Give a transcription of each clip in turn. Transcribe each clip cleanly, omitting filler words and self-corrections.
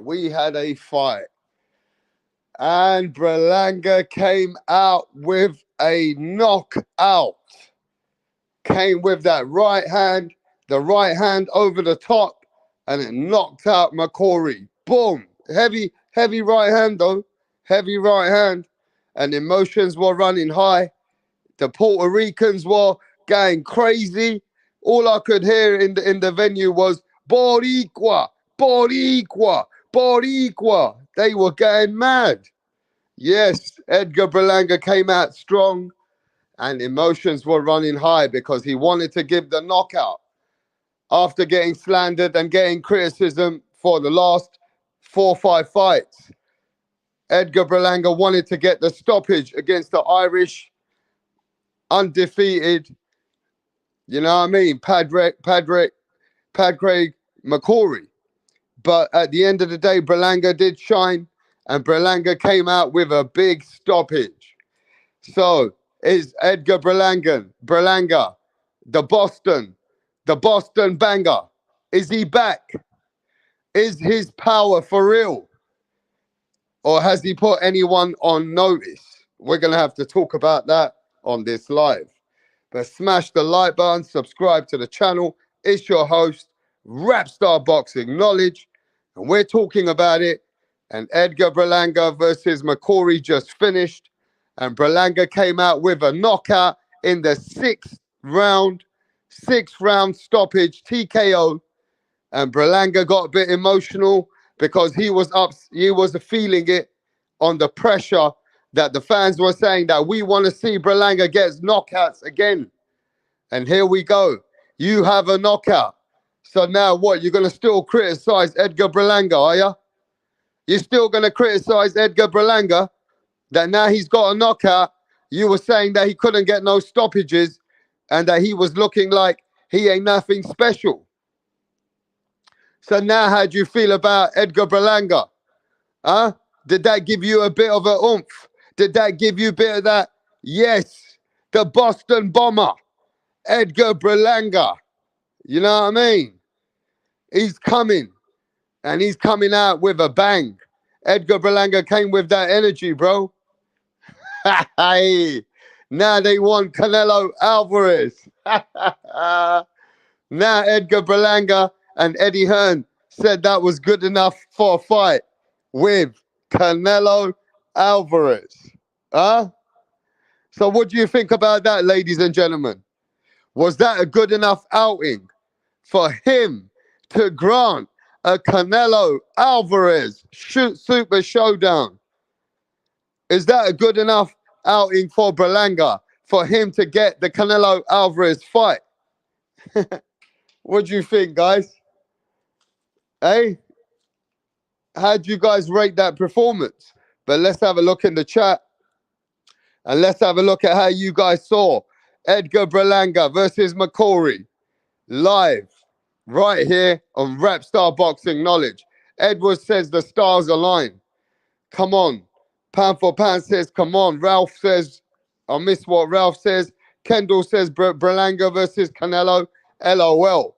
We had a fight, and Berlanga came out with a knockout. came with that right hand, the right hand over the top, and it knocked out McCrory. Boom. Heavy right hand though. Heavy right hand. And emotions were running high. The Puerto Ricans were going crazy. All I could hear in the venue was Boricua, Boricua, Boricua. They were going mad. Yes, Edgar Berlanga came out strong and emotions were running high because he wanted to give the knockout after getting slandered and getting criticism for the last 4 or 5 fights. Edgar Berlanga wanted to get the stoppage against the Irish undefeated, you know what I mean, Padraig McCrory. But at the end of the day, Berlanga did shine, and Berlanga came out with a big stoppage. So is Edgar Berlanga, the Boston banger, is he back? Is his power for real? Or has he put anyone on notice? We're going to have to talk about that on this live. But smash the like button, subscribe to the channel. It's your host, Rapstar Boxing Knowledge, and we're talking about it. And Edgar Berlanga versus McCrory just finished, and Berlanga came out with a knockout in the sixth round stoppage, TKO. And Berlanga got a bit emotional because he was feeling it on the pressure that the fans were saying that we want to see Berlanga gets knockouts again. And here we go. You have a knockout. So now what? You're going to still criticize Edgar Berlanga, are you? You're still going to criticize Edgar Berlanga that now he's got a knockout. You were saying that he couldn't get no stoppages and that he was looking like he ain't nothing special. So now how do you feel about Edgar Berlanga? Huh? Did that give you a bit of a oomph? Did that give you a bit of that? Yes, the Boston bomber, Edgar Berlanga. You know what I mean? He's coming, and he's coming out with a bang. Edgar Berlanga came with that energy, bro. Hey, now they want Canelo Alvarez. Now Edgar Berlanga and Eddie Hearn said that was good enough for a fight with Canelo Alvarez. Huh? So what do you think about that, ladies and gentlemen? Was that a good enough outing for him to grant a Canelo Alvarez super showdown? Is that a good enough outing for Berlanga for him to get the Canelo Alvarez fight? What do you think, guys? Hey? How do you guys rate that performance? But let's have a look in the chat. And let's have a look at how you guys saw Edgar Berlanga versus McCrory live right here on Rapstar Boxing Knowledge. Edward says the stars align. Come on. Pound for Pound says, come on. Ralph says, I miss what Ralph says. Kendall says Berlanga versus Canelo. LOL.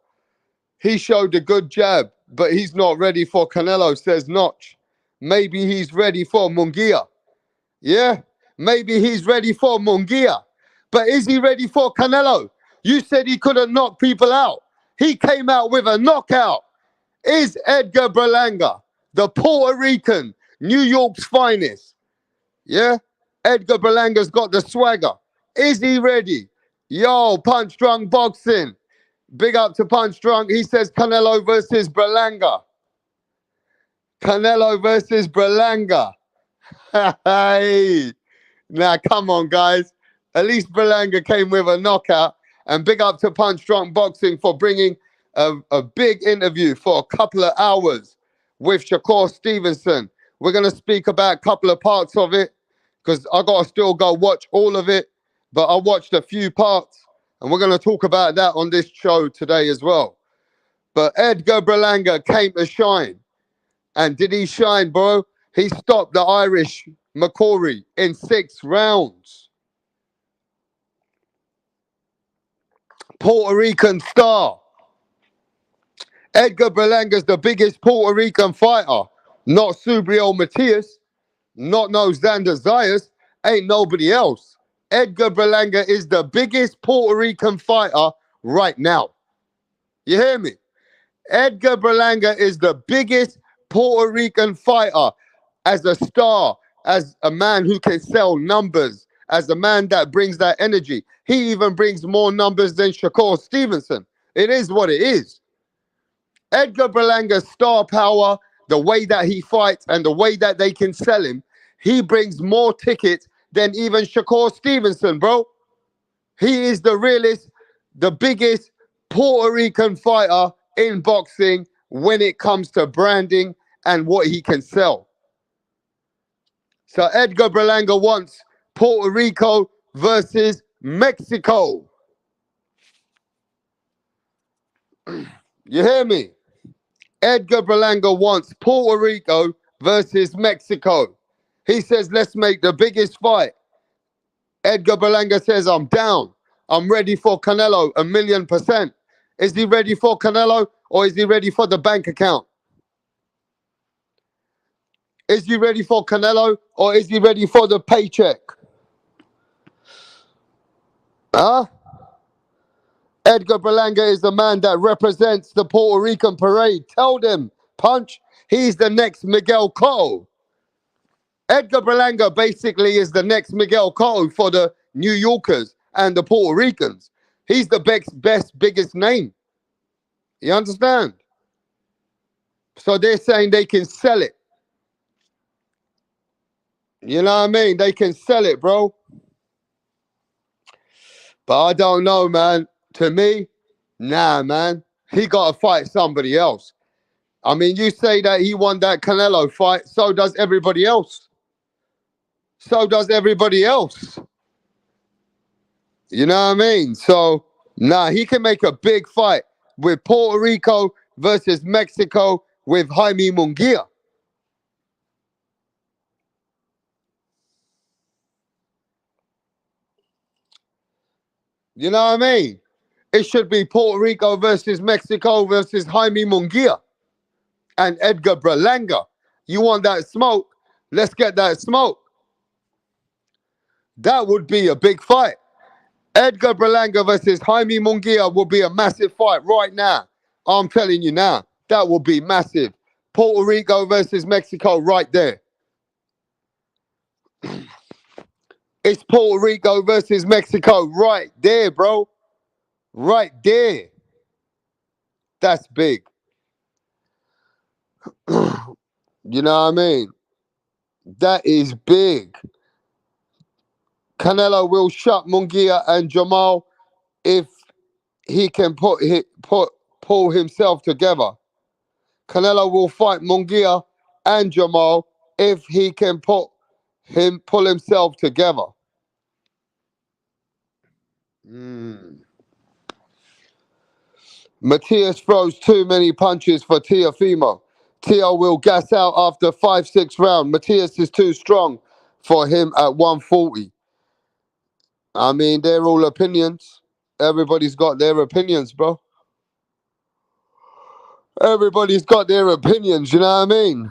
He showed a good jab, but he's not ready for Canelo, says Notch. Maybe he's ready for Munguia. Yeah, maybe he's ready for Munguia. But is he ready for Canelo? You said he couldn't knock people out. He came out with a knockout. Is Edgar Berlanga, the Puerto Rican, New York's finest? Yeah, Edgar Berlanga's got the swagger. Is he ready? Yo, Punch Drunk Boxing. Big up to Punch Drunk. He says Canelo versus Berlanga. Canelo versus Berlanga. Hey. Now, come on, guys. At least Berlanga came with a knockout. And big up to Punch Drunk Boxing for bringing a big interview for a couple of hours with Shakur Stevenson. We're going to speak about a couple of parts of it because I got to still go watch all of it. But I watched a few parts. And we're going to talk about that on this show today as well. But Edgar Berlanga came to shine. And did he shine, bro? He stopped the Irish McCrory in 6 rounds. Puerto Rican star. Edgar Berlanga's the biggest Puerto Rican fighter. Not Subriel Matias. Not no Xander Zayas. Ain't nobody else. Edgar Berlanga is the biggest Puerto Rican fighter right now. You hear me? Edgar Berlanga is the biggest Puerto Rican fighter as a star, as a man who can sell numbers, as a man that brings that energy. He even brings more numbers than Shakur Stevenson. It is what it is. Edgar Berlanga's star power, the way that he fights and the way that they can sell him, he brings more tickets than even Shakur Stevenson, bro. He is the realest, the biggest Puerto Rican fighter in boxing when it comes to branding and what he can sell. So Edgar Berlanga wants Puerto Rico versus Mexico. You hear me? Edgar Berlanga wants Puerto Rico versus Mexico. He says, let's make the biggest fight. Edgar Berlanga says, I'm down. I'm ready for Canelo 1,000,000%. Is he ready for Canelo or is he ready for the bank account? Is he ready for Canelo or is he ready for the paycheck? Huh? Edgar Berlanga is the man that represents the Puerto Rican parade. Tell them, Punch, he's the next Miguel Cotto. Edgar Berlanga basically is the next Miguel Cotto for the New Yorkers and the Puerto Ricans. He's the best, biggest name. You understand? So they're saying they can sell it. You know what I mean? They can sell it, bro. But I don't know, man. To me, nah, man. He got to fight somebody else. I mean, you say that he won that Canelo fight, so does everybody else. So does everybody else. You know what I mean? So, nah, he can make a big fight with Puerto Rico versus Mexico with Jaime Munguia. You know what I mean? It should be Puerto Rico versus Mexico versus Jaime Munguia and Edgar Berlanga. You want that smoke? Let's get that smoke. That would be a big fight. Edgar Berlanga versus Jaime Munguia will be a massive fight right now. I'm telling you now, that will be massive. Puerto Rico versus Mexico right there. It's Puerto Rico versus Mexico right there, bro. Right there. That's big. You know what I mean? That is big. Canelo will shut Munguia and Jamal if he can pull himself together. Canelo will fight Munguia and Jamal if he can pull himself together. Mm. Matias throws too many punches for Teofimo. Teo will gas out after 5-6 round. Matias is too strong for him at 140. I mean, they're all opinions. Everybody's got their opinions, bro. Everybody's got their opinions, you know what I mean?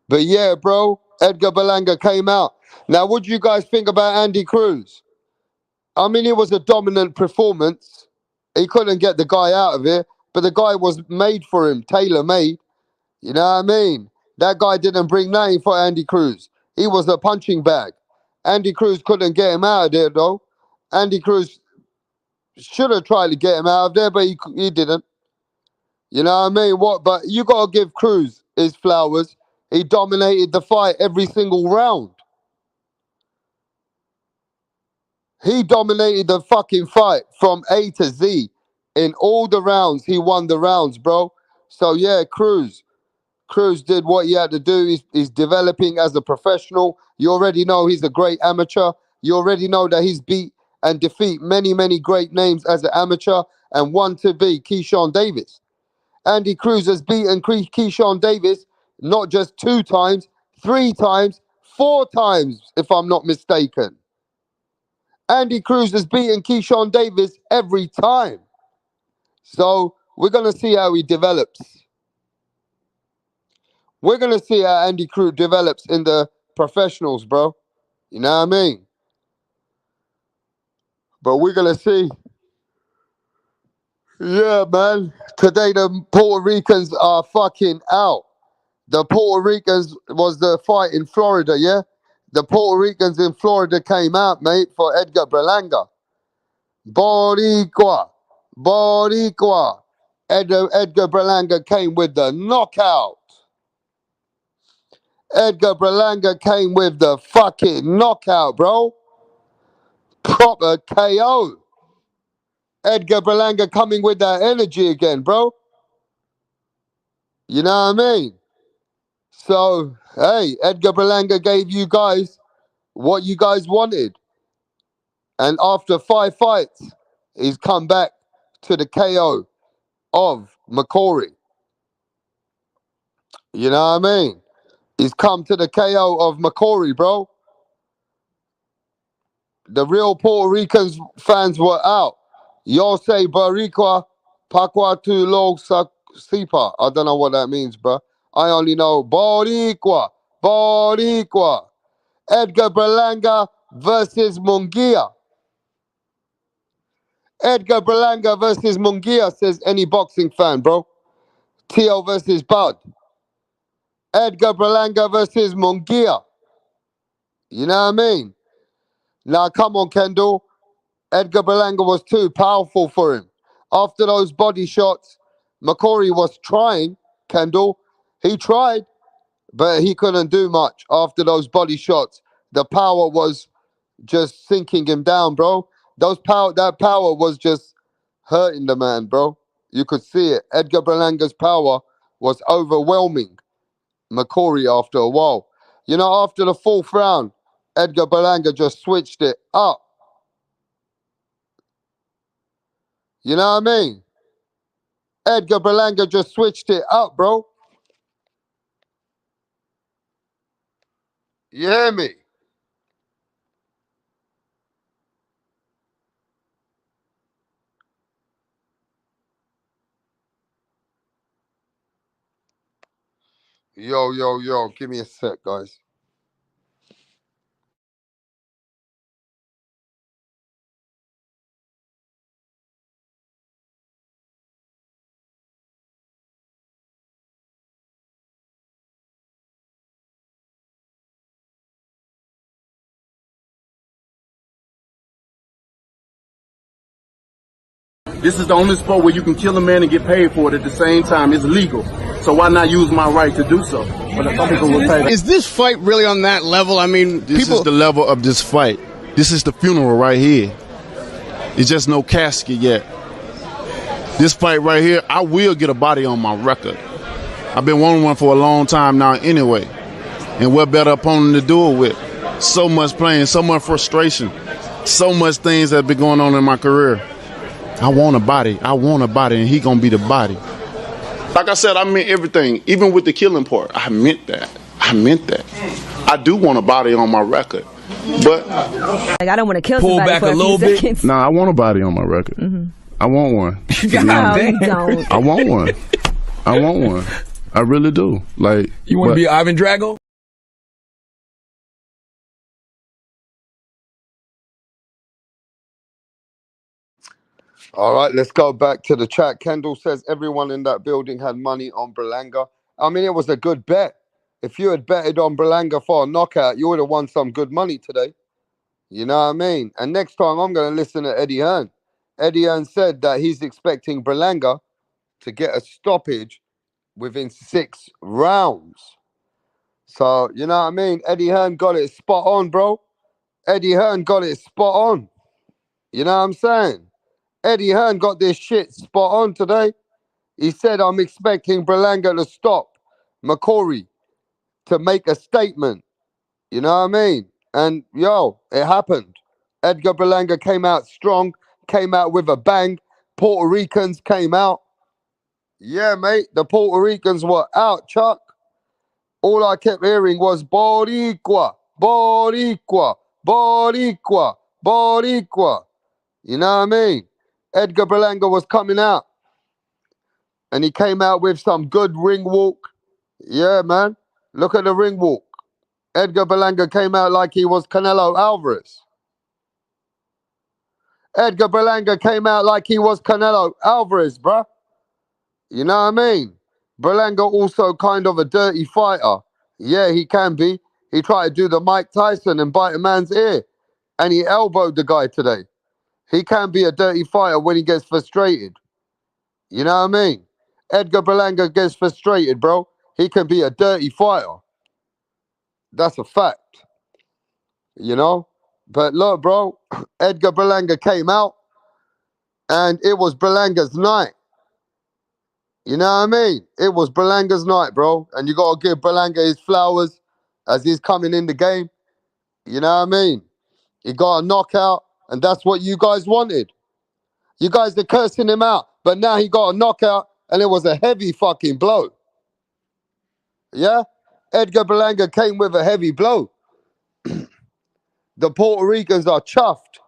But yeah, bro, Edgar Berlanga came out. Now, what do you guys think about Andy Cruz? I mean, it was a dominant performance. He couldn't get the guy out of it, but the guy was made for him, tailor-made. You know what I mean? That guy didn't bring nothing for Andy Cruz. He was a punching bag. Andy Cruz couldn't get him out of there, though. Andy Cruz should have tried to get him out of there, but he didn't. You know what I mean? What? But you got to give Cruz his flowers. He dominated the fight every single round. He dominated the fucking fight from A to Z. In all the rounds, he won the rounds, bro. So yeah, Cruz. Cruz did what he had to do. He's developing as a professional. You already know he's a great amateur. You already know that he's beat and defeat many, many great names as an amateur and one to be Keyshawn Davis. Andy Cruz has beaten Keyshawn Davis not just 2 times, 3 times, 4 times, if I'm not mistaken. Andy Cruz has beaten Keyshawn Davis every time. So we're going to see how he develops. We're going to see how Andy Cruz develops in the professionals, bro. You know what I mean? But we're going to see. Yeah, man. Today the Puerto Ricans are fucking out. The Puerto Ricans was the fight in Florida, yeah? The Puerto Ricans in Florida came out, mate, for Edgar Berlanga. Boricua. Boricua. Edgar Berlanga came with the knockout. Edgar Berlanga came with the fucking knockout, bro. Proper KO. Edgar Berlanga coming with that energy again, bro. You know what I mean? So, hey, Edgar Berlanga gave you guys what you guys wanted. And after 5 fights, he's come back to the KO of McCrory. You know what I mean? He's come to the KO of McCrory, bro. The real Puerto Rican fans were out. Yo say Baricua, Pacua tu lo sipa. I don't know what that means, bro. I only know Boricua, Boricua. Edgar Berlanga versus Munguia. Edgar Berlanga versus Munguia, says any boxing fan, bro. Tio versus Bud. Edgar Berlanga versus Munguia. You know what I mean? Now, come on, Kendall. Edgar Berlanga was too powerful for him. After those body shots, McCrory was trying, Kendall. He tried, but he couldn't do much after those body shots. The power was just sinking him down, bro. That power was just hurting the man, bro. You could see it. Edgar Berlanga's power was overwhelming McCrory after a while. You know, after the 4th round, Edgar Berlanga just switched it up. You know what I mean? Edgar Berlanga just switched it up, bro. You hear me? Yo, yo, yo. Give me a sec, guys. This is the only sport where you can kill a man and get paid for it at the same time. It's legal. So why not use my right to do so? But some people will pay. Is this fight really on that level? I mean, This is the level of this fight. This is the funeral right here. It's just no casket yet. This fight right here, I will get a body on my record. I've been wanting one for a long time now anyway. And what better opponent to do it with? So much pain, so much frustration, so much things that have been going on in my career. I want a body, and he gonna be the body. Like I said, I meant everything, even with the killing part. I meant that. I do want a body on my record, but like I don't want to kill pull somebody back for a little bit. seconds. nah, I want a body on my record. I want one. No, you don't. I want one. I really do. Like, You want to be Ivan Drago? All right, let's go back to the chat. Kendall says everyone in that building had money on Berlanga. I mean, it was a good bet. If you had betted on Berlanga for a knockout, you would have won some good money today. You know what I mean? And next time, I'm going to listen to Eddie Hearn. Eddie Hearn said that he's expecting Berlanga to get a stoppage within 6 rounds. So, you know what I mean? Eddie Hearn got it spot on, bro. Eddie Hearn got it spot on. You know what I'm saying? Eddie Hearn got this shit spot on today. He said, I'm expecting Berlanga to stop McCrory to make a statement. You know what I mean? And, yo, it happened. Edgar Berlanga came out strong, came out with a bang. Puerto Ricans came out. Yeah, mate, the Puerto Ricans were out, Chuck. All I kept hearing was Boricua, Boricua, Boricua, Boricua. You know what I mean? Edgar Berlanga was coming out. And he came out with some good ring walk. Yeah, man. Look at the ring walk. Edgar Berlanga came out like he was Canelo Alvarez. Edgar Berlanga came out like he was Canelo Alvarez, bruh. You know what I mean? Berlanga also kind of a dirty fighter. Yeah, he can be. He tried to do the Mike Tyson and bite a man's ear, and he elbowed the guy today. He can be a dirty fighter when he gets frustrated. You know what I mean? Edgar Berlanga gets frustrated, bro. He can be a dirty fighter. That's a fact. You know? But look, bro, Edgar Berlanga came out and it was Berlanga's night. You know what I mean? It was Berlanga's night, bro. And you got to give Berlanga his flowers as he's coming in the game. You know what I mean? He got a knockout, and that's what you guys wanted. You guys are cursing him out, but now he got a knockout, and it was a heavy fucking blow. Yeah? Edgar Berlanga came with a heavy blow. The Puerto Ricans are chuffed.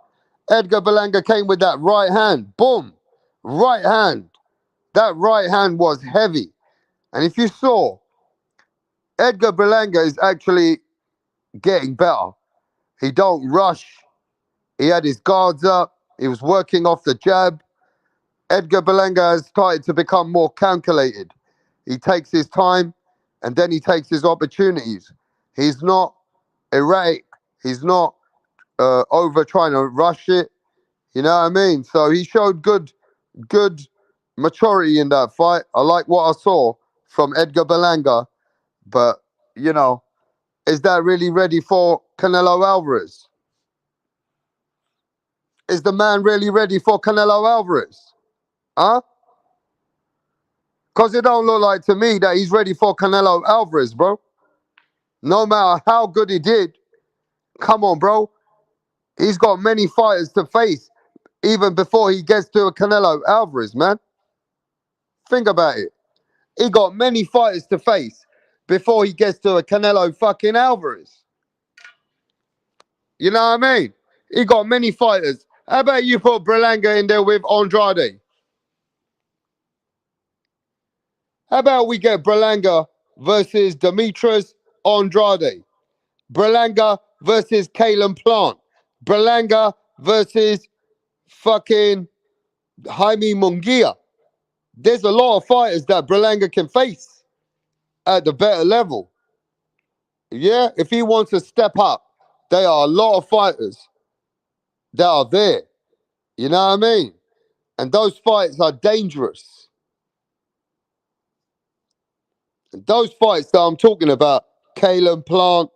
Edgar Berlanga came with that right hand. Boom. Right hand. That right hand was heavy. And if you saw, Edgar Berlanga is actually getting better. He don't rush. He had his guards up. He was working off the jab. Edgar Berlanga has started to become more calculated. He takes his time and then he takes his opportunities. He's not erratic. He's not over trying to rush it. You know what I mean? So he showed good maturity in that fight. I like what I saw from Edgar Berlanga. But, you know, is that really ready for Canelo Alvarez? Is the man really ready for Canelo Alvarez? Huh? Because it don't look like to me that he's ready for Canelo Alvarez, bro. No matter how good he did, come on, bro. He's got many fighters to face even before he gets to a Canelo Alvarez, man. Think about it. He got many fighters to face before he gets to a Canelo fucking Alvarez. You know what I mean? He got many fighters. How about you put Berlanga in there with Andrade? How about we get Berlanga versus Demetrius Andrade? Berlanga versus Kalen Plant. Berlanga versus fucking Jaime Munguia. There's a lot of fighters that Berlanga can face at the better level. Yeah, if he wants to step up, there are a lot of fighters that are there. You know what I mean? And those fights are dangerous. And those fights that I'm talking about, Kalen Plant,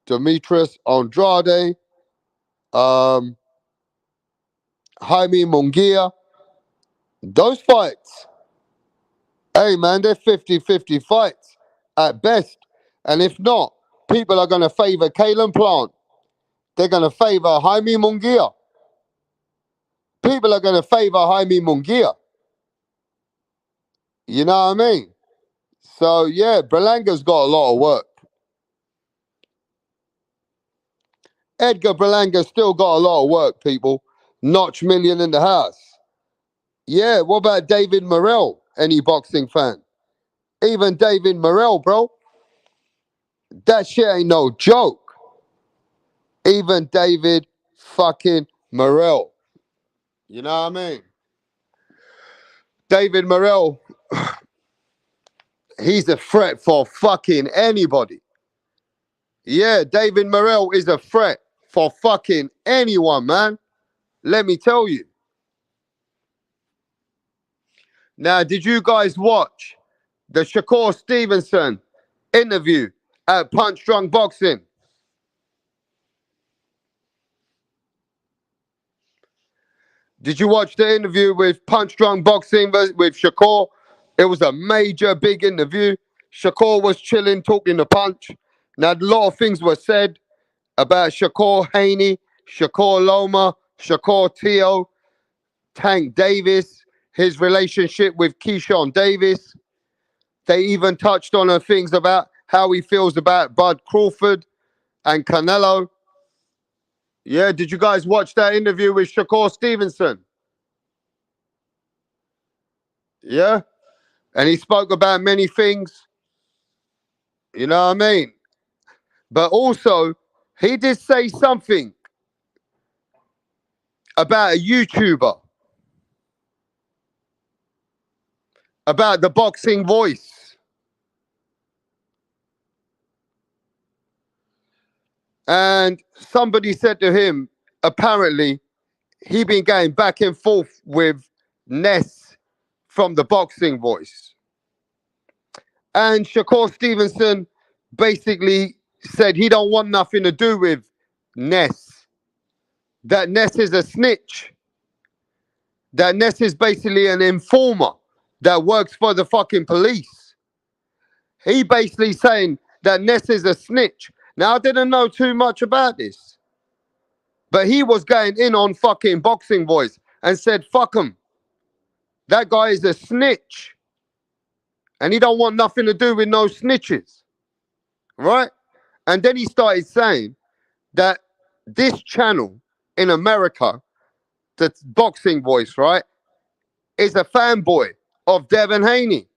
Demetrius Andrade, Jaime Munguia, those fights, hey man, they're 50-50 fights at best. And if not, people are going to favor Kalen Plant. They're going to favor Jaime Munguia. People are going to favor Jaime Munguia. You know what I mean? So, yeah, Berlanga's got a lot of work. Edgar Berlanga still got a lot of work, people. Notch million in the house. Yeah, what about David Morrell? Any boxing fan? Even David Morrell, bro. That shit ain't no joke. Even David fucking Morrell. You know what I mean? David Morrell, he's a threat for fucking anybody. Yeah, David Morrell is a threat for fucking anyone, man. Let me tell you. Now, did you guys watch the Shakur Stevenson interview at Punch Drunk Boxing? Did you watch the interview with Punch Drunk Boxing with Shakur? It was a major, big interview. Shakur was chilling, talking to Punch. Now, a lot of things were said about Shakur Haney, Shakur Loma, Shakur Teo, Tank Davis, his relationship with Keyshawn Davis. They even touched on things about how he feels about Bud Crawford and Canelo. Yeah, did you guys watch that interview with Shakur Stevenson? Yeah? And he spoke about many things. You know what I mean? But also, he did say something about a YouTuber, about the boxing voice. And somebody said to him, apparently, he been going back and forth with Ness from the boxing voice. And Shakur Stevenson basically said he don't want nothing to do with Ness. That Ness is a snitch. That Ness is basically an informer that works for the fucking police. He basically saying that Ness is a snitch. Now, I didn't know too much about this, but he was going in on fucking boxing voice and said, fuck him. That guy is a snitch. And he don't want nothing to do with no snitches. Right? And then he started saying that this channel in America, the boxing voice, right, is a fanboy of Devin Haney.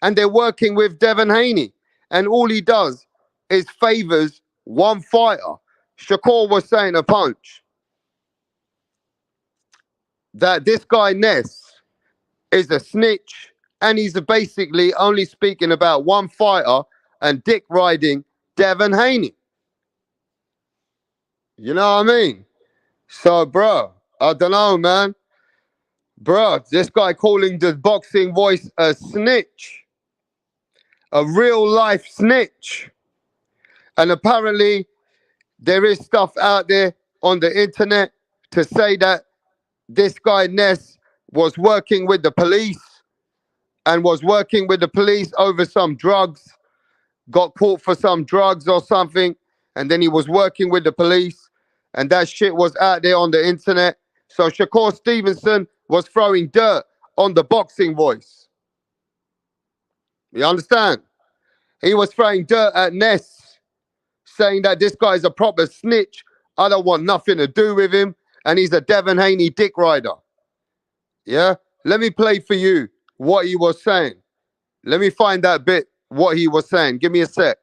And they're working with Devin Haney. And all he does is favors one fighter. Shakur was saying a punch that this guy Ness is a snitch, and he's basically only speaking about one fighter and dick riding Devin Haney. You know what I mean? So, bro, I don't know, man. Bro, this guy calling the boxing voice a snitch, a real life snitch. And apparently, there is stuff out there on the internet to say that this guy Ness was working with the police and was working with the police over some drugs, got caught for some drugs or something, and then he was working with the police, and that shit was out there on the internet. So Shakur Stevenson was throwing dirt on the boxing voice. You understand? He was throwing dirt at Ness, saying that this guy's a proper snitch. I don't want nothing to do with him, and he's a Devin Haney dick rider. Yeah? Let me play for you what he was saying. Let me find that bit, what he was saying. Give me a sec.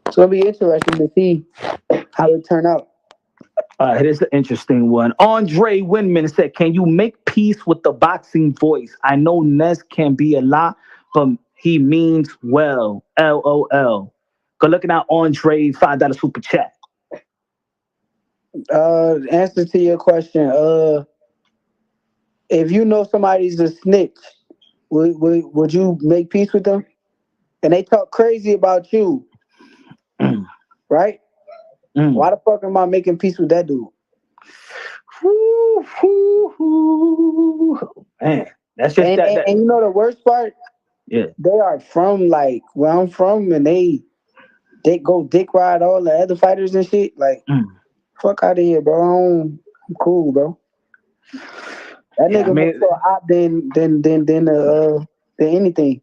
It's gonna be interesting to see how it turn out. Here's an interesting one. Andre Winman said, "Can you make peace with the boxing voice? I know Ness can be a lot, but he means well. LOL." Good looking out, Andre. $5 super chat. Answer to your question. If you know somebody's a snitch, would you make peace with them? And they talk crazy about you, right? Why the fuck am I making peace with that dude? Man, that's just and you know the worst part? Yeah. They are from like where I'm from, and they go dick ride all the other fighters and shit. Like, fuck out of here, bro. I'm cool, bro. That nigga more so op than anything.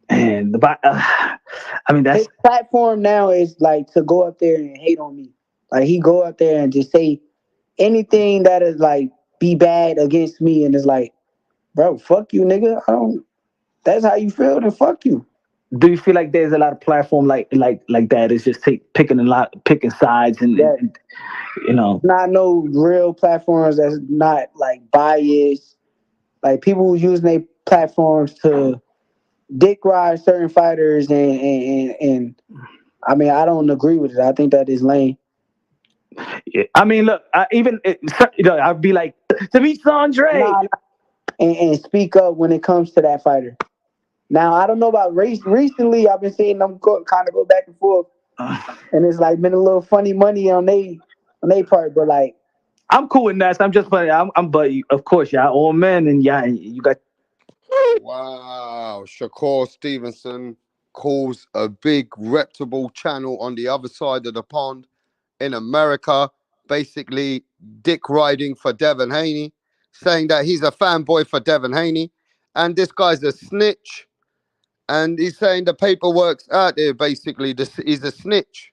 And I mean, that's his platform now is like to go up there and hate on me. Like he go up there and just say anything that is like be bad against me, and it's like, bro, fuck you, nigga. I don't. That's how you feel, then fuck you. Do you feel like there's a lot of platform like that? It's just picking sides and you know, not no real platforms that's not like biased. Like people who using their platforms to dick ride certain fighters and I mean I don't agree with it. I think that is lame. Yeah. I mean, look, I'd be like to meet Andre and speak up when it comes to that fighter. Now I don't know about race. Recently, I've been seeing them kind of go back and forth and it's like been a little funny money on they part, but like I'm cool with Ness. I'm just playing. But of course, y'all all men, and y'all, you got. Wow, Shakur Stevenson calls a big reputable channel on the other side of the pond in America, basically dick riding for Devin Haney, saying that he's a fanboy for Devin Haney, and this guy's a snitch, and he's saying the paperwork's out there. Basically, he's a snitch.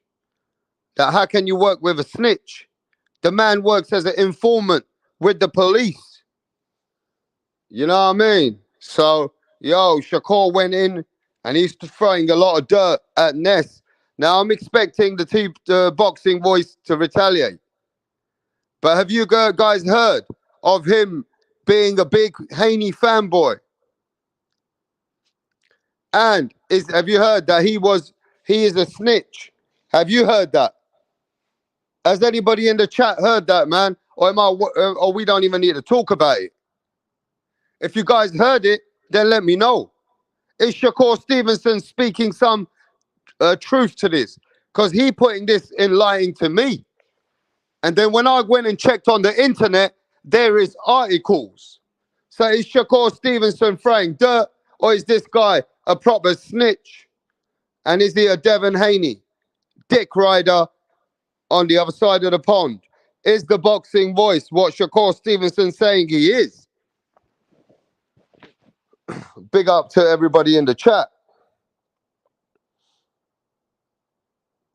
That how can you work with a snitch? The man works as an informant with the police. You know what I mean? So, yo, Shakur went in and he's throwing a lot of dirt at Ness. Now, I'm expecting the boxing voice to retaliate. But have you guys heard of him being a big Haney fanboy? And have you heard that he is a snitch? Have you heard that? Has anybody in the chat heard that, man? Or we don't even need to talk about it? If you guys heard it, then let me know. Is Shakur Stevenson speaking some truth to this? Because he putting this in lying to me. And then when I went and checked on the internet, there is articles. So is Shakur Stevenson throwing dirt, or is this guy a proper snitch? And is he a Devin Haney dick rider on the other side of the pond? Is the boxing voice what Shakur Stevenson saying he is? Big up to everybody in the chat.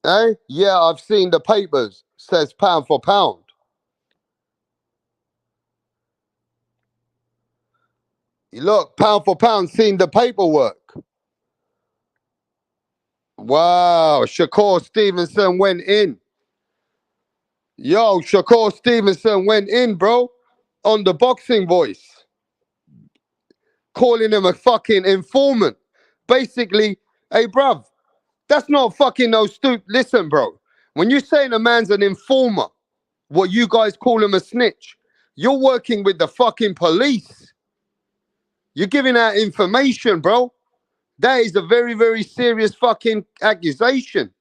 Eh? Yeah, I've seen the papers. Says pound for pound. Look, pound for pound, seen the paperwork. Wow, Shakur Stevenson went in. Yo, Shakur Stevenson went in, bro, on the boxing voice. Calling him a fucking informant. Basically, hey, bruv, that's not fucking no stupid. Listen, bro, when you're saying a man's an informer, what you guys call him a snitch, you're working with the fucking police. You're giving out information, bro. That is a very, very serious fucking accusation.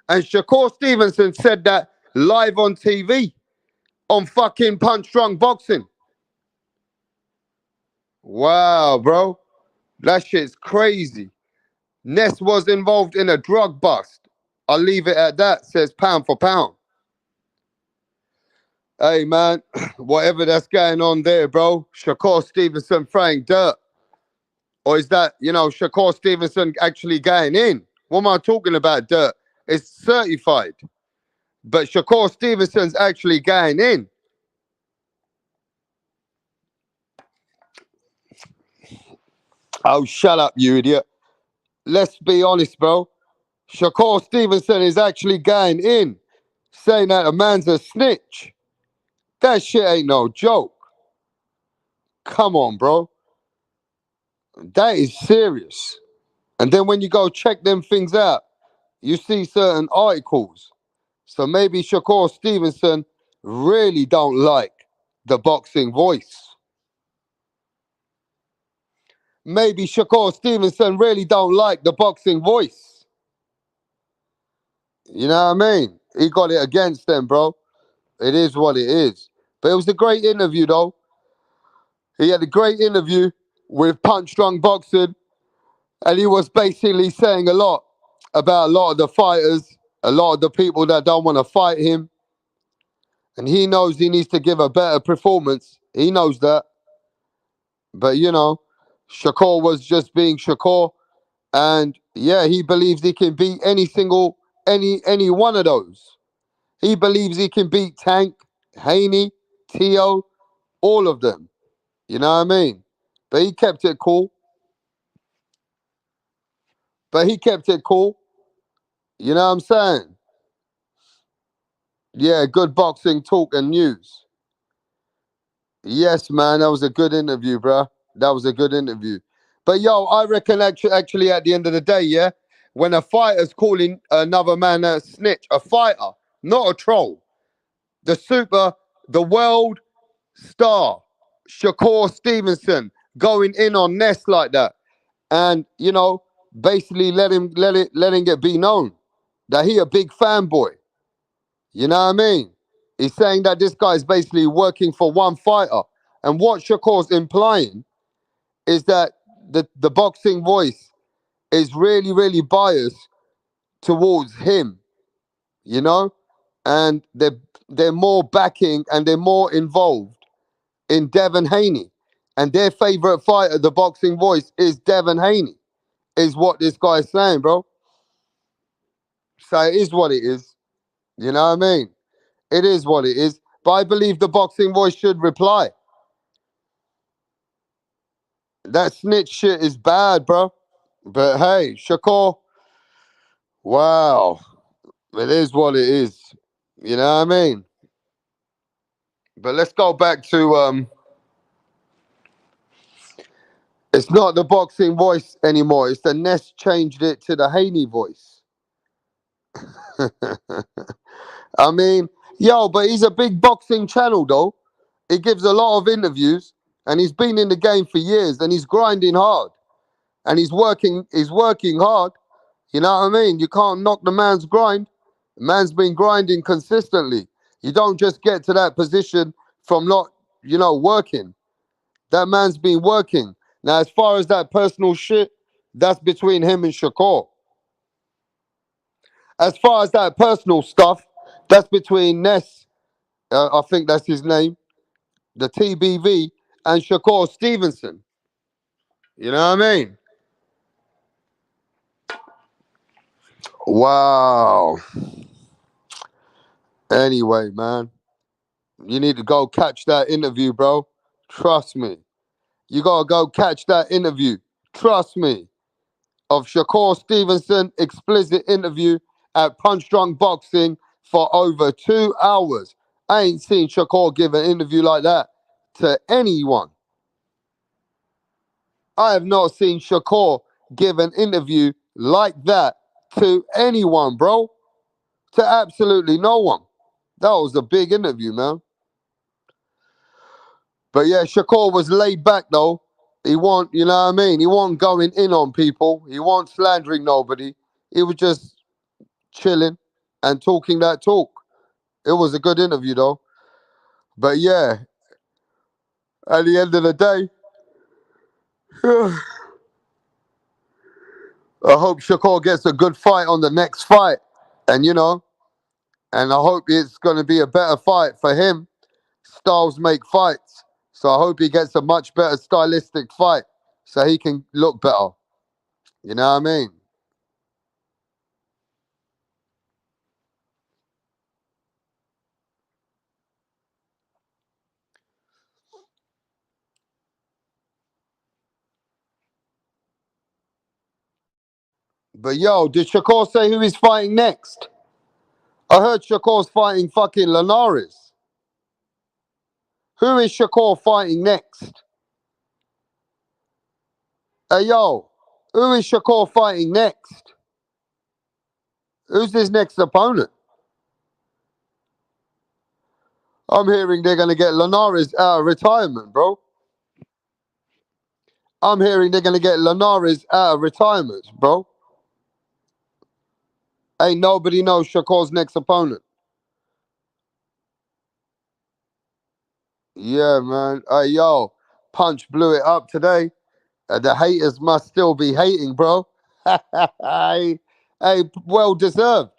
And Shakur Stevenson said that live on TV on fucking Punch Drunk Boxing. Wow, bro. That shit's crazy. Ness was involved in a drug bust. I'll leave it at that, says pound for pound. Hey, man, whatever that's going on there, bro. Shakur Stevenson throwing dirt. Or is that, Shakur Stevenson actually going in? What am I talking about, dirt? It's certified. But Shakur Stevenson's actually going in. Oh, shut up, you idiot. Let's be honest, bro. Shakur Stevenson is actually going in, saying that a man's a snitch. That shit ain't no joke. Come on, bro. That is serious. And then when you go check them things out, you see certain articles. So maybe Shakur Stevenson really don't like the boxing voice. Maybe Shakur Stevenson really don't like the boxing voice. You know what I mean? He got it against them, bro. It is what it is. But it was a great interview, though. He had a great interview with Punch Drunk Boxing, and he was basically saying a lot about a lot of the fighters, a lot of the people that don't want to fight him. And he knows he needs to give a better performance. He knows that. But, Shakur was just being Shakur. And, yeah, he believes he can beat any one of those. He believes he can beat Tank, Haney, Tio, all of them. You know what I mean? But he kept it cool. You know what I'm saying? Yeah, good boxing talk and news. Yes, man, that was a good interview, bro. That was a good interview. But, yo, I reckon actually at the end of the day, yeah, when a fighter's calling another man a snitch, a fighter, not a troll, the world star, Shakur Stevenson, going in on Ness like that, and basically letting it be known. that he a big fanboy. You know what I mean? He's saying that this guy is basically working for one fighter. And what Shakur's implying is that the boxing voice is really, really biased towards him, you know? And they're more backing and they're more involved in Devin Haney. And their favorite fighter, the boxing voice, is Devin Haney, is what this guy's saying, bro. So it is what it is. You know what I mean? It is what it is. But I believe the boxing voice should reply. That snitch shit is bad, bro. But hey, Shakur, wow. It is what it is. You know what I mean? But let's go back to it's not the boxing voice anymore. It's the Ness changed it to the Haney voice. I mean, yo, but he's a big boxing channel though. He gives a lot of interviews and he's been in the game for years and he's grinding hard. And he's working hard. You know what I mean? You can't knock the man's grind. The man's been grinding consistently. You don't just get to that position from not, working. That man's been working. Now, as far as that personal shit, that's between him and Shakur. As far as that personal stuff, that's between Ness, I think that's his name, the TBV, and Shakur Stevenson. You know what I mean? Wow. Anyway, man, you need to go catch that interview, bro. Trust me. You gotta go catch that interview. Trust me. Of Shakur Stevenson, explicit interview at Punch Drunk Boxing for over 2 hours. I ain't seen Shakur give an interview like that to anyone. I have not seen Shakur give an interview like that to anyone, bro. To absolutely no one. That was a big interview, man. But yeah, Shakur was laid back though. He wasn't, you know what I mean? He wasn't going in on people. He wasn't slandering nobody. He was just chilling and talking that talk. It was a good interview though. But yeah, at the end of the day, I hope Shakur gets a good fight on the next fight. And and I hope it's going to be a better fight for him. Styles make fights. So I hope he gets a much better stylistic fight so he can look better. You know what I mean? But yo, did Shakur say who he's fighting next? I heard Shakur's fighting fucking Linares. Who is Shakur fighting next? Hey yo, who is Shakur fighting next? Who's his next opponent? I'm hearing they're going to get Linares out of retirement, bro. I'm hearing they're going to get Linares out of retirement, bro. Ain't nobody knows Shakur's next opponent. Yeah, man. Hey, yo, Punch blew it up today. The haters must still be hating, bro. hey, well deserved.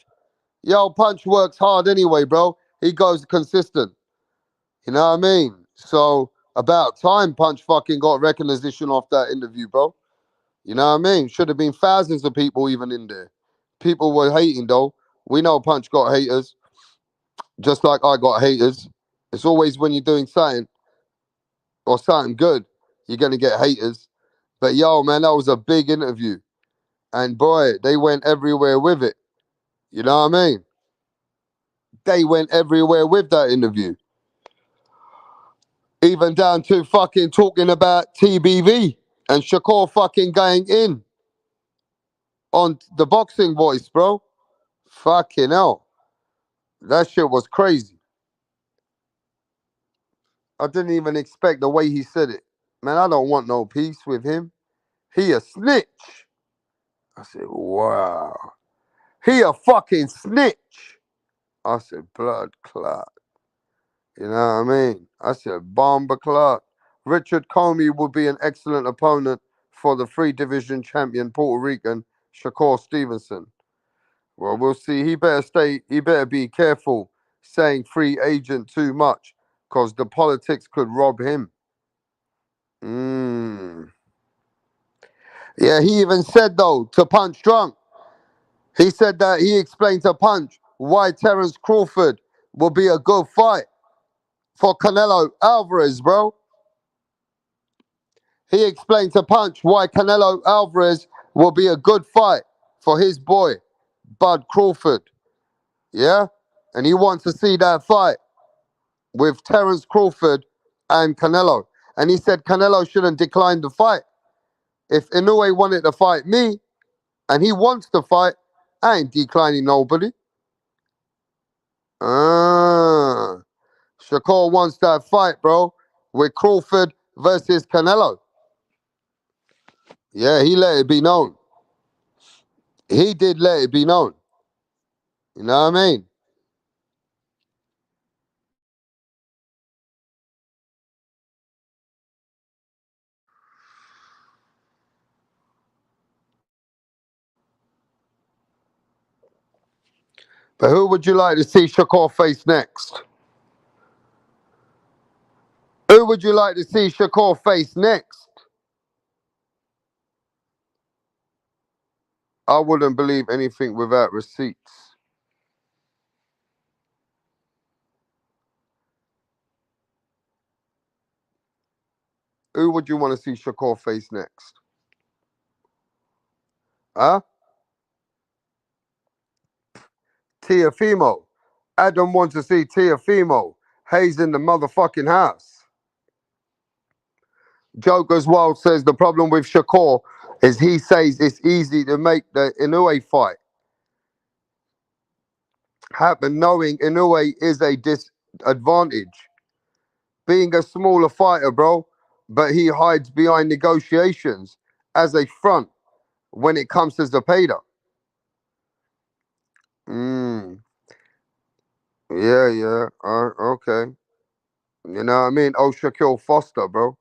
Yo, Punch works hard anyway, bro. He goes consistent. You know what I mean? So, about time Punch fucking got recognition off that interview, bro. You know what I mean? Should have been thousands of people even in there. People were hating, though. We know Punch got haters, just like I got haters. It's always when you're doing something or something good, you're going to get haters. But yo, man, that was a big interview. And boy, they went everywhere with it. You know what I mean? They went everywhere with that interview. Even down to fucking talking about TBV and Shakur fucking going in on the boxing voice, bro. Fucking hell. That shit was crazy. I didn't even expect the way he said it. Man, I don't want no peace with him. He a snitch. I said, wow. He a fucking snitch. I said, blood clot. You know what I mean? I said, bomber clot. Richard Comey would be an excellent opponent for the 3 division champion Puerto Rican Shakur Stevenson. Well, we'll see. He better be careful saying free agent too much, because the politics could rob him. Yeah, he even said, though, to Punch Drunk, he said that he explained to Punch why Terence Crawford will be a good fight for Canelo Alvarez, bro. He explained to Punch why Canelo Alvarez will be a good fight for his boy, Bud Crawford. Yeah? And he wants to see that fight with Terence Crawford and Canelo. And he said Canelo shouldn't decline the fight. If Inoue wanted to fight me and he wants to fight, I ain't declining nobody. Shakur wants that fight, bro, with Crawford versus Canelo. Yeah, he let it be known. He did let it be known. You know what I mean? But who would you like to see Shakur face next? Who would you like to see Shakur face next? I wouldn't believe anything without receipts. Who would you want to see Shakur face next? Huh? Tiafimo. Adam wants to see Tiafimo. Hayes in the motherfucking house. Joker's Wild says the problem with Shakur is he says it's easy to make the Inoue fight happen, knowing Inoue is a disadvantage. Being a smaller fighter, bro, but he hides behind negotiations as a front when it comes to Zepeda. Yeah. Okay. You know what I mean? Oh, Shaquille Foster, bro.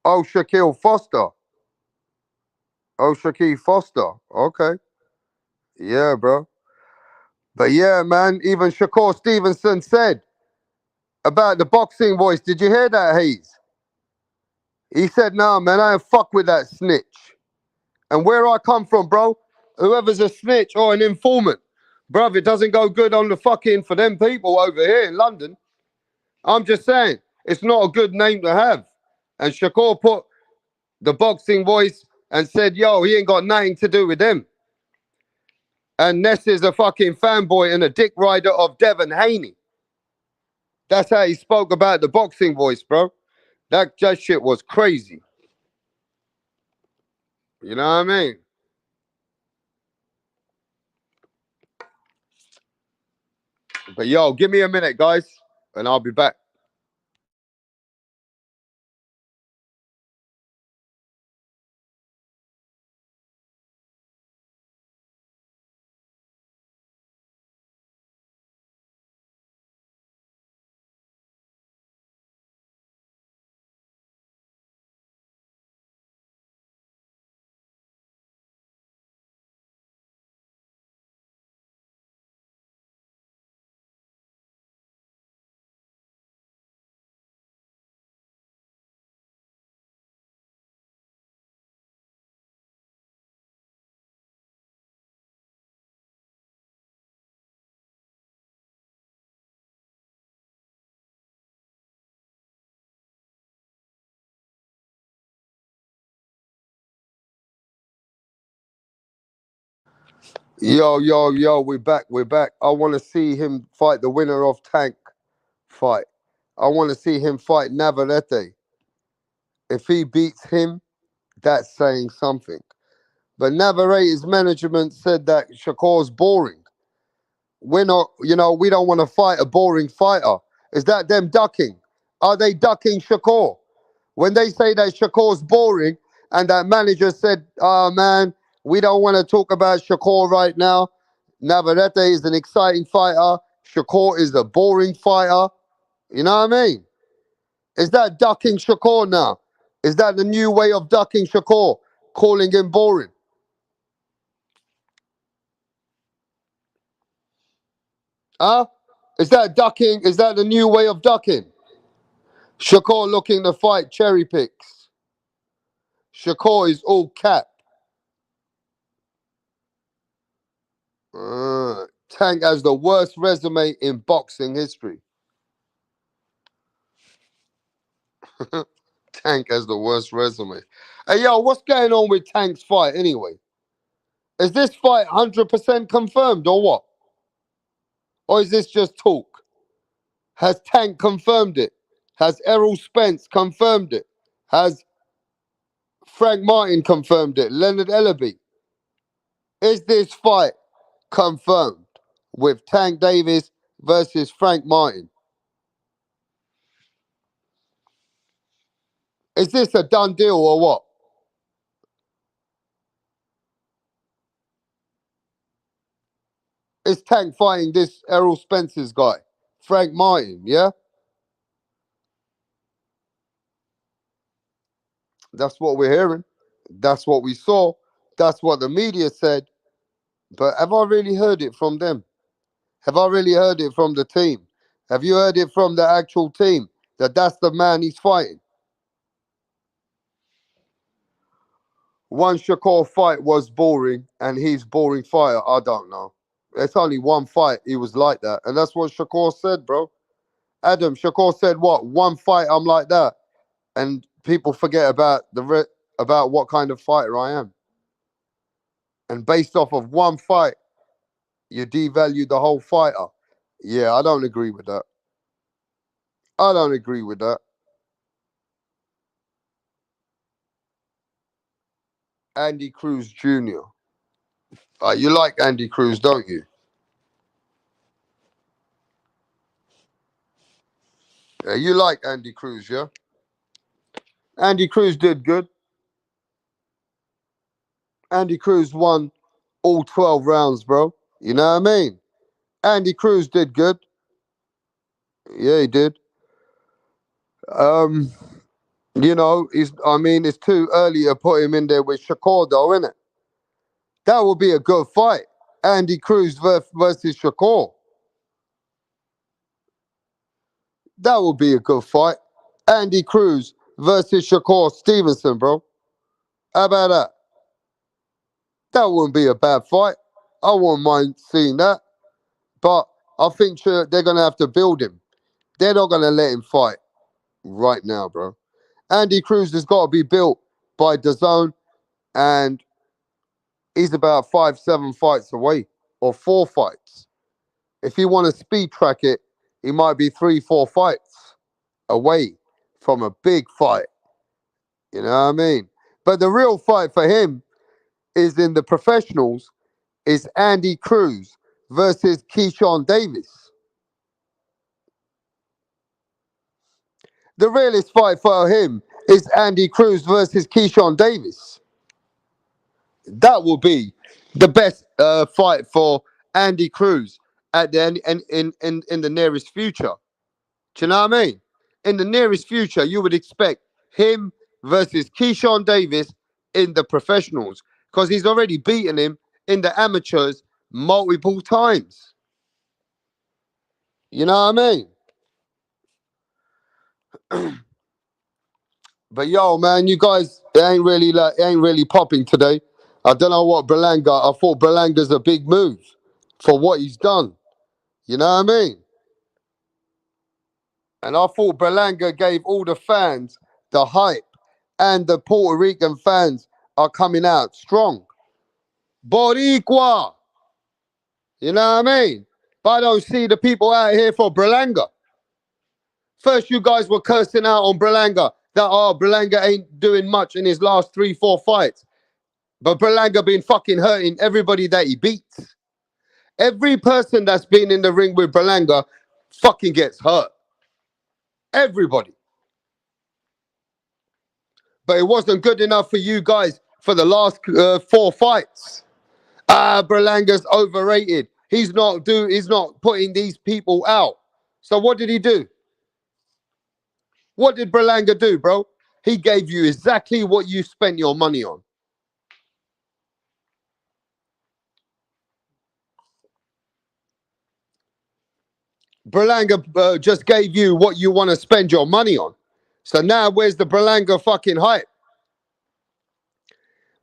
Oh, Shaquille Foster. Oh, Shaquille Foster. Okay. Yeah, bro. But yeah, man, even Shakur Stevenson said about the boxing voice. Did you hear that, Hayes? He said, nah, man, I ain't fuck with that snitch. And where I come from, bro, whoever's a snitch or an informant, bruv, it doesn't go good on the fucking for them people over here in London. I'm just saying, it's not a good name to have. And Shakur put the boxing voice and said, yo, he ain't got nothing to do with them. And Ness is a fucking fanboy and a dick rider of Devin Haney. That's how he spoke about the boxing voice, bro. That shit was crazy. You know what I mean? But yo, give me a minute, guys, and I'll be back. Yo, we're back. I want to see him fight the winner of Tank fight. I want to see him fight Navarrete. If he beats him, that's saying something. But Navarrete's management said that Shakur's boring. We're not, we don't want to fight a boring fighter. Is that them ducking? Are they ducking Shakur? When they say that Shakur's boring and that manager said, oh man, we don't want to talk about Shakur right now. Navarrete is an exciting fighter. Shakur is a boring fighter. You know what I mean? Is that ducking Shakur now? Is that the new way of ducking Shakur? Calling him boring? Huh? Is that ducking? Is that the new way of ducking? Shakur looking to fight cherry picks. Shakur is all cap. Tank has the worst resume in boxing history. Tank has the worst resume. Hey, yo, what's going on with Tank's fight anyway? Is this fight 100% confirmed or what? Or is this just talk? Has Tank confirmed it? Has Errol Spence confirmed it? Has Frank Martin confirmed it? Leonard Ellaby? Is this fight confirmed with Tank Davis versus Frank Martin? Is this a done deal or what? Is Tank fighting this Errol Spence's guy, Frank Martin, yeah? That's what we're hearing. That's what we saw. That's what the media said. But have I really heard it from them? Have I really heard it from the team? Have you heard it from the actual team that that's the man he's fighting? One Shakur fight was boring and he's boring fighter. I don't know. It's only one fight he was like that. And that's what Shakur said, bro. Adam, Shakur said what? One fight I'm like that. And people forget about about what kind of fighter I am. And based off of one fight, you devalue the whole fighter. Yeah, I don't agree with that. I don't agree with that. Andy Cruz Jr. You like Andy Cruz, don't you? Yeah, you like Andy Cruz, yeah? Andy Cruz did good. Andy Cruz won all 12 rounds, bro. You know what I mean? Andy Cruz did good. Yeah, he did. Um, it's too early to put him in there with Shakur, though, isn't it? That will be a good fight. Andy Cruz versus Shakur. That will be a good fight. Andy Cruz versus Shakur Stevenson, bro. How about that? That wouldn't be a bad fight. I wouldn't mind seeing that. But I think they're going to have to build him. They're not going to let him fight right now, bro. Andy Cruz has got to be built by DAZN, and he's about 5-7 fights away, or 4 fights. If you want to speed track it, he might be 3-4 fights away from a big fight. You know what I mean? But the real fight for him is in the professionals, is Andy Cruz versus Keyshawn Davis. The realest fight for him is Andy Cruz versus Keyshawn Davis. That will be the best fight for Andy Cruz at the end, in the nearest future. Do you know what I mean? In the nearest future, you would expect him versus Keyshawn Davis in the professionals, because he's already beaten him in the amateurs multiple times. You know what I mean? But yo, man, you guys, it ain't really popping today. I don't know what Berlanga. I thought Berlanga's a big move for what he's done. You know what I mean? And I thought Berlanga gave all the fans the hype, and the Puerto Rican fans are coming out strong. Boricua! You know what I mean? But I don't see the people out here for Berlanga. First, you guys were cursing out on Berlanga that, Berlanga ain't doing much in his last 3-4 fights. But Berlanga been fucking hurting everybody that he beats. Every person that's been in the ring with Berlanga fucking gets hurt. Everybody. But it wasn't good enough for you guys for the last 4 fights. Berlanga's overrated. He's not putting these people out. So what did he do? What did Berlanga do, bro? He gave you exactly what you spent your money on. Berlanga just gave you what you want to spend your money on. So now where's the Berlanga fucking hype?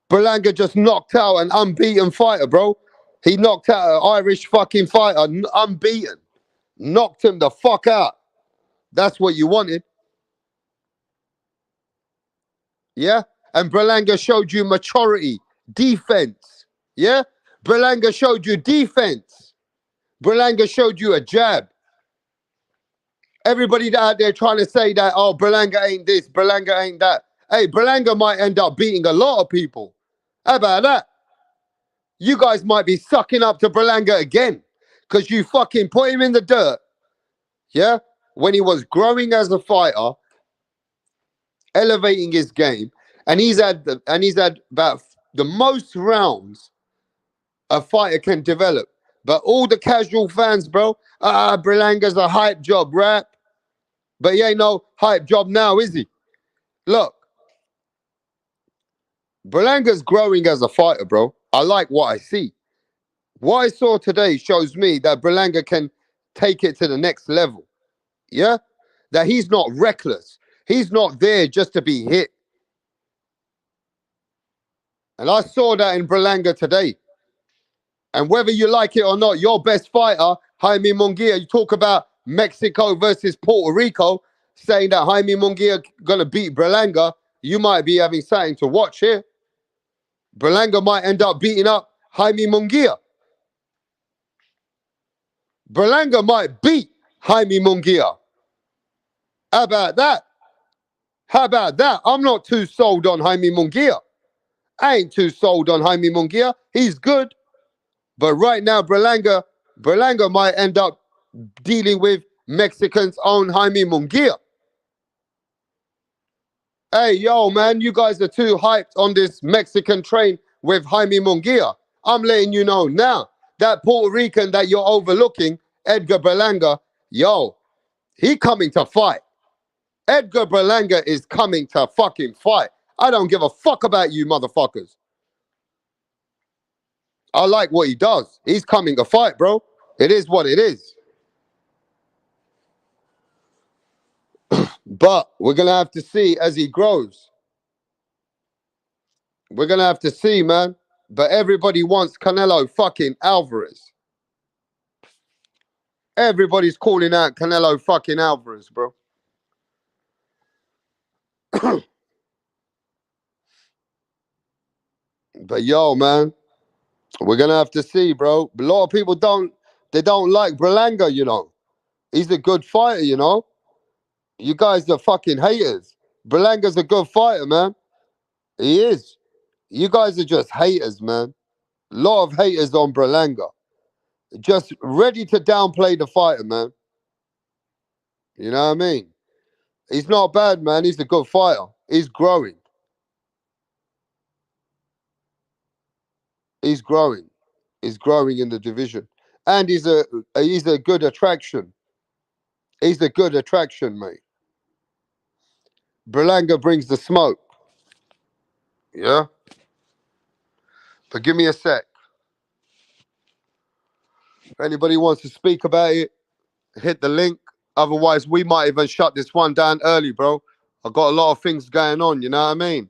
Berlanga just knocked out an unbeaten fighter, bro. He knocked out an Irish fucking fighter, unbeaten. Knocked him the fuck out. That's what you wanted. Yeah? And Berlanga showed you maturity, defense. Yeah? Berlanga showed you defense. Berlanga showed you a jab. Everybody out there trying to say that, oh, Berlanga ain't this, Berlanga ain't that. Hey, Berlanga might end up beating a lot of people. How about that? You guys might be sucking up to Berlanga again because you fucking put him in the dirt. Yeah? When he was growing as a fighter, elevating his game, and he's had about the most rounds a fighter can develop. But all the casual fans, bro, Berlanga's a hype job, rap. But he ain't no hype job now, is he? Look, Berlanga's growing as a fighter, bro. I like what I see. What I saw today shows me that Berlanga can take it to the next level. Yeah? That he's not reckless. He's not there just to be hit. And I saw that in Berlanga today. And whether you like it or not, your best fighter, Jaime Munguia, you talk about Mexico versus Puerto Rico, saying that Jaime Munguia gonna beat Berlanga, you might be having something to watch here. Berlanga might end up beating up Jaime Munguia. Berlanga might beat Jaime Munguia. How about that? How about that? I'm not too sold on Jaime Munguia. I ain't too sold on Jaime Munguia. He's good. But right now, Berlanga might end up dealing with Mexican's own Jaime Munguia. Hey, yo, man, you guys are too hyped on this Mexican train with Jaime Munguia. I'm letting you know now, that Puerto Rican that you're overlooking, Edgar Berlanga, yo, he coming to fight. Edgar Berlanga is coming to fucking fight. I don't give a fuck about you motherfuckers. I like what he does. He's coming to fight, bro. It is what it is. But we're going to have to see as he grows. We're going to have to see, man. But everybody wants Canelo fucking Alvarez. Everybody's calling out Canelo fucking Alvarez, bro. But yo, man, we're going to have to see, bro. A lot of people don't like Berlanga, you know. He's a good fighter, you know. You guys are fucking haters. Berlanga's a good fighter, man. He is. You guys are just haters, man. A lot of haters on Berlanga. Just ready to downplay the fighter, man. You know what I mean? He's not bad, man. He's a good fighter. He's growing. He's growing. He's growing in the division. And he's a good attraction. He's a good attraction, mate. Berlanga brings the smoke. Yeah? But give me a sec. If anybody wants to speak about it, hit the link. Otherwise, we might even shut this one down early, bro. I've got a lot of things going on, you know what I mean?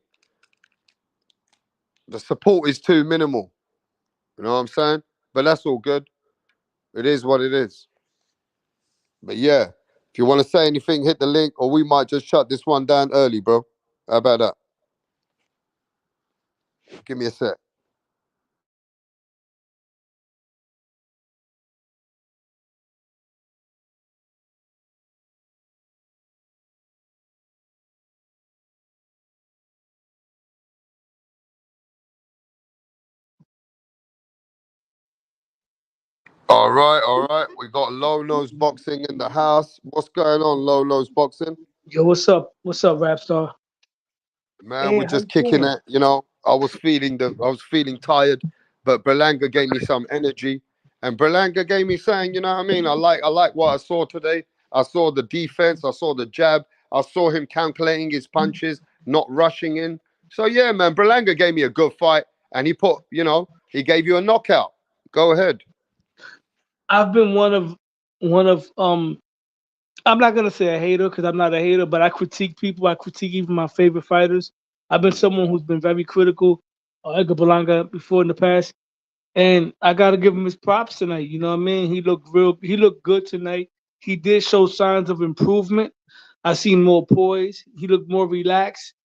The support is too minimal. You know what I'm saying? But that's all good. It is what it is. But yeah, if you want to say anything, hit the link, or we might just shut this one down early, bro. How about that? Give me a sec. All right, all right. We got Low Nose Boxing in the house. What's going on, Low Nose Boxing? Yo, what's up? What's up, Rapstar? Man, Hey, we're how just you kicking doing? it. You know, I was feeling tired, but Berlanga gave me some energy, And Berlanga gave me saying, you know what I mean? I like what I saw today. I saw the defense, I saw the jab, I saw him calculating his punches, not rushing in. So yeah, man, Berlanga gave me a good fight, and he gave you a knockout. Go ahead. I've been one of I'm not gonna say a hater because I'm not a hater, but I critique people. I critique even my favorite fighters. I've been someone who's been very critical of Edgar Berlanga before in the past, and I gotta give him his props tonight. You know what I mean? He looked good tonight. He did show signs of improvement. I seen more poise. He looked more relaxed.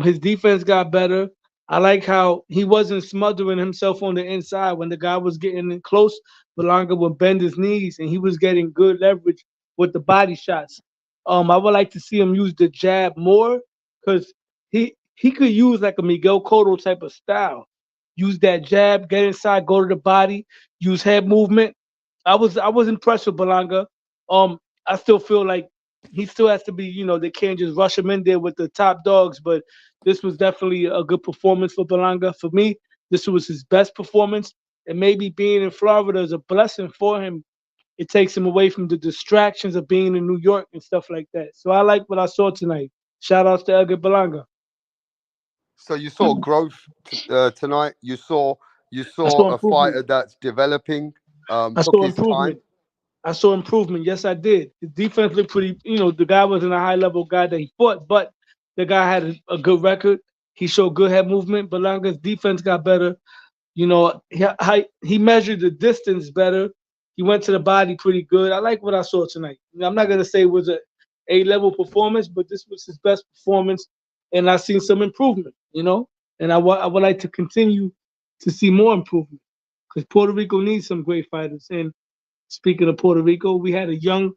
His defense got better. I like how he wasn't smothering himself on the inside when the guy was getting in close. Berlanga would bend his knees, and he was getting good leverage with the body shots. I would like to see him use the jab more because he could use like a Miguel Cotto type of style. Use that jab, get inside, go to the body, use head movement. I was impressed with Berlanga. I still feel like he still has to be, they can't just rush him in there with the top dogs, but this was definitely a good performance for Berlanga. For me, this was his best performance, and maybe being in Florida is a blessing for him. It takes him away from the distractions of being in New York and stuff like that. So I like what I saw tonight. Shout outs to Edgar Berlanga. So you saw growth tonight. You I saw saw a improvement. fighter that's developing. I Took saw his time. improvement. I saw improvement. Yes, I did. The defense looked pretty. The guy wasn't a high level guy that he fought, but the guy had a good record. He showed good head movement. Belanga's defense got better. He measured the distance better. He went to the body pretty good. I like what I saw tonight. I'm not gonna say it was a level performance, but this was his best performance, and I've seen some improvement. And I would like to continue to see more improvement because Puerto Rico needs some great fighters. And speaking of Puerto Rico, we had a young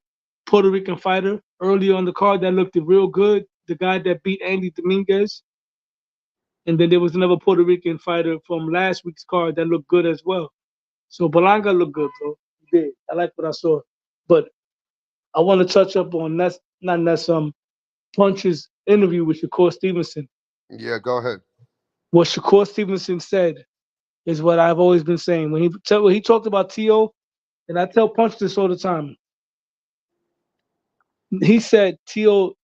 Puerto Rican fighter earlier on the card that looked real good. The guy that beat Andy Dominguez. And then there was another Puerto Rican fighter from last week's card that looked good as well. So Berlanga looked good, bro. He did. I like what I saw. But I want to touch up on not Ness Punch's interview with Shakur Stevenson. Yeah, go ahead. What Shakur Stevenson said is what I've always been saying. When he talked about T.O., and I tell Punch this all the time. He said T.O.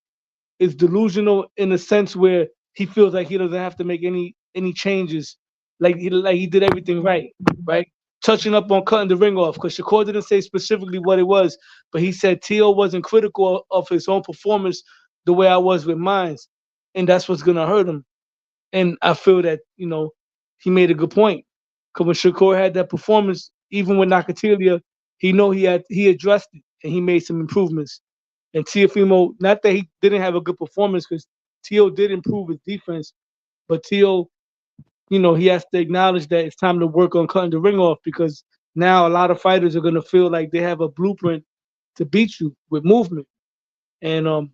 is delusional in a sense where he feels like he doesn't have to make any changes, like he did everything right, right? Touching up on cutting the ring off, because Shakur didn't say specifically what it was, but he said T.O. wasn't critical of his own performance the way I was with mine, and that's what's gonna hurt him. And I feel that he made a good point. Because when Shakur had that performance, even with Nakatilia, he addressed it and he made some improvements. And Teofimo, not that he didn't have a good performance, because Tio did improve his defense, but Tio, he has to acknowledge that it's time to work on cutting the ring off because now a lot of fighters are gonna feel like they have a blueprint to beat you with movement. And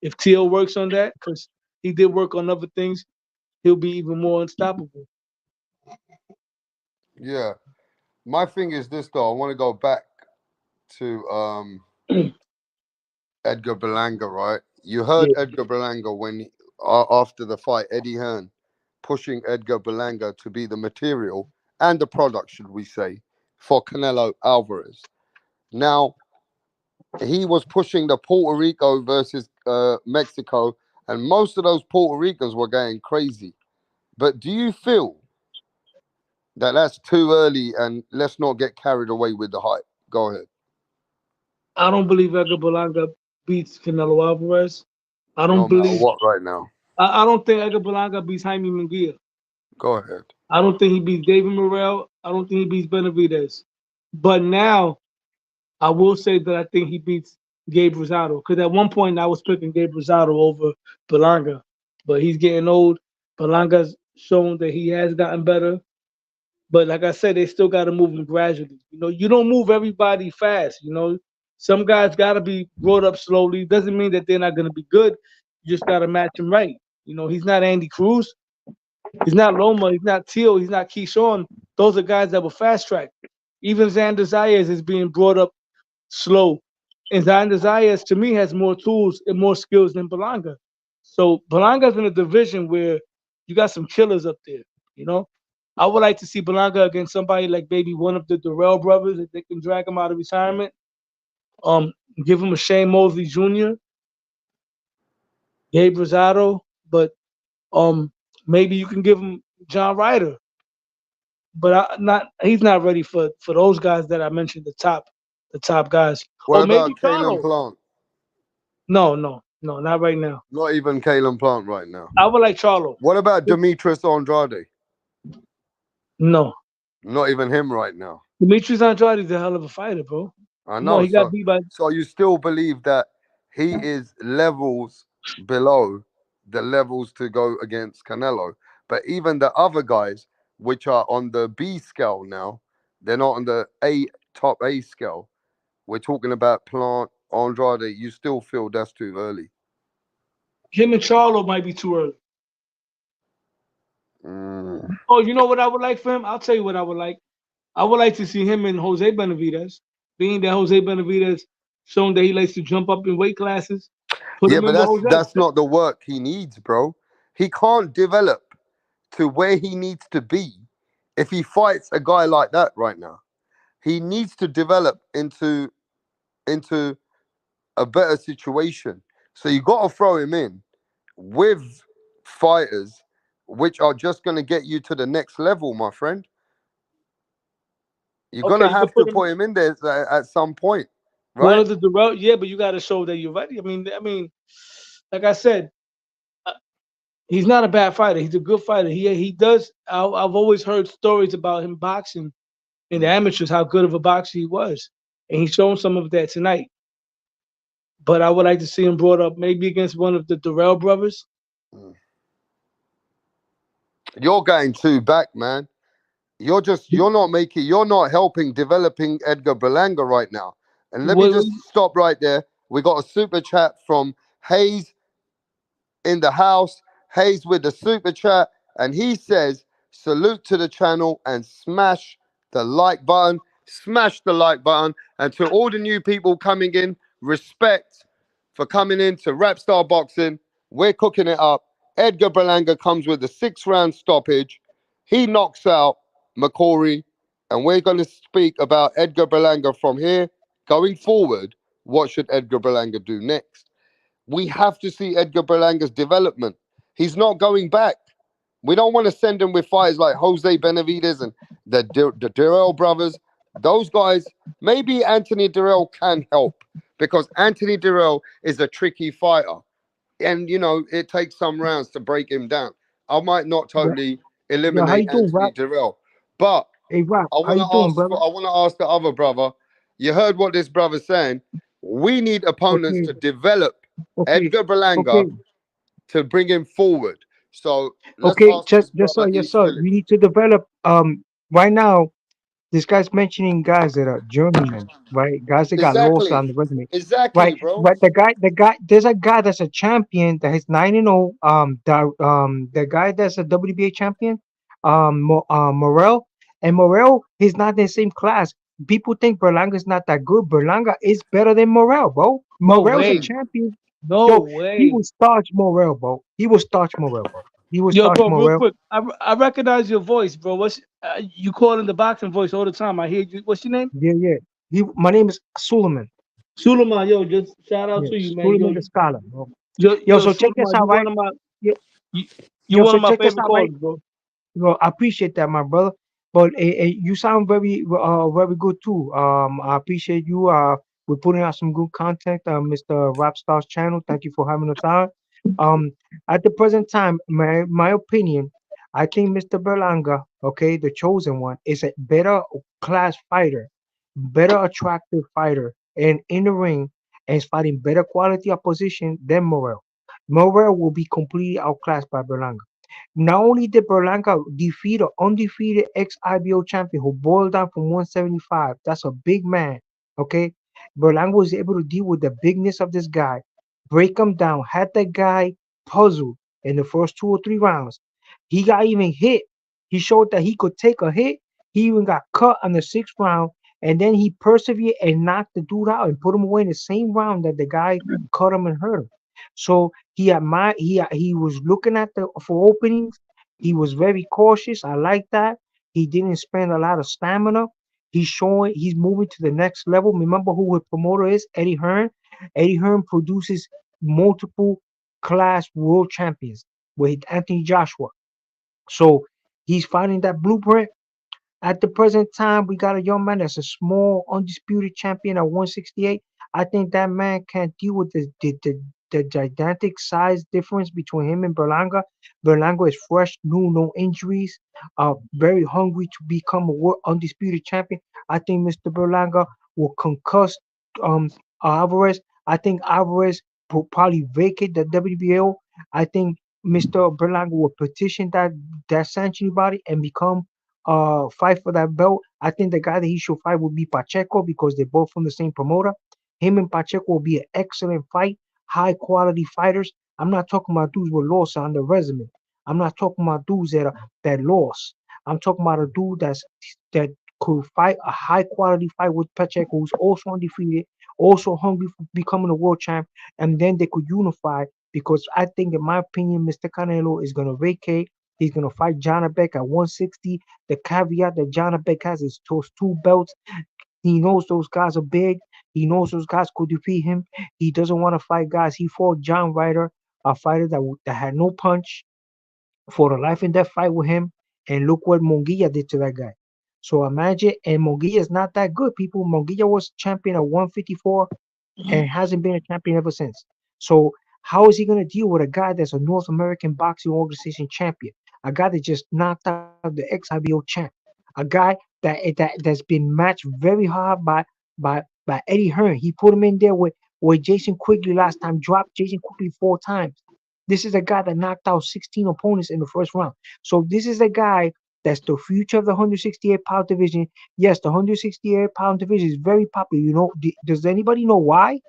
if Tio works on that, because he did work on other things, he'll be even more unstoppable. Yeah. My thing is this though. I want to go back to Edgar Berlanga, right? You heard Yeah. Edgar Berlanga when after the fight, Eddie Hearn pushing Edgar Berlanga to be the material and the product, should we say, for Canelo Alvarez. Now, he was pushing the Puerto Rico versus Mexico, and most of those Puerto Ricans were going crazy. But do you feel that that's too early and let's not get carried away with the hype? Go ahead. I don't believe Edgar Berlanga beats Canelo Alvarez. I don't No matter believe. what right now. I don't think Edgar Berlanga beats Jaime Munguia. Go ahead. I don't think he beats David Morrell. I don't think he beats Benavidez. But now I will say that I think he beats Gabe Rosado. Because at one point I was picking Gabe Rosado over Berlanga. But he's getting old. Berlanga's shown that he has gotten better. But like I said, they still got to move him gradually. You don't move everybody fast. Some guys got to be brought up slowly. Doesn't mean that they're not going to be good. You just got to match him right. He's not Andy Cruz. He's not Loma. He's not Teal. He's not Keyshawn. Those are guys that were fast tracked. Even Xander Zayas is being brought up slow. And Xander Zayas, to me, has more tools and more skills than Berlanga. So Berlanga's in a division where you got some killers up there. I would like to see Berlanga against somebody like maybe one of the Durrell brothers if they can drag him out of retirement. Um, give him a Shane Mosley Jr., Gabe Rosado, but um, maybe you can give him John Ryder. But not he's not ready for those guys that I mentioned, the top guys. What Or maybe about Kalen Charlo. Plant? No, no, no, not right now. Not even Kalen Plant right now. I would like Charlo. What about Demetrius Andrade? No, Not even him right now. Demetrius Andrade is a hell of a fighter, bro. I Come on, know. he got So, beat by. so you still believe that he is levels below the levels to go against Canelo, but even the other guys, which are on the B scale now, they're not on the top A scale. We're talking about Plant, Andrade. You still feel that's too early? Him and Charlo might be too early. Mm. Oh, you know what I would like for him? I'll tell you what I would like. I would like to see him and Jose Benavidez, being that Jose Benavidez shown that he likes to jump up in weight classes. Put Yeah, him but in with Jose. that's not the work he needs, bro. He can't develop to where he needs to be if he fights a guy like that right now. He needs to develop into a better situation. So you got to throw him in with fighters which are just going to get you to the next level, my friend. You're going Okay, to you can have to put him put him in there at some point, one right? of the Durrell. Yeah, but you got to show that you're ready. I mean, like I said, uh, he's not a bad fighter. He's a good fighter. He does. I've always heard stories about him boxing in the amateurs, how good of a boxer he was, and he's shown some of that tonight. But I would like to see him brought up maybe against one of the Durrell brothers. Mm. You're going too back, man. You're not helping developing Edgar Berlanga right now. And let me What, just stop right there. We got a super chat from Hayes in the house. Hayes with the super chat, and he says, "Salute to the channel and smash the like button. Smash the like button, and to all the new people coming in, respect for coming in to Rap Star Boxing. We're cooking it up. Edgar Berlanga comes with a 6 round stoppage. He knocks out McCory, and we're going to speak about Edgar Berlanga from here going forward. What should Edgar Berlanga do next? We have to see Edgar Berlanga's development. He's not going back. We don't want to send him with fighters like Jose Benavidez and the Durrell brothers. Those guys, maybe Anthony Durrell can help because Anthony Durrell is a tricky fighter. And, it takes some rounds to break him down. I might not Yo, totally yo, how eliminate you doing, Anthony Rob? Durrell, but Hey, Rob, I how want you to doing, ask. brother? I want to ask the other brother. You heard what this brother's saying. We need opponents Okay, to develop okay, Edgar okay, Berlanga to bring him forward. So let's okay. ask Just, this yes, sir, brother yes, East sir. Philly. We need to develop. Right now, this guy's mentioning guys that are journeymen, right? Guys that got lost Exactly, on the resume, exactly, right? bro. But the guy, there's a guy that's a champion that is 9-0. The guy that's a WBA champion, Morel, and Morel is not in the same class. People think Berlanga is not that good. Berlanga is better than Morel, bro. no Morel's a way, champion. no Yo, he way. will starch Morel, bro. He will starch Morel, bro. He will Yo, starch bro, real Morel. quick, I recognize your voice, bro. What's you call in the boxing voice all the time? I hear you. What's your name? Yeah, yeah. My name is Suleiman. Suleiman. Yo, just shout out Yeah, to you, man. Suleiman the scholar. Bro. Yo, Yo, so check this Suleiman, out, you one right? of my Yo, you, you yo, one so of my check this favorite out, right? callers, bro. Well, I appreciate that, my brother. But you sound very good too. I appreciate you. We're putting out some good content. Mr. Rapstar's channel. Thank you for having the time. Um, at the present time, my opinion, I think Mr. Berlanga, okay, the chosen one, is a better class fighter, better attractive fighter, and in the ring, and is fighting better quality opposition than Morel. Morel will be completely outclassed by Berlanga. Not only did Berlanga defeat an undefeated ex-IBO champion who boiled down from 175, that's a big man, okay? Berlanga was able to deal with the bigness of this guy, break him down, had that guy puzzled in the first 2 or 3 rounds. He got even hit. He showed that he could take a hit. He even got cut on the 6th round, and then he persevered and knocked the dude out and put him away in the same round that the guy cut him and hurt him. So he was looking at the for openings. He was very cautious. I like that. He didn't spend a lot of stamina. He's showing he's moving to the next level. Remember who his promoter is? Eddie Hearn. Eddie Hearn produces multiple class world champions with Anthony Joshua. So he's finding that blueprint. At the present time, we got a young man that's a small, undisputed champion at 168. I think that man can't deal with the gigantic size difference between him and Berlanga. Berlanga is fresh, new, no injuries, very hungry to become a world undisputed champion. I think Mr. Berlanga will concuss um Alvarez. I think Alvarez will probably vacate the WBO. I think Mr. Berlanga will petition that sanctioning body and become fight for that belt. I think the guy that he should fight would be Pacheco because they're both from the same promoter. Him and Pacheco will be an excellent fight, high quality fighters. I'm not talking about dudes with loss on the resume. I'm not talking about dudes that lost. I'm talking about a dude that could fight a high quality fight with Pacheco, who's also undefeated, also hungry for becoming a world champ, and then they could unify. Because I think, in my opinion, Mr. Canelo is gonna vacate. He's gonna fight John Beck at 160. The caveat that John Beck has is those two belts. He knows those guys are big. He knows those guys could defeat him. He doesn't want to fight guys. He fought John Ryder, a fighter that had no punch, for a life and death fight with him. And look what Monguilla did to that guy. So imagine, and Monguilla is not that good, people. Monguilla was champion at 154 and hasn't been a champion ever since. So how is he going to deal with a guy that's a North American Boxing Organization champion, a guy that just knocked out the ex-IBO champ, a guy that's been matched very hard by Eddie Hearn? He put him in there with Jason Quigley last time, dropped Jason Quigley 4 times. This is a guy that knocked out 16 opponents in the first round. So this is a guy that's the future of the 168-pound division. Yes, the 168-pound division is very popular. You know, does anybody know why?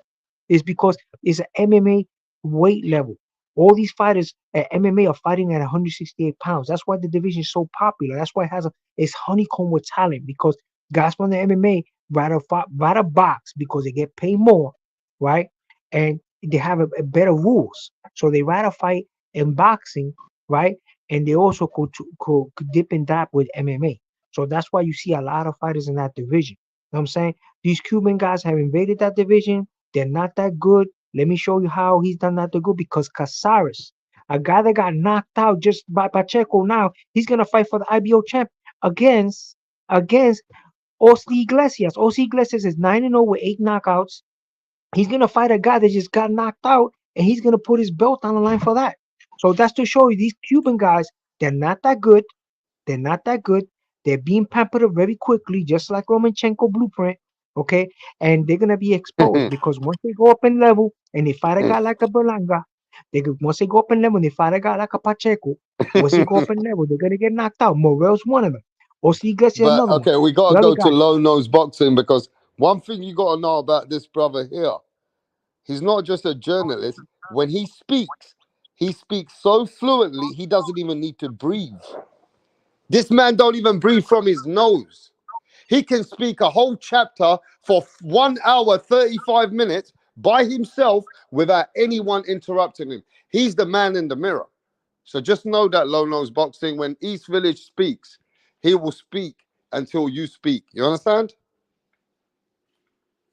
Is because it's an MMA weight level. All these fighters at MMA are fighting at 168 pounds. That's why the division is so popular. That's why it's honeycomb with talent, because guys from the MMA rather box because they get paid more, right? And they have a better rules. So they rather fight in boxing, right? And they also could dip and dab with MMA. So that's why you see a lot of fighters in that division. You know what I'm saying? These Cuban guys have invaded that division. They're not that good. Let me show you how he's done not that good. Because Casares, a guy that got knocked out just by Pacheco, now he's gonna fight for the IBO champ against Osli Iglesias. Osli Iglesias is 9-0 with 8 knockouts. He's gonna fight a guy that just got knocked out, and he's gonna put his belt on the line for that. So that's to show you these Cuban guys, they're not that good. They're not that good. They're being pampered very quickly, just like Romachenko blueprint. Okay, and they're gonna be exposed because once they go up in level and they fight a guy like a Berlanga, once they go up in level and they fight a guy like a Pacheco, once they go up in level, they're gonna get knocked out. Morel's one of them. Osi Iglesias But another one. okay, we gotta The other go to guy, low nose boxing because one thing you gotta know about this brother here, he's not just a journalist. When he speaks so fluently, he doesn't even need to breathe. This man don't even breathe from his nose. He can speak a whole chapter for 1 hour, 35 minutes by himself without anyone interrupting him. He's the man in the mirror. So just know that low nose boxing, when East Village speaks, he will speak until you speak. You understand?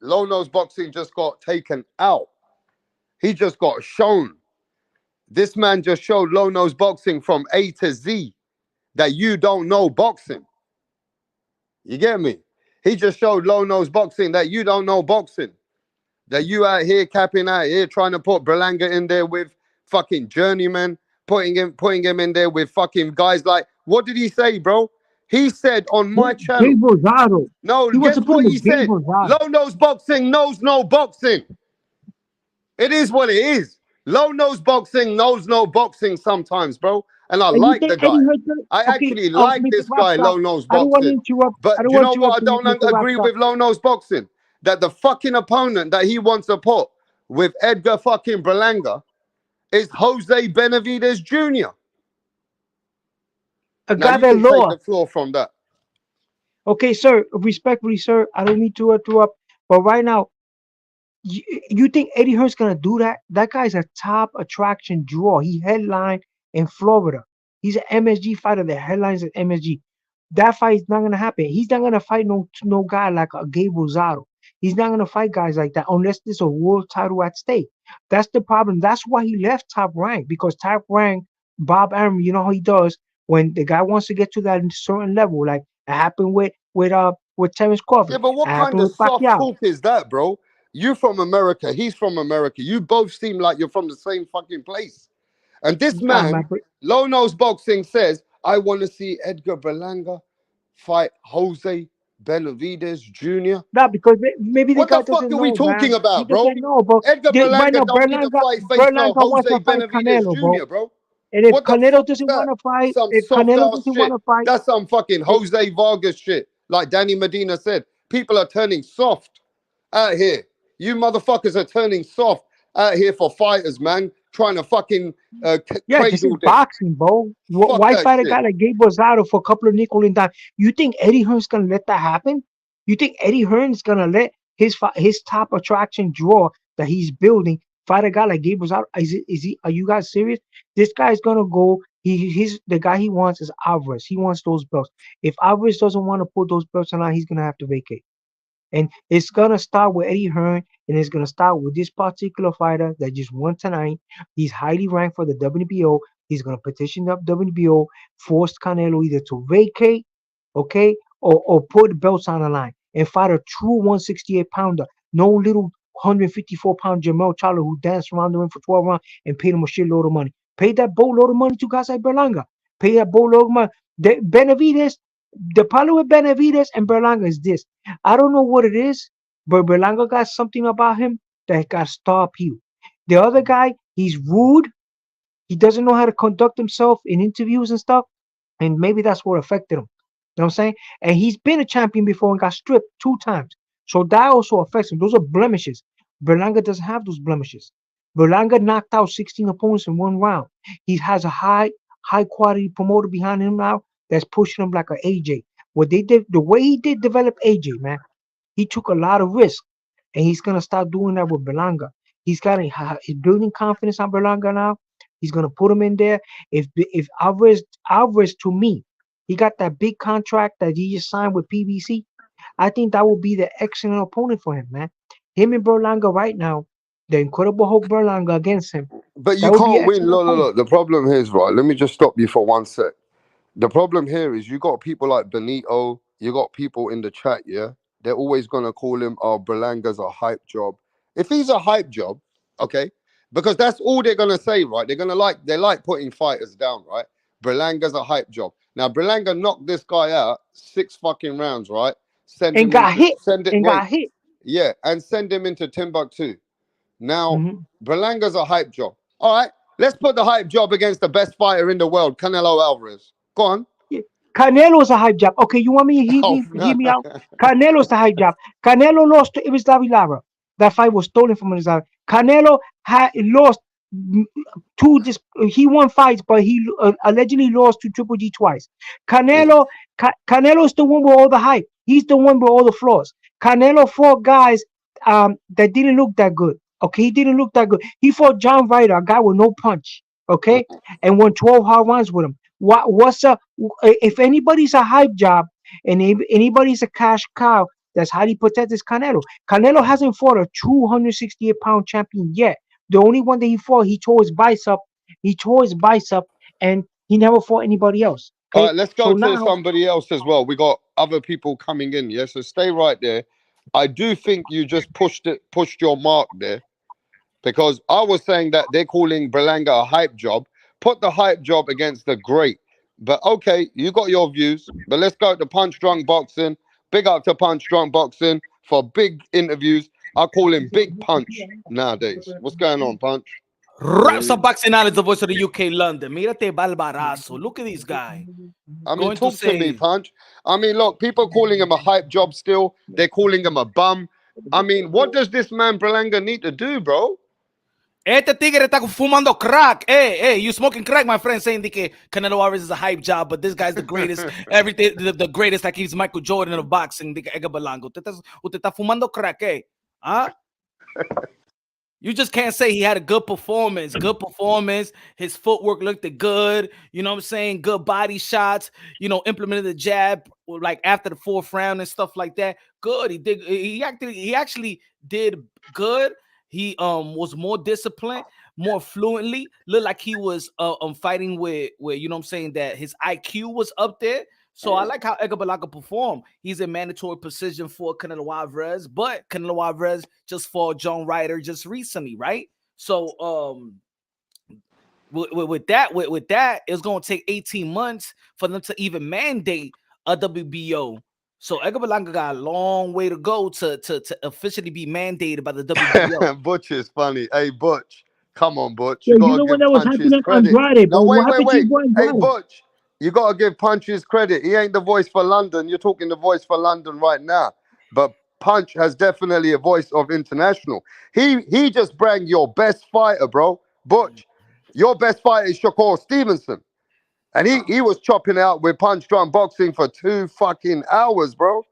Low nose boxing just got taken out. He just got shown. This man just showed low nose boxing from A to Z that you don't know boxing. You get me? He just showed low nose boxing that you don't know boxing. That you out here capping out here trying to put Berlanga in there with fucking journeyman, putting him in there with fucking guys like, what did he say, bro? He said on my channel. Gabe Rosado. No, He wants guess to put what him he with Gabe said? Rosado. Low nose boxing knows no boxing. It is what it is. Low nose boxing knows no boxing sometimes, bro. And I And you like think the Eddie guy. Hurts? I Okay, actually like Mr. this guy, Rapstar. low nose I don't want to boxing. interrupt. I But don't do you want know to what I interrupt you, don't Mr. agree Rapstar. with low nose boxing? That the fucking opponent that he wants to put with Edgar fucking Berlanga is Jose Benavidez Jr. A Now guy you that can take lost. the floor from that. Okay, sir. Respectfully, sir. I don't mean to interrupt, but right now, you think Eddie Hearn's gonna do that? That guy's a top attraction draw. He headlined in Florida. He's an MSG fighter that headlines at MSG. that fight is not gonna happen. He's not gonna fight no guy like a Gabe Rosado. He's not gonna fight guys like that unless there's a world title at stake. That's the problem. That's why he left Top Rank, because Top Rank, Bob Arum, you know how he does when the guy wants to get to that certain level, like it happened with Terence Yeah, Crawford, but it what kind happened of with soft Pacquiao. talk is that, bro? You from America, he's from America. You both seem like you're from the same fucking place. And this My man, Low Nose Boxing, says, I want to see Edgar Berlanga fight Jose Benavides Jr. No, because maybe the What the guy fuck doesn't are we know, talking man. He about, bro? doesn't know, but Edgar right now Berlanga don't need to face no Berlanga wants Jose to fight Benavides Canelo, bro. Jr., bro. And if What the Canelo fuck is doesn't want that? to fight, Some if soft Canelo ass doesn't want shit. to fight, That's some fucking Jose Vargas shit. Like Danny Medina said, people are turning soft out here. You motherfuckers are turning soft out here for fighters, man. Trying to fucking yeah, this is cradle them. boxing, bro. Fuck Why that fight a shit. guy like Gabe Rosado for a couple of nickel and dime? You think Eddie Hearn's gonna let that happen? You think Eddie Hearn's gonna let his top attraction draw that he's building fight a guy like Gabe Rosado? Is he? Are you guys serious? This guy's gonna go. He's the guy he wants is Alvarez. He wants those belts. If Alvarez doesn't want to put those belts on, he's gonna have to vacate. And it's gonna start with Eddie Hearn, and it's gonna start with this particular fighter that just won tonight. He's highly ranked for the WBO. He's gonna petition up WBO, force Canelo either to vacate, okay, or put belts on the line and fight a true 168 pounder. No little 154-pound Jamel Charlo who danced around the ring for 12 rounds and paid him a shitload of money. Pay that boatload of money to guys like Berlanga. Pay that boatload of money. Benavides, the problem with Benavides and Berlanga is this. I don't know what it is, but Berlanga got something about him that got star appeal. The other guy, he's rude. He doesn't know how to conduct himself in interviews and stuff. And maybe that's what affected him. You know what I'm saying? And he's been a champion before and got stripped 2 times. So that also affects him. Those are blemishes. Berlanga doesn't have those blemishes. Berlanga knocked out 16 opponents in 1 round. He has a high quality promoter behind him now that's pushing him like an AJ. What they did, the way he did develop AJ, man, he took a lot of risk, and he's gonna start doing that with Berlanga. He's building confidence on Berlanga now. He's gonna put him in there. If Alvarez to me, he got that big contract that he just signed with PBC. I think that will be the excellent opponent for him, man. Him and Berlanga right now, the Incredible Hulk Berlanga against him. But That you would be an can't win. excellent Look, look, opponent. look. The problem here is, right, let me just stop you for 1 sec. The problem here is you got people like Benito, you got people in the chat, yeah? They're always gonna call him, oh, Berlanga's a hype job. If he's a hype job, okay, because that's all they're gonna say, right? They like putting fighters down, right? Berlanga's a hype job. Now Berlanga knocked this guy out 6 fucking rounds, right? Send And him got into hit. And wait, got hit. yeah, and send him into Timbuktu. Now, Mhm. Berlanga's a hype job. All right, let's put the hype job against the best fighter in the world, Canelo Alvarez. Go on. Yeah. Canelo's a hype job. Okay, you want me to Oh, hear me out? Canelo's the hype job. Canelo lost to Ibislav Lara. That fight was stolen from Ibislav. Canelo had lost mm, he won fights, but he allegedly lost to Triple G twice. Canelo's the one with all the hype. He's the one with all the flaws. Canelo fought guys that didn't look that good. Okay, he didn't look that good. He fought John Ryder, a guy with no punch. Okay, and won 12 hard rounds with him. What's up? If anybody's a hype job and anybody's a cash cow that's highly protected, is Canelo. Canelo hasn't fought a 268-pound champion yet. The only one that he fought, he tore his bicep. He tore his bicep, and he never fought anybody else. all Okay, right, let's so go to now somebody else as well. We got other people coming in, yeah. So stay right there. I do think you just pushed your mark there, because I was saying that they're calling Berlanga a hype job. Put the hype job against the great. But okay, you got your views. But let's go to Punch Drunk Boxing. Big up to Punch Drunk Boxing for big interviews. I call him Big Punch nowadays. What's going on, Punch? Raps of boxing knowledge, the voice of the UK London. Mírate Barbarazo. Look at this guy. I mean, Going to talk to me, say, Punch. I mean, look, people calling him a hype job still. They're calling him a bum. I mean, what does this man Berlanga need to do, bro? este tigre está fumando crack. Hey, you smoking crack, my friend, saying that Canelo Alvarez is a hype job, but this guy's the greatest, everything, the greatest, like he's Michael Jordan of boxing, Edgar Berlanga. Usted está fumando crack, eh? ¿Ah? You just can't say he had a good performance. Good performance. His footwork looked good. You know what I'm saying? Good body shots. You know, implemented the jab like after the 4th round and stuff like that. Good. He did. He actually did good. He was more disciplined, more fluently. Looked like he was fighting with you know what I'm saying, that his IQ was up there. So I like how Edgar Berlanga performed. He's in mandatory position for Canelo Alvarez, but Canelo Alvarez just fought John Ryder just recently, right? So with that, it's gonna take 18 months for them to even mandate a WBO. So Edgar Berlanga got a long way to go to officially be mandated by the WBO. Butch is funny. Hey, Butch, come on, Butch. Yo, You you gotta know what give that was Punch his happening on credit. Andrade, No, bro? What wait, wait, happened to your wait. boy Hey, Andrade? Butch, you gotta give Punch his credit. He ain't the voice for London. You're talking the voice for London right now. But Punch has definitely a voice of international. He just bring your best fighter, bro. Butch, your best fighter is Shakur Stevenson. And he was chopping out with Punch Drunk Boxing for 2 fucking hours, bro.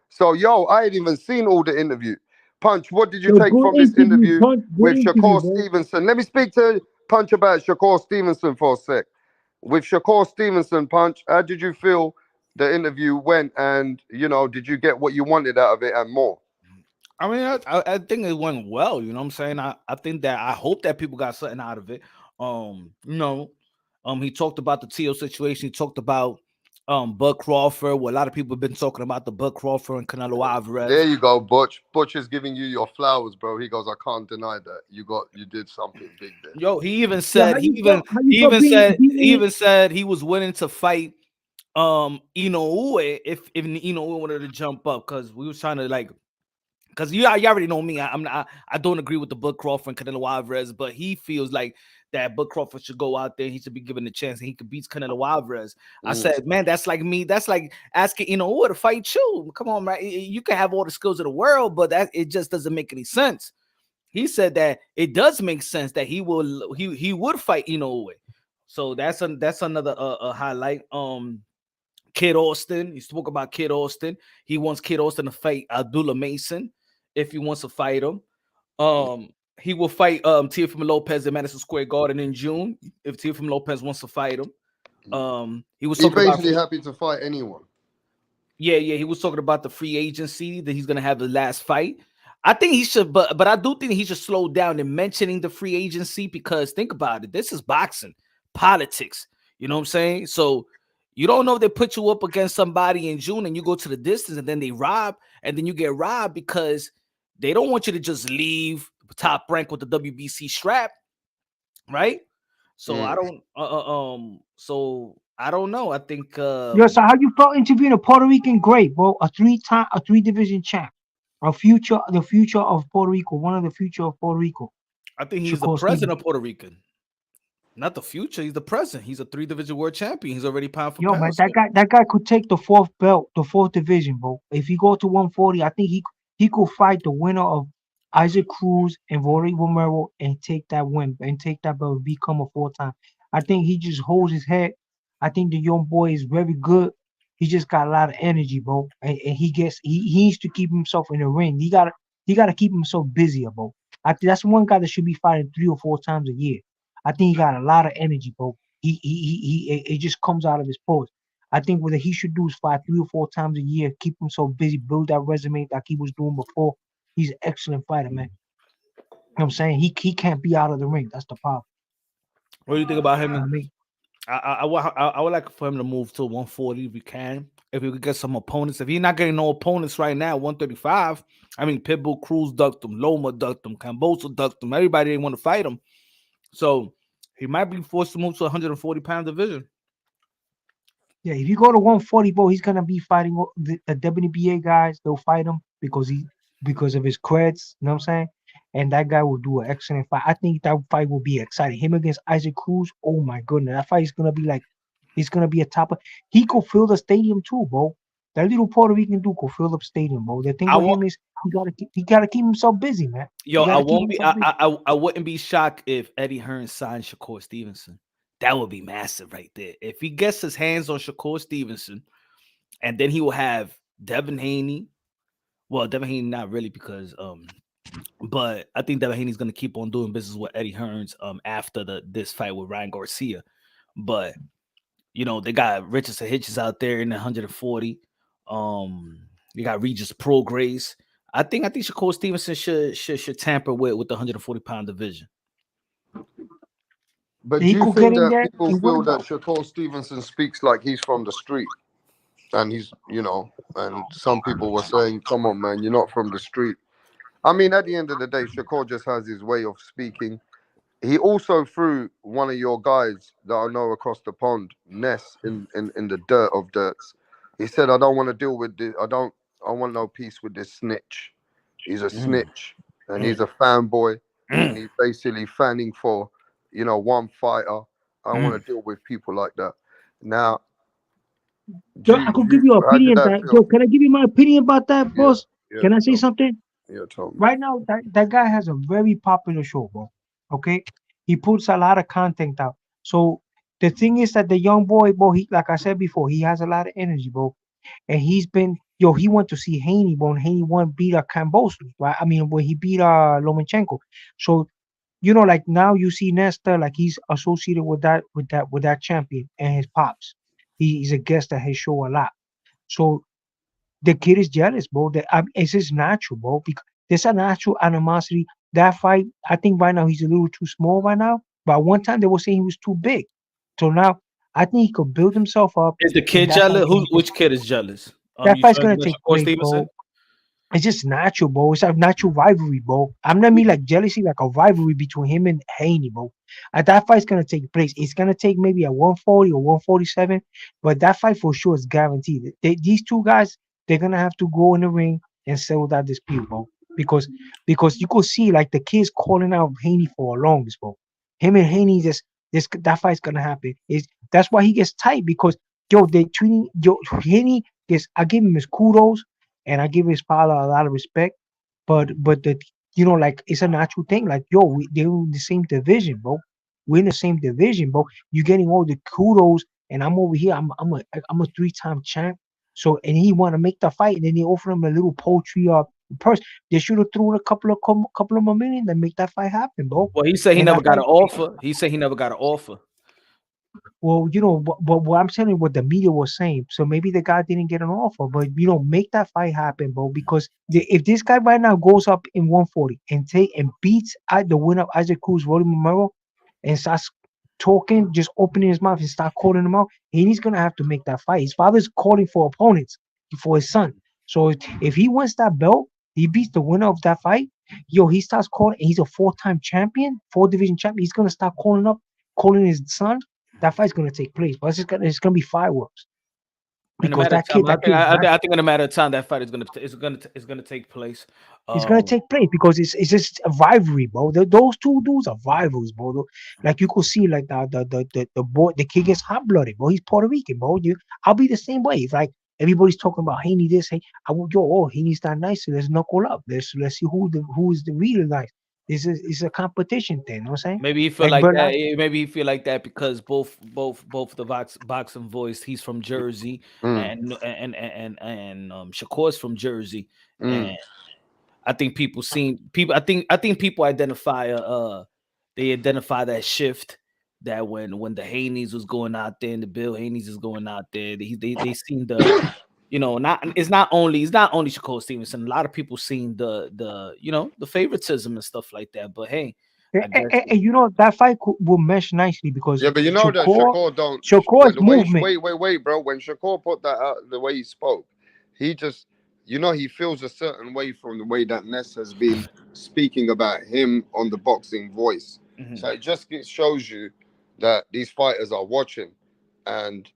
So yo, I ain't even seen all the interview. Punch, what did you Yo, take good from this interview, interview Punch. Good with interview, Shakur bro. Stevenson? Let me speak to Punch about Shakur Stevenson for a sec. With Shakur Stevenson, Punch, how did you feel the interview went? And you know, did you get what you wanted out of it and more? I mean, I think it went well. You know what I'm saying? I think that I hope that people got something out of it. You know, he talked about the Tio situation. He talked about Bud Crawford. Well, a lot of people have been talking about the Bud Crawford and Canelo There Alvarez. you go, Butch. Butch is giving you your flowers, bro. He goes, I can't deny that. You did something big there. Yo, he even Yo, said how you felt he being even said he was willing to fight Inoue if Inoue wanted to jump up, because we was trying to like, because you already know me. I'm not. I don't agree with the Bud Crawford and Canelo Alvarez, but he feels like that Bud Crawford should go out there. He should be given a chance, and he could beat Canelo Alvarez. I Mm. said, man, that's like me. That's like asking to fight you. Come on, man. You can have all the skills of the world, but that it just doesn't make any sense. He said that it does make sense that he would fight Inoue. So that's another highlight. Kid Austin. He spoke about Kid Austin. He wants Kid Austin to fight Abdullah Mason if he wants to fight him. He will fight Teofimo Lopez at Madison Square Garden in June if Teofimo Lopez wants to fight him. He was He's talking about basically happy to fight anyone. yeah. He was talking about the free agency that he's gonna have the last fight. I think he should, but I do think he should slow down in mentioning the free agency, because think about it. This is boxing, politics. You know what I'm saying? So you don't know if they put you up against somebody in June and you go to the distance and then they rob, and then you get robbed because they don't want you to just leave top rank with the WBC strap, right? So I Mm. don't so I don't know. I think yo, so how you felt interviewing a Puerto Rican great, bro? A 3 division champ, the future of Puerto Rico, one of the future of Puerto Rico. I think he's the Shakur president Stevenson. of Puerto Rican. Not the future. He's the present. He's a 3 division world champion. He's already pound for Yo, man, pound. So that guy could take the 4th belt, the 4th division, bro. If he go to 140, I think he could fight the winner of Isaac Cruz and Rory Romero and take that win and take that belt, become a 4 time. I think he just holds his head. I think the young boy is very good. He just got a lot of energy, bro. And he needs to keep himself in the ring. He gotta keep himself busy, bro. I think that's one guy that should be fighting 3 or 4 times a year. I think he got a lot of energy, bro. It just comes out of his post. I think what he should do is fight 3 or 4 times a year, keep himself busy, build that resume like he was doing before. He's an excellent fighter, man. You know what I'm saying? He can't be out of the ring. That's the problem. what do you think about You know him? what I mean? I would like for him to move to 140 if we can. If we could get some opponents. If he's not getting no opponents right now, 135. I mean, Pitbull Cruz ducked him, Loma ducked him, Cambosa ducked him. Everybody didn't want to fight him. So he might be forced to move to 140-pound division. Yeah, if you go to 140, bro, he's gonna be fighting the WNBA guys. They'll fight him because of his creds. You know what I'm saying? And that guy will do an excellent fight. I think that fight will be exciting. Him against Isaac Cruz. Oh my goodness, that fight is gonna be like, he's gonna be a top. He could fill the stadium too, bro. That little Puerto Rican dude could fill up stadium, bro. The thing I with want him is he gotta keep himself busy, man. Yo, He I gotta keep won't be. himself busy. I wouldn't be shocked if Eddie Hearn signed Shakur Stevenson. That would be massive right there. If he gets his hands on Shakur Stevenson, and then he will have Devin Haney. Well, Devin Haney not really, because But I think that Haney's gonna keep on doing business with Eddie Hearns after this fight with Ryan Garcia. But they got Richardson Hitches out there in the 140. You got Regis Prograis. I think Shakur Stevenson should tamper with the 140-pound division. But do you think that people feel that Shakur Stevenson speaks like he's from the street? And he's, and some people were saying, come on, man, you're not from the street. I mean, at the end of the day, Shakur just has his way of speaking. He also threw one of your guys that I know across the pond, Ness, in the dirt of dirts. He said, I don't want to deal with this. I want no peace with this snitch. He's a snitch and he's a fanboy and he's basically fanning for, one fighter. I don't want to deal with people like that. Now, I could give you an opinion. Can I give you my opinion about that, boss? Can I say something? Yeah, tell me. Right now, that guy has a very popular show, bro. Okay, he puts a lot of content out. So the thing is that the young boy, bro, he, like I said before, he has a lot of energy, bro. And he's been, he went to see Haney, bro, and Haney beat Kambosos, right? I mean, when he beat Lomachenko. So, like now you see Nesta, like he's associated with that champion and his pops. He's a guest at his show a lot. So the kid is jealous, bro. It's just natural, bro. Because there's a natural animosity. That fight, I think right now he's a little too small right now. But one time they were saying he was too big. So now I think he could build himself up. Is the kid jealous? Which kid is jealous? That fight's gonna take place, bro. It's just natural, bro. It's a natural rivalry, bro. I'm not mean like jealousy, like a rivalry between him and Haney, bro. That fight's gonna take place. It's gonna take maybe a 140 or 147, but that fight for sure is guaranteed. These two guys, they're gonna have to go in the ring and settle that dispute, bro. Because you could see like the kids calling out Haney for a longest, bro. Him and Haney that fight's gonna happen. That's why he gets tight because they treating Haney. I give him his kudos and I give his father a lot of respect, but like it's a natural thing. Like they're in the same division, bro. We're in the same division, bro. You're getting all the kudos, and I'm over here. I'm a 3-time champ. So and he want to make the fight, and then they offer him a little poultry purse. They should have thrown a couple of more million and make that fight happen, bro. Well, he said he never got an offer. He said he never got an offer. Well, but what I'm telling you, what the media was saying. So maybe the guy didn't get an offer, but make that fight happen, bro. Because if this guy right now goes up in 140 and beats the winner of Isaac Cruz, Rolly Romero, and starts talking, just opening his mouth and start calling him out, he's gonna have to make that fight. His father's calling for opponents for his son. So if he wins that belt, he beats the winner of that fight. He starts calling. And he's a 4-time champion, 4-division champion. He's gonna start calling his son. That fight's gonna take place, but it's gonna be fireworks. Because I think in a matter of time, that fight is gonna take place. It's gonna take place because it's just a rivalry, bro. Those two dudes are rivals, bro. Like you could see, like the boy, the kid gets hot blooded, bro. He's Puerto Rican, bro. I'll be the same way. It's like everybody's talking about Haney this, Haney's that nice. So let's knuckle up. Let's see who is the real nice. It's a competition thing, you know what I'm saying? Maybe he feel like that. Maybe he feel like that because both the boxing voice. He's from Jersey, and Shakur's from Jersey, and I think people I think people identify that shift that when the Haneys was going out there and the Bill Haneys is going out there, they seen the. It's not only Shakur Stevenson. A lot of people seen the favoritism and stuff like that. But hey, and that fight will mesh nicely because but that Shakur don't. Shakur's movement. Wait, bro. When Shakur put that out, the way he spoke, he just he feels a certain way from the way that Ness has been speaking about him on the Boxing Voice. So it just shows you that these fighters are watching and.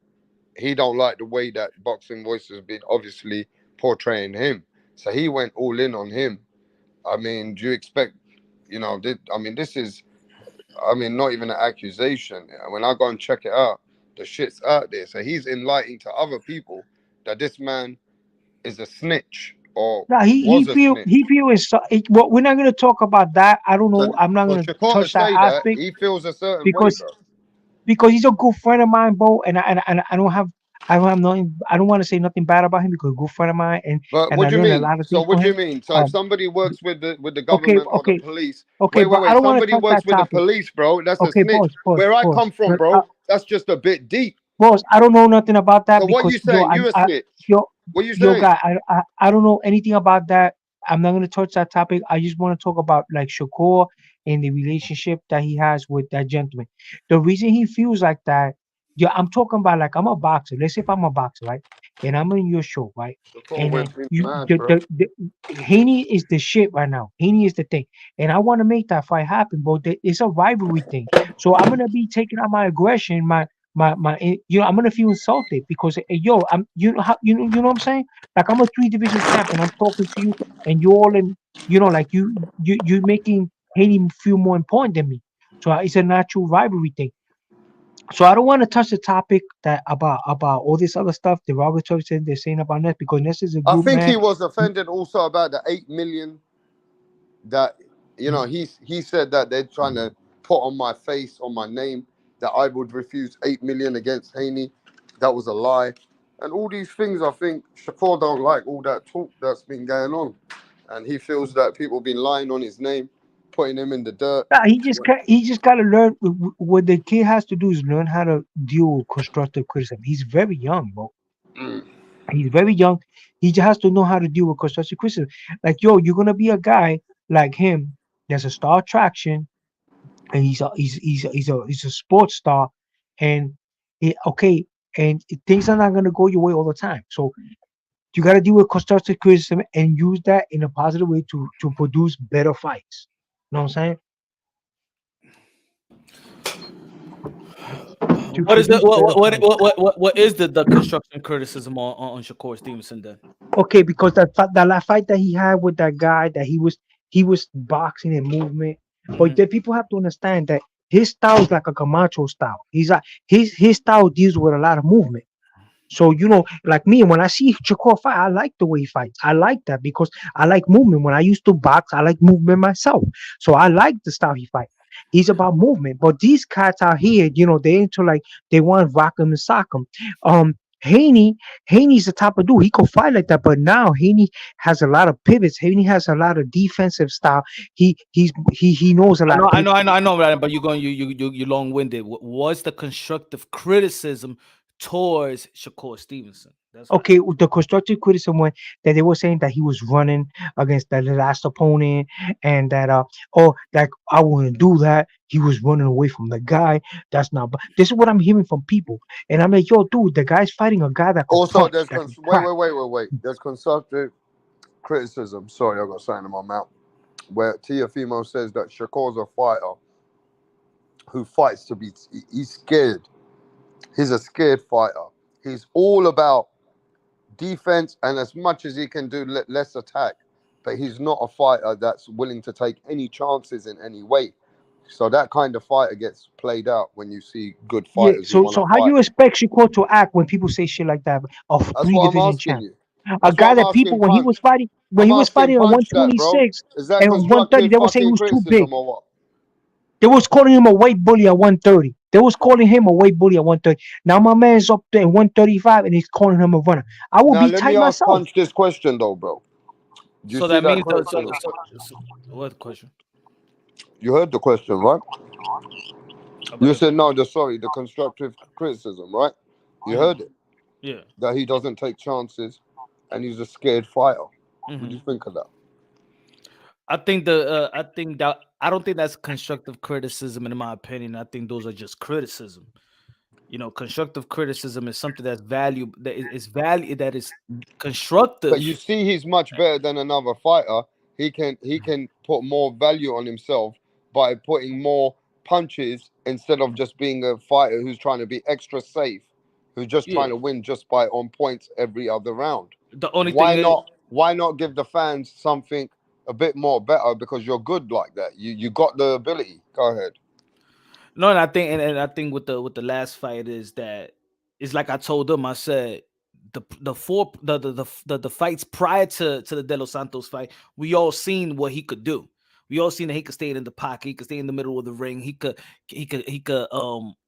He don't like the way that Boxing Voice has been obviously portraying him. So he went all in on him. I mean, do you expect, this is, not even an accusation. When I go and check it out, the shit's out there. So he's enlightening to other people that this man is a snitch or he feels well, we're not going to talk about that. I don't know. I'm not going to touch that aspect. He feels a certain way, bro. Because he's a good friend of mine, bro, and I don't have I don't want to say nothing bad about him because a good friend of mine, But and what I do you learned a mean? lot of So things from what do you him. mean? So if somebody works with the Okay, government or the okay, police, okay, but I wait. don't want to Somebody touch works that with the topic. police, bro. That's a Okay, snitch. Where I come from, boss. bro, that's just a bit deep. Boss, I don't know nothing about So that what you because saying? You a snitch? yo, What you yo, saying? guy, I don't know anything about that. I'm not gonna touch that topic. I just want to talk about like Shakur and the relationship that he has with that gentleman. The reason he feels like that, yeah, I'm talking about like I'm a boxer. Let's say if I'm a boxer, right, and I'm in your show, right, The call and went then mad, bro. Haney is the shit right now. Haney is the thing, and I want to make that fight happen, but it's a rivalry thing. So I'm gonna be taking out my aggression, I'm gonna feel insulted because yo, I'm you know how you know what I'm saying? Like I'm a three division champ and I'm talking to you and you all in like you making Haiti feel more important than me. So it's a natural rivalry thing. So I don't want to touch the topic that about all this other stuff derogatory said they're saying about Ness because Ness is a I good think man. he was offended also about the 8 million that he said that they're trying to put on my face, on my name, that I would refuse 8 million against Haney. That was a lie. And all these things, I think Shakur don't like all that talk that's been going on. And he feels that people been lying on his name, putting him in the dirt. Nah, he just got to learn what the kid has to do is learn how to deal with constructive criticism. He's very young, bro. Mm. He's very young. He just has to know how to deal with constructive criticism. Like, yo, you're gonna be a guy like him. There's a star attraction, and he's a sports star, and okay, and things are not gonna go your way all the time. So you gotta deal with constructive criticism and use that in a positive way to produce better fights. You know what I'm saying? To What is the produce better fights. what is the construction criticism on Shakur Stevenson then? Okay, because that last fight that he had with that guy that he was boxing and movement, but the people have to understand that his style is like a Camacho style. He's like his style deals with a lot of movement. So like me, when I see Shakur fight, I like the way he fights. I like that because I like movement. When I used to box, I like movement myself. So I like the style he fight. He's about movement. But these cats out here, they into like they want to rock him and sock him. Haney, Haney's the type of dude. He could fight like that, but now Haney has a lot of pivots. Haney has a lot of defensive style. He knows a lot of pivots. I know, but you're going you long winded. What's the constructive criticism towards Shakur Stevenson? That's what. Okay, the constructive criticism when that they were saying that he was running against the last opponent and that like I wouldn't do that. He was running away from the guy. That's not. But this is what I'm hearing from people, and I'm like, yo, dude, the guy's fighting a guy that could Also, punch, that could wait, crack. There's constructive criticism. Sorry, I got something in my mouth. Where Tiafimo says that Shakur's a fighter who fights to be. He's scared. He's a scared fighter. He's all about defense and as much as he can do, less attack. But he's not a fighter that's willing to take any chances in any way. So that kind of fighter gets played out when you see good Yeah. fighters who So want so to how fight. you expect Shakur to act when people say shit like that of That's three what I'm division asking champ? you. A That's what guy I'm that people asking Punch. when I'm he was asking fighting at Punch that, bro. 126 Is that and 130, constructive they were saying he fucking was too big. criticism or what? They was calling him a weight bully at 130. They was calling him a weight bully at 130. Now my man's up there at 135 and he's calling him a runner. I will Now be let me tight ask myself. Punch this question though, bro. Do you So see that that means criticism? what question You heard the question, right? about You the said no, the constructive criticism, right? You heard it. yeah. That he doesn't take chances and he's a scared fighter. What do Mm-hmm. you think of that? I think that I don't think that's constructive criticism in my opinion. I think those are just criticism. Constructive criticism is something that's value that is But you constructive. see he's much better than another fighter. He can put more value on himself by putting more punches instead of just being a fighter who's trying to be extra safe, who's just Yeah. trying to win just by on points every other round. The only thing Why is not why not give the fans something a bit more better because you're good like that. You got the ability. Go ahead. no, and I think and I think with the last fight is that it's like I told them. I said the fights prior to the De Los Santos fight, we all seen what he could do. We all seen that he could stay in the pocket, he could stay in the middle of the ring, he could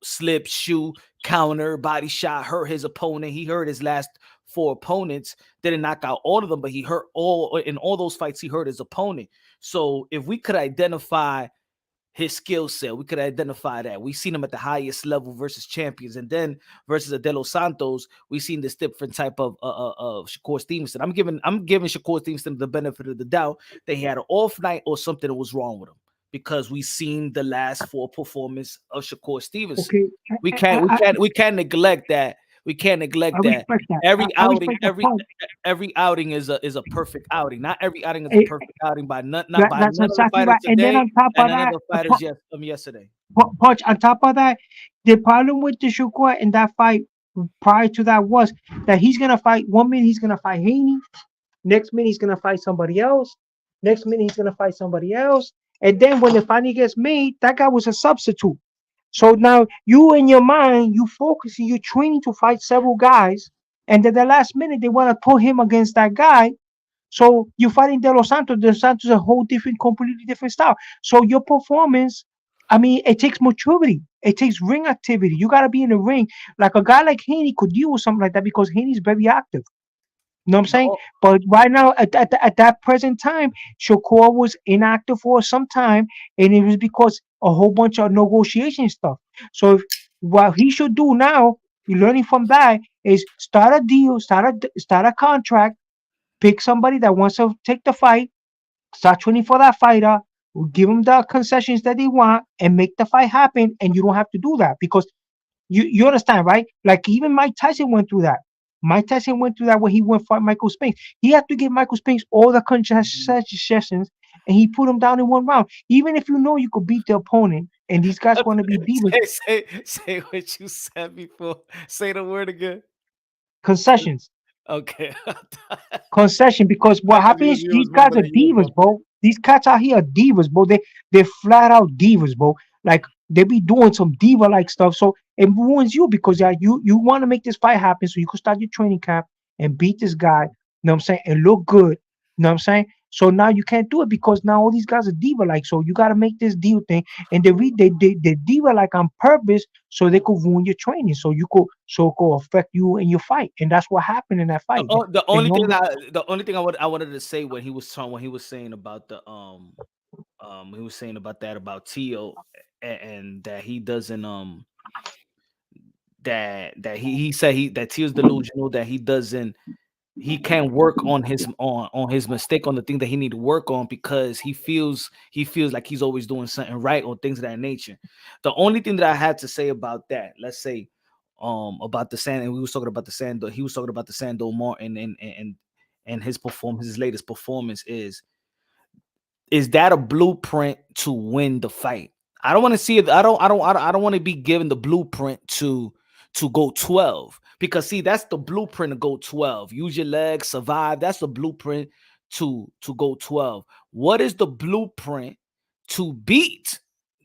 slip, shoot, counter, body shot, hurt his opponent. He hurt his last 4 opponents, didn't knock out all of them, but he hurt all in all those fights. He hurt his opponent. So if we could identify his skill set, we could identify that. We've seen him at the highest level versus champions, and then versus De Los Santos, we've seen this different type of Shakur Stevenson. I'm giving Shakur Stevenson the benefit of the doubt that he had an off night or something that was wrong with him, because we've seen the last 4 performance of Shakur Stevenson. Okay. We can't neglect that. We can't neglect I that. respect that. Every I outing, respect the point. every outing is a perfect outing. Not every outing is a perfect outing by not by That's none of the exactly fighters right. And then today on top of and none of that, the fighters yesterday. Punch, on top of that, the problem with the Shakur in that fight prior to that was that he's gonna fight 1 minute, he's gonna fight Haney, next minute he's gonna fight somebody else, next minute he's gonna fight somebody else, and then when the final gets made, that guy was a substitute. So now you in your mind, you focusing, you training to fight several guys, and then the last minute they want to put him against that guy. So you're fighting De Los Santos. De Los Santos is a whole different, completely different style. So your performance, I mean, it takes maturity. It takes ring activity. You got to be in the ring. Like a guy like Haney could deal with something like that because Haney's very active. You know what I'm saying? No, But right now, at that present time, Shakur was inactive for some time, and it was because a whole bunch of negotiation stuff. So what he should do now, learning from that, is start a deal, start a contract, pick somebody that wants to take the fight, start training for that fighter, give them the concessions that they want, and make the fight happen. And you don't have to do that because you understand, right? Like even Mike Tyson went through that. Mike Tyson went through that when he went for Michael Spinks. He had to give Michael Spinks all the concessions, and he put him down in 1 round. Even if you know you could beat the opponent, and these guys want to be divas, say what you said before. Say the word again. concessions. Okay. Concession, because what happens, these guys are divas, bro. These cats out here are divas, bro. They're flat out divas, bro. Like they be doing some diva like stuff. So it ruins you because you want to make this fight happen so you can start your training camp and beat this guy, you know what I'm saying, and look good. You know what I'm saying? So now you can't do it because now all these guys are diva like. So you gotta make this deal thing. And they diva like on purpose so they could ruin your training. So it could affect you in your fight. And that's what happened in that fight. The And only you thing know, I wanted to say when he was saying about the he was saying about that about Tio, and that he doesn't that he said that Tio's delusional, that he can't work on his mistake, on the thing that he need to work on, because he feels like he's always doing something right or things of that nature. The only thing that I had to say about that, let's say, about the Sand, and we was talking about the Sand, he was talking about the Sando Martin and his performance, his latest performance is that a blueprint to win the fight? I don't want to see it. I don't want to be given the blueprint to go 12, because see, that's the blueprint to go 12. Use your legs, survive. That's the blueprint to go 12. What is the blueprint to beat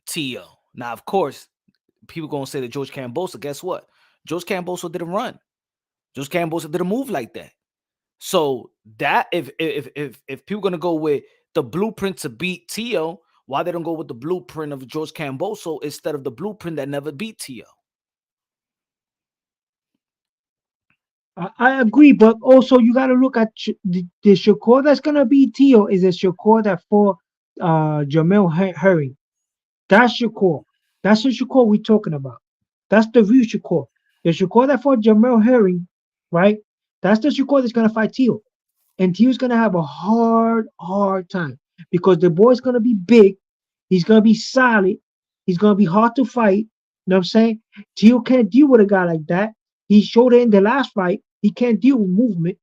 Tio? Now, of course, people gonna say that George Cambosa. Guess what? George Cambosa didn't run. George Cambosa didn't move like that. So that if people gonna go with the blueprint to beat Tio, why they don't go with the blueprint of George Camboso instead of the blueprint that never beat Tio? I agree, but also you got to look at the Shakur that's gonna be Tio is a Shakur that for Jamel Herring. That's Shakur. That's the Shakur we're talking about. That's the real Shakur. The Shakur that fought Jamel Herring, right? That's the Shakur that's gonna fight Tio. And Tio's gonna have a hard time because the boy's gonna be big, he's gonna be solid, he's gonna be hard to fight. You know what I'm saying? Tio can't deal with a guy like that. He showed it in the last fight. He can't deal with movement.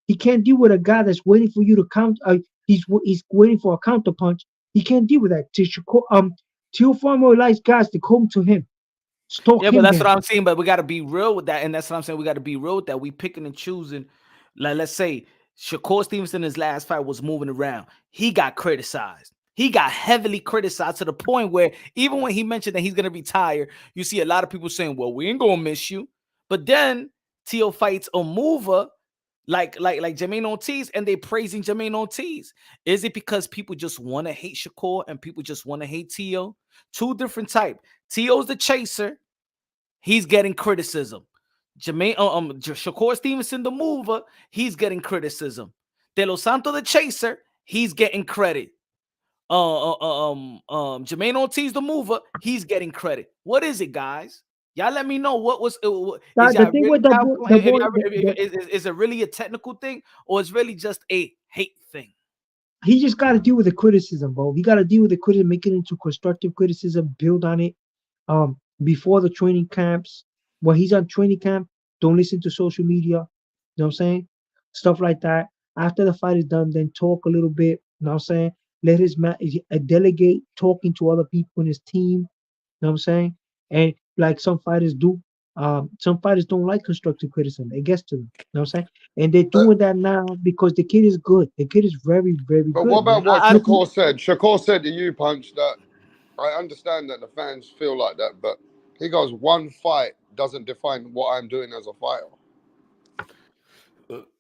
He can't deal with a guy that's waiting for you to count. He's waiting for a counter punch. He can't deal with that. Tio formalized guys to come to him, stalk Yeah, but him that's down. what I'm saying. But we got to be real with that, and that's what I'm saying. We got to be real with that. We picking and choosing. Like, let's say Shakur Stevenson in his last fight was moving around. He got criticized. He got heavily criticized to the point where even when he mentioned that he's gonna retire, you see a lot of people saying, "Well, we ain't gonna miss you." But then Tio fights a mover like Jermaine Ortiz, and they praising Jermaine Ortiz. Is it because people just want to hate Shakur and people just want to hate T.O.? Two different type. T.O.'s the chaser. He's getting criticism. Shakur Stevenson, the mover, he's getting criticism. De Los Santos, the chaser, he's getting credit. Jermaine Ortiz, the mover, he's getting credit. What is it, guys? Y'all let me know what was is The thing with is it really a technical thing, or is really just a hate thing? He just got to deal with the criticism, bro. He got to deal with the criticism, make it into constructive criticism, build on it. Before the training camps, when he's on training camp, don't listen to social media. You know what I'm saying? Stuff like that. After the fight is done, then talk a little bit. You know what I'm saying? Let his delegate talking to other people in his team. You know what I'm saying? And like some fighters do, some fighters don't like constructive criticism. It gets to them. You know what I'm saying? And they're doing that now because the kid is good. The kid is very, very good. But what about man. what Shakur said? Shakur said to you, Punch, that I understand that the fans feel like that, but he goes, one fight doesn't define what I'm doing as a fighter.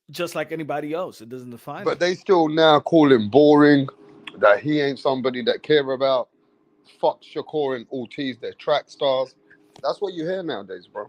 Just like anybody else, it doesn't define. But they still now call him boring, that he ain't somebody that care about. Fuck Shakur and Ortiz, they're track stars. That's what you hear nowadays, bro.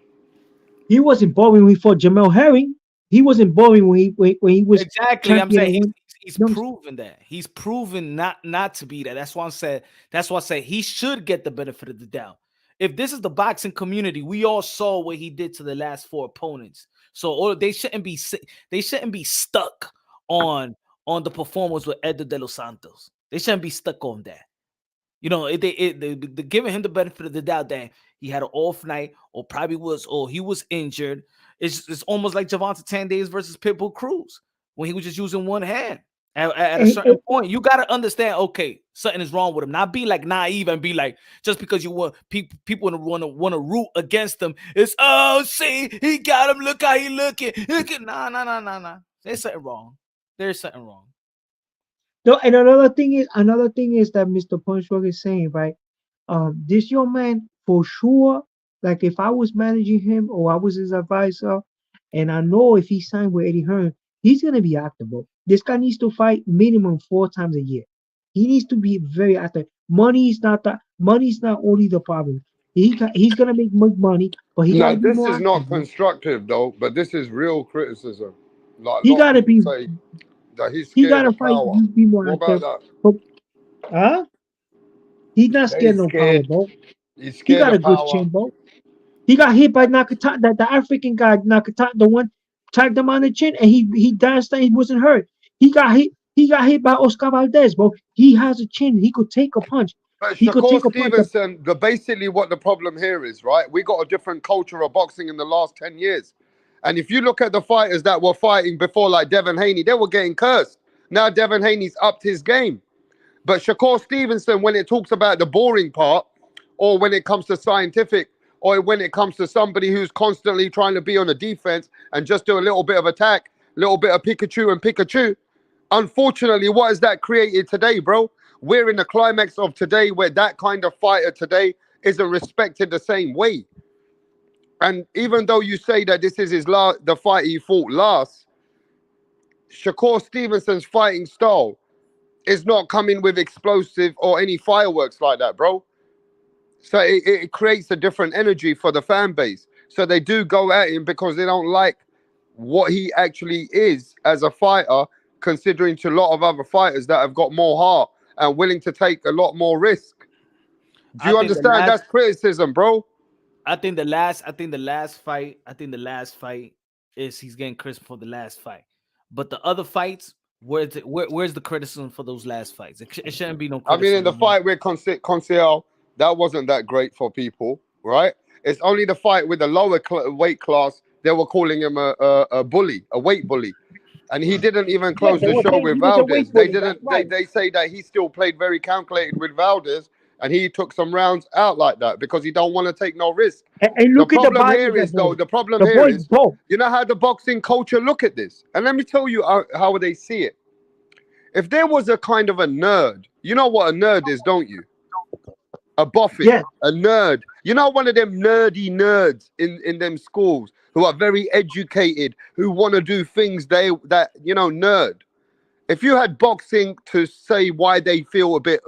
He wasn't boring when he fought Jamel Herring. He wasn't boring when he was exactly. I'm saying he's proven that. He's proven not to be that. That's why I said he should get the benefit of the doubt. If this is the boxing community, we all saw what he did to the last 4 opponents. So they shouldn't be stuck on the performance with Edgar de los Santos. They shouldn't be stuck on that. You know, they're giving him the benefit of the doubt that he had an off night, or he was injured. It's almost like Gervonta Tandes versus Pitbull Cruz when he was just using one hand. At a certain point, you got to understand, okay, something is wrong with him. Not be like naive and be like, just because you want people want to root against him, it's, oh, see, he got him. Look how he looking. Nah. There's something wrong. There's something wrong. No, and another thing is that Mr. Punchwork is saying, right? This young man, for sure, like if I was managing him or I was his advisor, and I know if he signed with Eddie Hearn, he's gonna be active. This guy needs to fight minimum 4 times a year. He needs to be very active. Money's not only the problem. He's gonna make money, but he gotta be more this is not constructive though, but this is real criticism. Like he gotta be say that he's scared of power. Be more what active. about that? He's not scared of power, bro. He's scared he got of a good power. chin, bro. He got hit by Nakata, the African guy, Nakata, the one tagged him on the chin, and he danced and he wasn't hurt. He got hit by Oscar Valdez, bro. He has a chin. He could take a punch. But Shakur Stevenson, basically what the problem here is, right? We got a different culture of boxing in the last 10 years. And if you look at the fighters that were fighting before, like Devin Haney, they were getting cursed. Now Devin Haney's upped his game. But Shakur Stevenson, when it talks about the boring part, or when it comes to scientific, or when it comes to somebody who's constantly trying to be on the defense and just do a little bit of attack, a little bit of Pikachu, unfortunately, what has that created today, bro? We're in the climax of today where that kind of fighter today isn't respected the same way. And even though you say that this is the fight he fought last, Shakur Stevenson's fighting style is not coming with explosive or any fireworks like that, bro. So it creates a different energy for the fan base. So they do go at him because they don't like what he actually is as a fighter, considering to a lot of other fighters that have got more heart and willing to take a lot more risk. Do you understand? That's criticism, bro. I think the last fight is he's getting criticism for the last fight. But the other fights, where's the criticism for those last fights? It shouldn't be no criticism. I mean, in the fight with Conseil, that wasn't that great for people, right? It's only the fight with the lower weight class, they were calling him a bully, a weight bully. And he didn't even close the show with Valdez. They say that he still played very calculated with Valdez, and he took some rounds out like that because he don't want to take no risk. And look the problem here is, though, you know how the boxing culture look at this? And let me tell you how they see it. If there was a kind of a nerd, you know what a nerd is, don't you? A boffin, a nerd. You know, one of them nerdy nerds in them schools who are very educated, who want to do things nerd. If you had boxing to say why they feel a bit,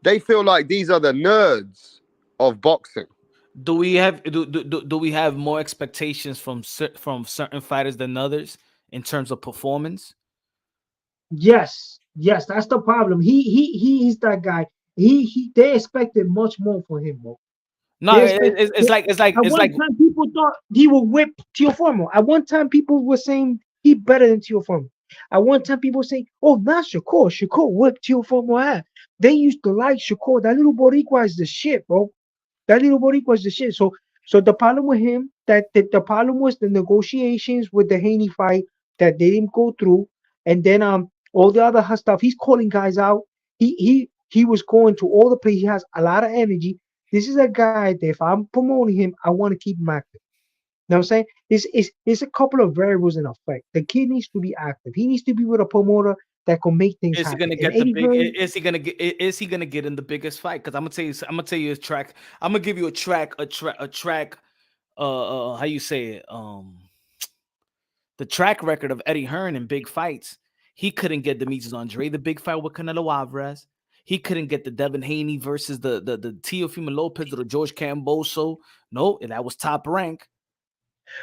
they feel like these are the nerds of boxing. Do we have do we have more expectations from from certain fighters than others in terms of performance? Yes, yes, that's the problem. He's that guy. He they expected much more from him, bro. No, They expect at it's one like time people thought he would whip Teofimo. At one time people were saying he better than Teofimo. At one time people saying, oh, not Shakur. Shakur whipped Teofimo ass. They used to like Shakur. That little Boricua is the shit, bro. That little Boricua was the shit. So the problem with him that the problem was the negotiations with the Haney fight that they didn't go through, and then all the other stuff. He's calling guys out. He was going to all the places. He has a lot of energy. This is a guy that if I'm promoting him, I want to keep him active. You know what I'm saying? It's a couple of variables in effect. The kid needs to be active. He needs to be with a promoter that can make things is he happen. gonna And get the Eddie big? Hearn, Is he gonna get in the biggest fight? Because I'm gonna tell you a track. I'm gonna give you a track. How you say it? The track record of Eddie Hearn in big fights. He couldn't get Demetrius Andre the big fight with Canelo Alvarez. He couldn't get the Devin Haney versus the Teofimo Lopez or the George Camboso. No, and that was top rank.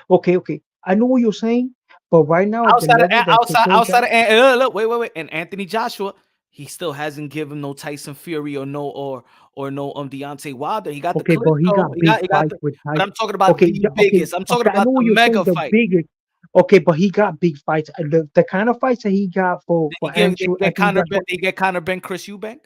okay. I know what you're saying, but right now at the level that those Outside guys, of and look, wait, and Anthony Joshua, he still hasn't given no Tyson Fury or no Deontay Wilder. He got the okay, but he Klitschko, got big he got fights the, with but Tyson. I'm talking about Okay, the okay, biggest. I'm talking okay. I about know the what you're saying. mega The fight. biggest. Okay, but he got big fights. The kind of fights that he got for Anthony Joshua, They get Conor Ben, Chris Eubank.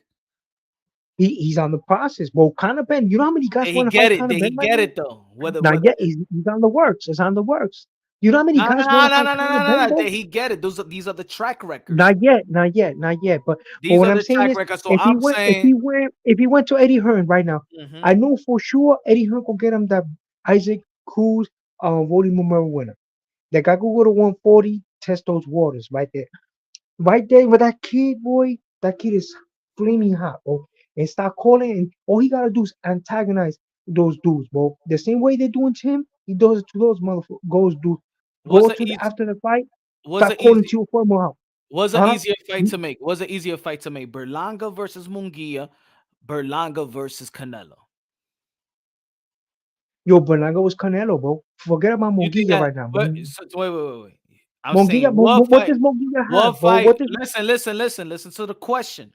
he's on the process. Well, Conor Ben, you know how many guys Did he want to get fight it? Conor Did he Ben right get now? it though? Whether Not yet. He's on the works. It's on the works. You know how many no guys no want to no fight no no Conor no no Ben, no. bro? Did he get it? These are the track records. Not yet, not yet, not yet. But These what are I'm the saying track is, records. So I'm saying, if he went to Eddie Hearn right now, mhm. I know for sure Eddie Hearn will get him that Isaac Cruz voting memorial winner. That guy could go to 140, test those waters right there. Right there with that kid, boy, that kid is flaming hot, bro. And start calling, and all he gotta do is antagonize those dudes, bro. The same way they're doing to him, he does it to those motherfuckers. Goes do was go it to easy? after the fight, Was start it calling easy? to your former out. Was an Huh? easier fight to make? Was an easier fight to make? Berlanga versus Munguia, Berlanga versus Canelo. Yo, Berlanga was Canelo, bro. Forget about You think Monguilla that? right now. Wait. I'm saying Monguilla, what does Monguilla have, what bro? fight? What does Listen to the question.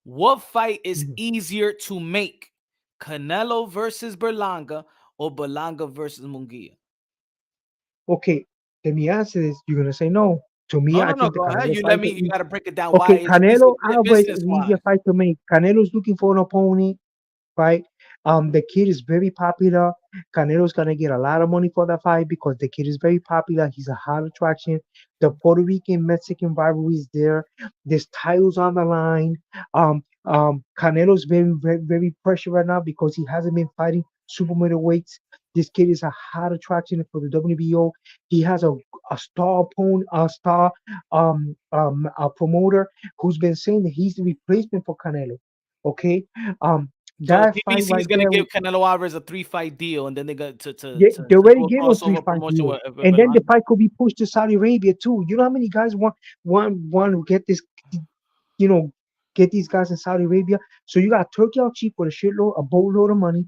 What fight is Mhm. easier to make? Canelo versus Berlanga or Berlanga versus Munguia? Okay, let me answer this. You're gonna say no. To me, I No. think the Go ahead. Canelo You let fight me. is You easy. got to break it down. Why Okay, it's easy, Canelo Alvarez is business an easier wise. fight to make. Canelo's looking for an opponent, right? The kid is very popular. Canelo's gonna get a lot of money for that fight because the kid is very popular. He's a hot attraction. The Puerto Rican Mexican rivalry is there. There's titles on the line. Canelo's very pressured right now because he hasn't been fighting super middleweights. This kid is a hot attraction for the WBO. He has a star opponent, a promoter who's been saying that he's the replacement for Canelo. Okay, So that fight PBC is right gonna there, give Canelo Alvarez a 3-fight deal, and then they got yeah, they to already do a gave him three crossover fight promotion deal, with and then the Berlanga. fight could be pushed to Saudi Arabia too. You know how many guys want to get this, you know, get these guys in Saudi Arabia. So you got Turkey out cheap with a boatload of money.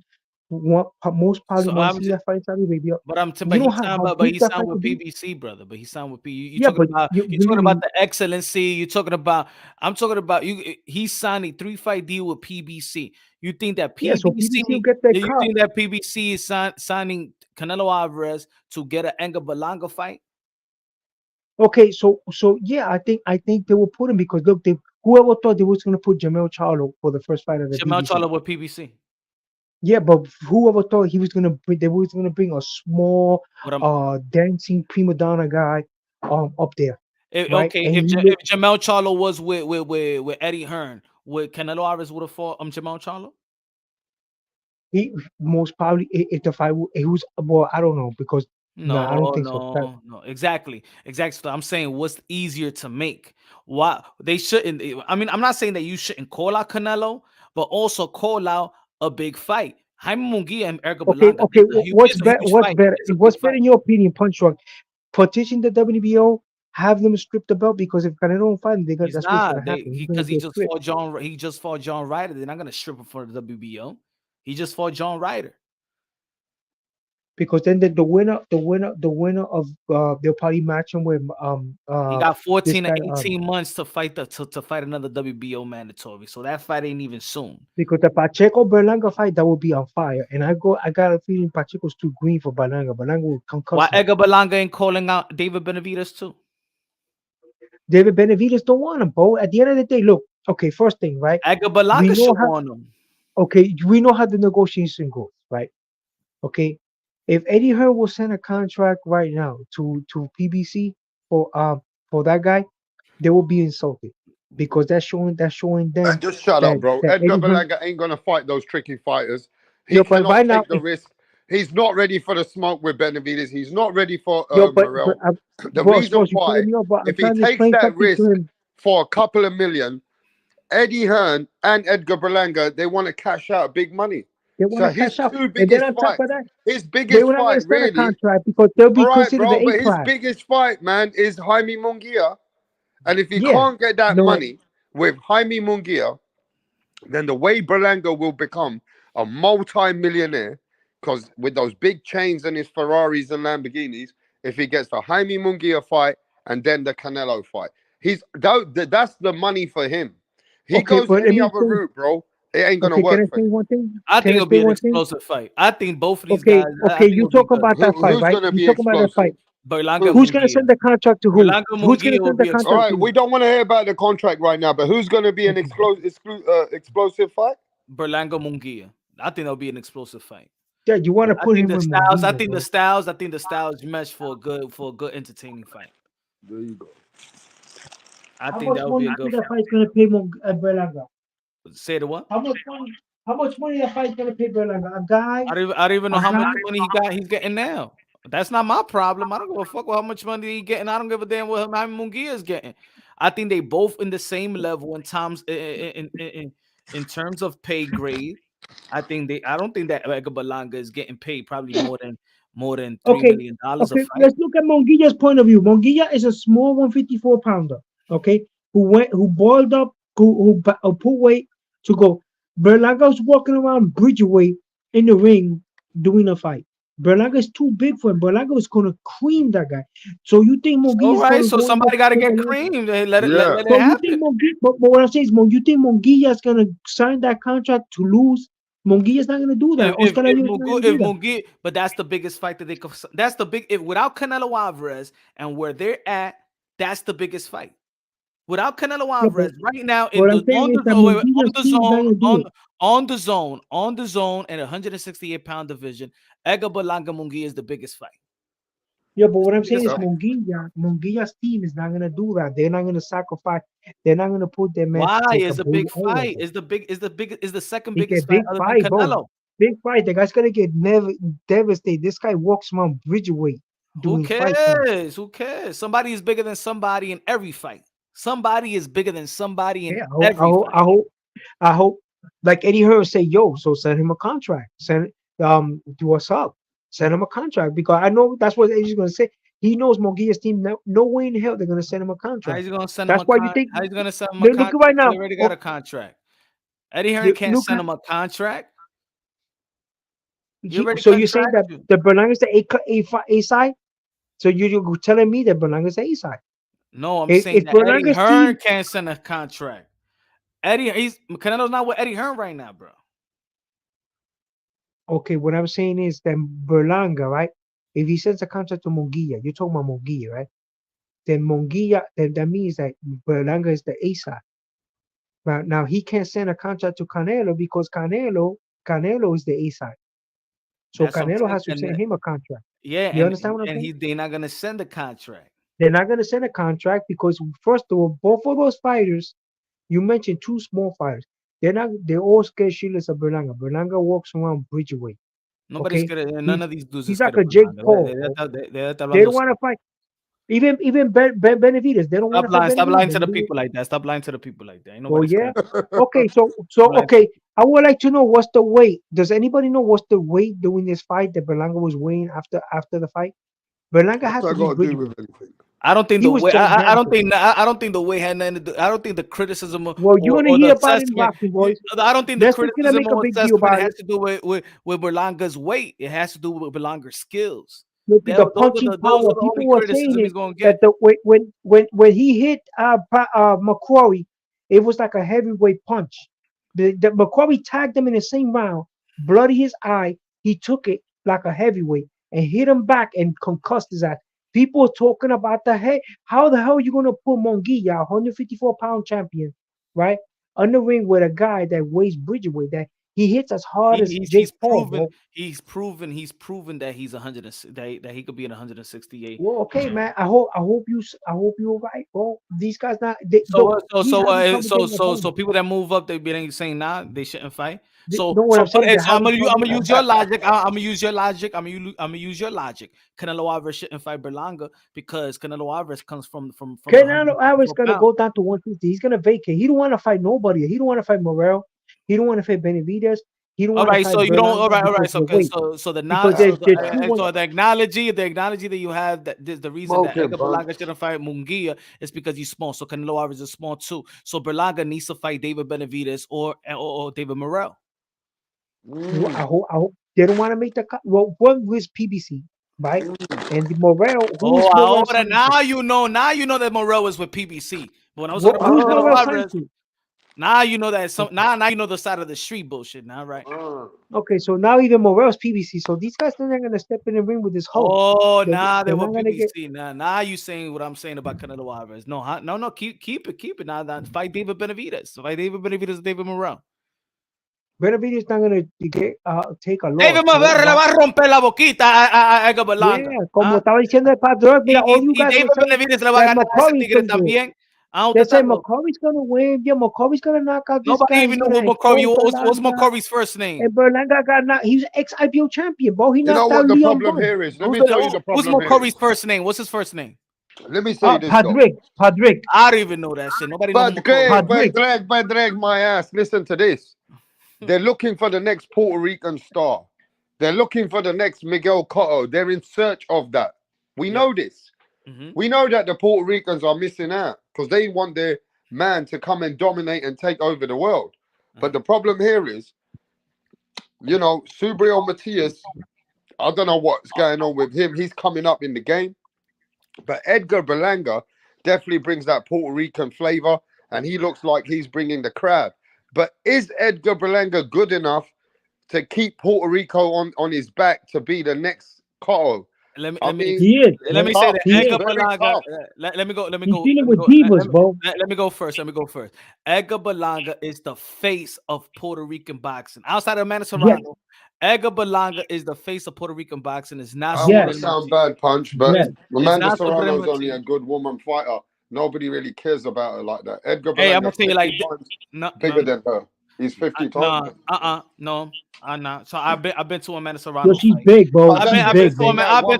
Most probably So want to see that fight in Saudi Arabia. but You know how but big he that signed fight with could be. PBC, brother. But he signed with P. You Yeah, talking but about you believe me? the excellency. You're talking about. I'm talking about you. He signed a 3-fight deal with PBC. You think that Yeah, so PBC? PBC will get their Do you cut. think that PBC is signing Canelo Alvarez to get an Edgar Berlanga fight? Okay, so yeah, I think they will put him because look, whoever thought they was gonna put Jamel Charlo for the first fight of the Jamel PBC. Charlo with PBC. Yeah, but whoever thought they was gonna bring a small But I'm dancing prima donna guy up there, right? okay. And If he looked if Jamel Charlo was with Eddie Hearn, would Canelo Alvarez would have fought Jamel Charlo? he most probably if the fight it was well, I don't know because no, I don't think so. No. Exactly. So I'm saying what's easier to make? Why they shouldn't? I mean, I'm not saying that you shouldn't call out Canelo, but also call out a big fight. Jaime Munguia and Edgar Okay, Berlanga. okay. What's It's a better? huge What's fight. better? It's a What's good better fight. in your opinion, Punch Drunk? Petition the WBO, have them strip the belt because if Canelo don't fight him, He's that's what's not. gonna happen. He's gonna Because get stripped he just fought John Ryder. They're not gonna strip him for the WBO. He just fought John Ryder. because then the winner of they'll probably match him with He got this 14 to guy 18 months to fight to fight another WBO mandatory. So that fight ain't even soon. because the Pacheco Berlanga fight that would be on fire, and I got a feeling Pacheco's too green for Berlanga. Berlanga will concuss Why him. Edgar Berlanga ain't calling out David Benavidez too? David Benavidez don't want him, bro. At the end of the day, look. Okay, first thing, right? Edgar We Berlanga know should how. want him. Okay, we know how the negotiation goes, right? Okay, if Eddie Hearn will send a contract right now to PBC for that guy, they will be insulted because that's showing them And just shut up, bro. that Edgar Eddie Hearn. Berlanga ain't gonna fight those tricky fighters. He Yo, but cannot right now, take the risk. He's not ready for the smoke with Benavidez. He's not ready for but Morel. The boss, reason you why, calling me up, but I'm if he trying to takes explain that something to risk him. for a couple of million, Eddie Hearn and Edgar Berlanga, they want to cash out big money. They want So to his cash out, two and then biggest on top fights, of that, his they biggest were not going fight to sign a really, contract because they'll be all right, considered bro, the A but his class. biggest fight, man, is Jaime Munguia. And if he Yeah, can't get that no, money with Jaime Munguia, then the way Berlanga will become a multi-millionaire, because with those big chains and his Ferraris and Lamborghinis, if he gets the Jaime Munguia fight and then the Canelo fight, that's the money for him. He okay, goes but let any me other say, route, bro, it ain't gonna okay, can work I for say him. one thing? I Can think I it'll say be an one thing? explosive fight. I think both of these Okay, guys. I think you it'll be talk good. about that fight, Who's right? gonna You be talk about that fight. explosive? Berlanga Who's gonna send Munguia. the contract to who? Berlanga Who's gonna Munguia will send the be All contract right, to we who? don't want to hear about the contract right now, but who's gonna be an Okay. explosive fight? Berlanga Munguia. I think that'll be an explosive fight. Yeah, you want to I put think him the with styles. I Munguia, think bro. the styles mesh for a good entertaining fight. There you go. I How think much that would money be you a good think that fight. fight's gonna pay Berlanga? Say the what? How much money? How much money that fight's gonna pay Berlanga? A guy, I don't even know a how much guy. money he's getting now. That's not my problem. I don't give a fuck with how much money he's getting. I don't give a damn what Jaime Munguia is getting. I think they both in the same level in terms in terms of pay grade. I don't think that Edgar Berlanga is getting paid probably more than $3 Okay, million a okay. fight. Let's look at Munguia's point of view. Munguia is a small 154 pounder. Okay, who boiled up, who put weight to go. Berlanga's walking around Bridgeway in the ring doing a fight. Berlanga is too big for him. Berlanga is gonna cream that guy. So you think Munguia All is right, gonna so go in there somebody got to for get Berlanga? creamed. Yeah. Let it So you think happen. Munguia? But what I'm saying is, you think Munguia is gonna sign that contract to lose? Munguia's not gonna do that. Oscar de Leon's not gonna do that. Munguia, but that's the biggest fight that they could. That's the big. If without Canelo Alvarez and where they're at, that's the biggest fight. Without Canelo Yeah, but Alvarez, right now in what the I'm saying is that Munguia's team is not gonna do it. on the zone at 168-pound division, Edgar Berlanga Munguia is the biggest fight. Yeah, but what I'm saying Biggest is fight. Munguia's team is not gonna do that. They're not gonna sacrifice. They're not gonna put their man Why to take a is a bullet big over. fight? Is the second It's a biggest fight big other than fight, bro. Canelo? Big fight. The guy's gonna get never devastated. This guy walks around Bridgeway Who doing fights now. cares? Who cares? Somebody is bigger than somebody in every fight. Somebody is bigger than somebody in Yeah, every fight. I hope, like Eddie Hearn say, yo, so send him a contract. Send do us up. Send him a contract because I know that's what Eddie's gonna say. He knows Munguia's team. No way in hell they're gonna send him a How contract. is he gonna send him That's a why you con? think. How is he gonna send him a Look contract? right now. He already got a contract. Eddie Hearn can't Look send at him a contract. He already so you're saying that contracted. the Berlanga's the A side? So you're telling me that Berlanga's the A side? No, I'm If saying that Eddie Berlanga's Hearn team, can't send a contract. Canelo's not with Eddie Hearn right now, bro. okay, what I'm saying is that Berlanga, right? If he sends a contract to Munguia, you're talking about Munguia, right? Then Munguia, then that means that Berlanga is the A side. Now he can't send a contract to Canelo because Canelo is the A side. So That's what I'm Canelo saying. has to send him a contract. Yeah, You understand what I'm and saying? they're not gonna send a contract. They're not gonna send a contract because first of all, both of those fighters, you mentioned two small fighters. They're all scared shitless of Berlanga. Berlanga walks around Bridgeway. Nobody's Okay? scared. None of these dudes are He's like scared of a Jake Berlanga. Paul. They're They hablando. don't want to fight. Even Benavidez, they don't want to fight Stop lying to the Benavidez. people like that. Stop lying to the people like that. Ain't Oh nobody yeah. scared. Okay, so Stop lying. okay. I would like to know what's the weight. Does anybody know what's the weight during this fight that Berlanga was weighing after the fight? Berlanga What's had to that be got to do bridgeable. with anything? I don't think He the was way. I don't gigantic. think. I don't think the way had nothing to do. I don't think the criticism Well, you're gonna or the hear about it in assessment. boxing, boys. I don't think the Nestor's gonna criticism make a or big deal assessment about has it. to do with Berlanga's weight. It has to do with Berlanga's skills. Look at the Those are punching those power. are the People only were saying criticism it he's gonna that get. the when he hit McQuarrie, it was like a heavyweight punch. The McQuarrie tagged him in the same round, bloody his eye. He took it like a heavyweight and hit him back and concussed his ass. People are talking about the hey, how the hell are you gonna put Monguilla, 154-pound champion, right, on the ring with a guy that weighs Bridgeweight that he hits as hard as He's Jake Paul, proven bro. he's proven that he's 100 that he could be in 168. Well, okay, man. I hope you're right, bro. These guys not he hasn't come against my So opponent. people that move up, they be saying nah, they shouldn't fight. No, what I'm saying, they I'm haven't come. gonna use your logic. I'm gonna use your logic. I'm gonna use your logic. Canelo Alvarez shouldn't fight Berlanga because Canelo Alvarez comes from the Canelo Alvarez 154 gonna pound. go down to 150. He's gonna vacate. He don't want to fight nobody. He don't want to fight Morel. He don't want to fight Benavidez. He don't All want to right, fight so you don't. Berlanga All right. because So of the okay, weight. so the Because there's two so ones. the acknowledgy that you have that this, the reason that Smoking, Edgar bro. Berlanga shouldn't fight Munguia is because he's small. So Canelo Alvarez is small too. So Berlanga needs to fight David Benavidez or David Morel. I hope they don't want to make the cut. Well, one was PBC, right? And the Morel, who is Oh, Morel ahora signed to? now you know. Now you know that Morel was with PBC. But when I was talking about Who's Canelo Morel signed Alvarez, to? now you know that now you know the side of the street bullshit. Now, right? Okay, so now even Morel's PBC. So these guys are not gonna step in the ring with this hoe. Oh, They're, nah, they they're were not gonna get. PBC. Now you saying what I'm saying about Canelo Alvarez. No, no, keep it. Now, fight David Benavidez. Fight David Benavidez, David Morel. Benavidez not gonna get take a loss. David Morel le va a romper la boquita a Edgar Berlanga. Yeah, como estaba diciendo el Padre, mira, all you Y guys were David saying Benavidez le va a that ganar a ese McCurry's tigre gonna do it. también. Ah, They usted say está loco. McCurry's gonna win. Yeah, McCurry's gonna knock out this Nobody guy. even He's know gonna who McCurry expose was. What's Berlanga. McCurry's first name? And Berlanga got knocked. He's ex-IPO champion, bro. He You know knocked what out the Leon problem Bunn. here is? Let me tell you the Who's problem here McCurry's is. first name? What's his first name? Let me say this though. Padrick. I don't even know that shit. Nobody knows who McCurry. But drag my ass. Listen to this. They're looking for the next Puerto Rican star. They're looking for the next Miguel Cotto. They're in search of that. We know this. We know that the Puerto Ricans are missing out because they want their man to come and dominate and take over the world. But the problem here is, you know, Subriel Matias, I don't know what's going on with him. He's coming up in the game. But Edgar Berlanga definitely brings that Puerto Rican flavor, and he looks like he's bringing the crowd. But is Edgar Berlanga good enough to keep Puerto Rico on his back to be the next Cotto? Let me say that Edgar Berlanga. Let me go. He's dealing with divas, bro. Let me go first. Edgar Berlanga is the face of Puerto Rican boxing. Outside of Amanda Serrano, Edgar Berlanga is the face of Puerto Rican boxing. It's not. I want to sound bad, Punch, but Amanda Serrano is Supremacy. only a good woman fighter. Nobody really cares about her like that. Edgar Hey, I'm Berlanga gonna tell you like bigger than her. He's 50 times. No, I'm not. So I've been to Amanda Serrano. Yo, she's big, bro. I've been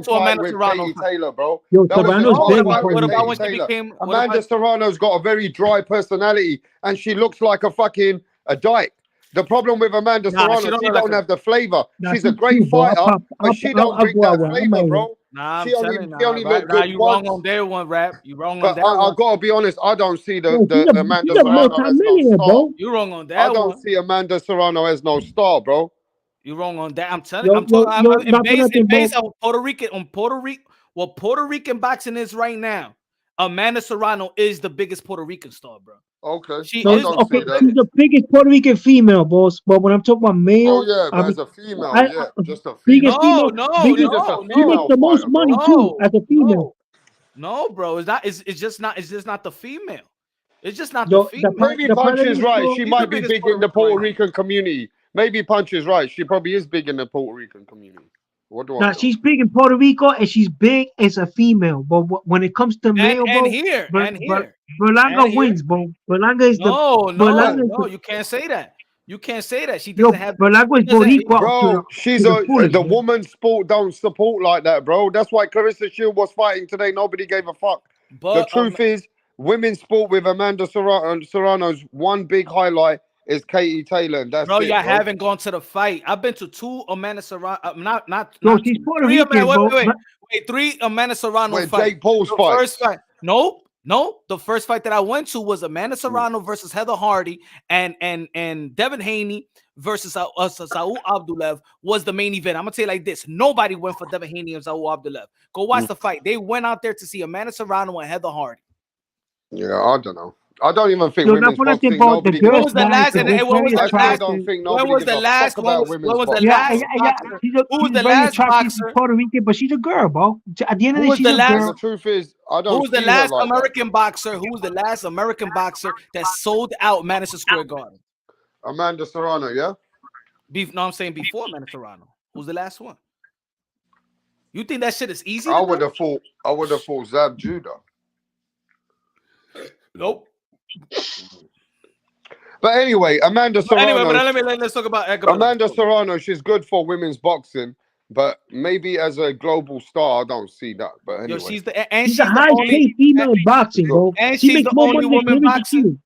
to Amanda Serrano. Taylor, bro. Yo, Serrano's big. What about when she became? Amanda Serrano's got a very dry personality, and she looks like a dyke. The problem with Amanda Serrano, she don't have the flavor. She's a great fighter, but she don't bring that flavor, bro. Nah, she only look good you once. wrong on that one, Rap. You wrong on But that one. I gotta be honest, I don't see the Amanda she's a Serrano as no star. bro. You wrong on that I one. don't see Amanda Serrano as no star, bro. You wrong on that. I'm telling you. I'm based on Puerto Rican what Puerto Rican boxing is right now. Amanda Serrano is the biggest Puerto Rican star, bro. Okay. She's the biggest Puerto Rican female, boss. But when I'm talking about male, as a female, just a female. She makes the most money too as a female. No, bro, it's just not the female. It's just not the female. Maybe Punch is right. She might be big in the Puerto Rican community. Maybe Punch is right. She probably is big in the Puerto Rican community. What do I know? She's big in Puerto Rico and she's big as a female. But when it comes to male, Berlanga wins, bro. Berlanga is no, you can't say that. You can't say that. She doesn't have. Berlanga is Boricua. Bro, the woman's sport don't support like that, bro. That's why Clarissa Shield was fighting today. Nobody gave a fuck. But the truth is, women's sport with Amanda Serrano's one big highlight is Katie Taylor, and that's Bro, it, y'all bro. haven't gone to the fight. I've been to 2 Amanda Serrano, not No, she's Puerto three Rican, bro. wait, 3 Amanda Serrano Wait, fights. Jake Paul's The fight. first fight. No, the first fight that I went to was Amanda Serrano versus Heather Hardy, and Devin Haney versus Saul Abdullah was the main event. I'm gonna tell you like this: nobody went for Devin Haney and Saul Abdullah. Go watch the fight. They went out there to see Amanda Serrano and Heather Hardy. Yeah, I don't know. I don't even think Yo, women's boxing. Nobody When gives was a the fuck. last? And when was the I last? still don't think When nobody was gives the a last? fuck When about was women's the boxing. last boxer? Who was the last boxer? Puerto Rican, but she's a girl, bro. At the end of the day, she's a girl. The truth is, I don't. Who was the see her last like American boxer? Who was the last American boxer that sold out Madison Square Garden? that. Amanda Serrano, yeah. No, I'm saying before Amanda Serrano. Who's the last one? You think that shit is easy? I would have thought Zab Judah. Nope. But anyway, Amanda Serrano. Let's talk about Edgar Amanda Serrano. She's good for women's boxing, but maybe as a global star, I don't see that. But anyway, she's a high-paid female boxing, bro. And she she's makes the more only money woman than boxing.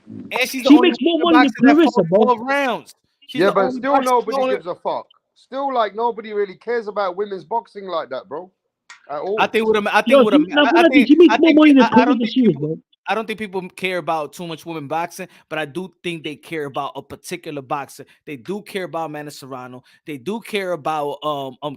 And she's the she only makes more woman money than boxing that Clarissa, fought bro. 12 rounds. She's yeah, the but only still boxer- nobody gives a fuck. Still, like nobody really cares about women's boxing like that, bro. At all. I think with a, she makes more money than Clarissa Shields, bro. I don't think people care about too much women boxing, but I do think they care about a particular boxer. They do care about Amanda Serrano. They do care about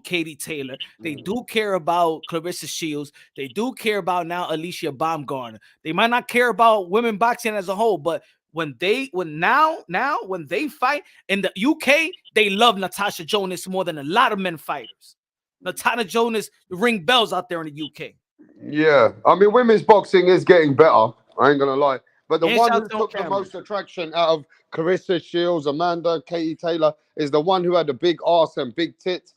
Katie Taylor. They do care about Clarissa Shields. They do care about now Alicia Baumgartner. They might not care about women boxing as a whole, but when they fight in the UK, they love Natasha Jonas more than a lot of men fighters. Natasha Jonas ring bells out there in the UK. Yeah, I mean, women's boxing is getting better. I ain't gonna lie, but the And one shout who out to took the Cameron. most attraction out of Clarissa Shields, Amanda, Katie Taylor is the one who had the big ass and big tits.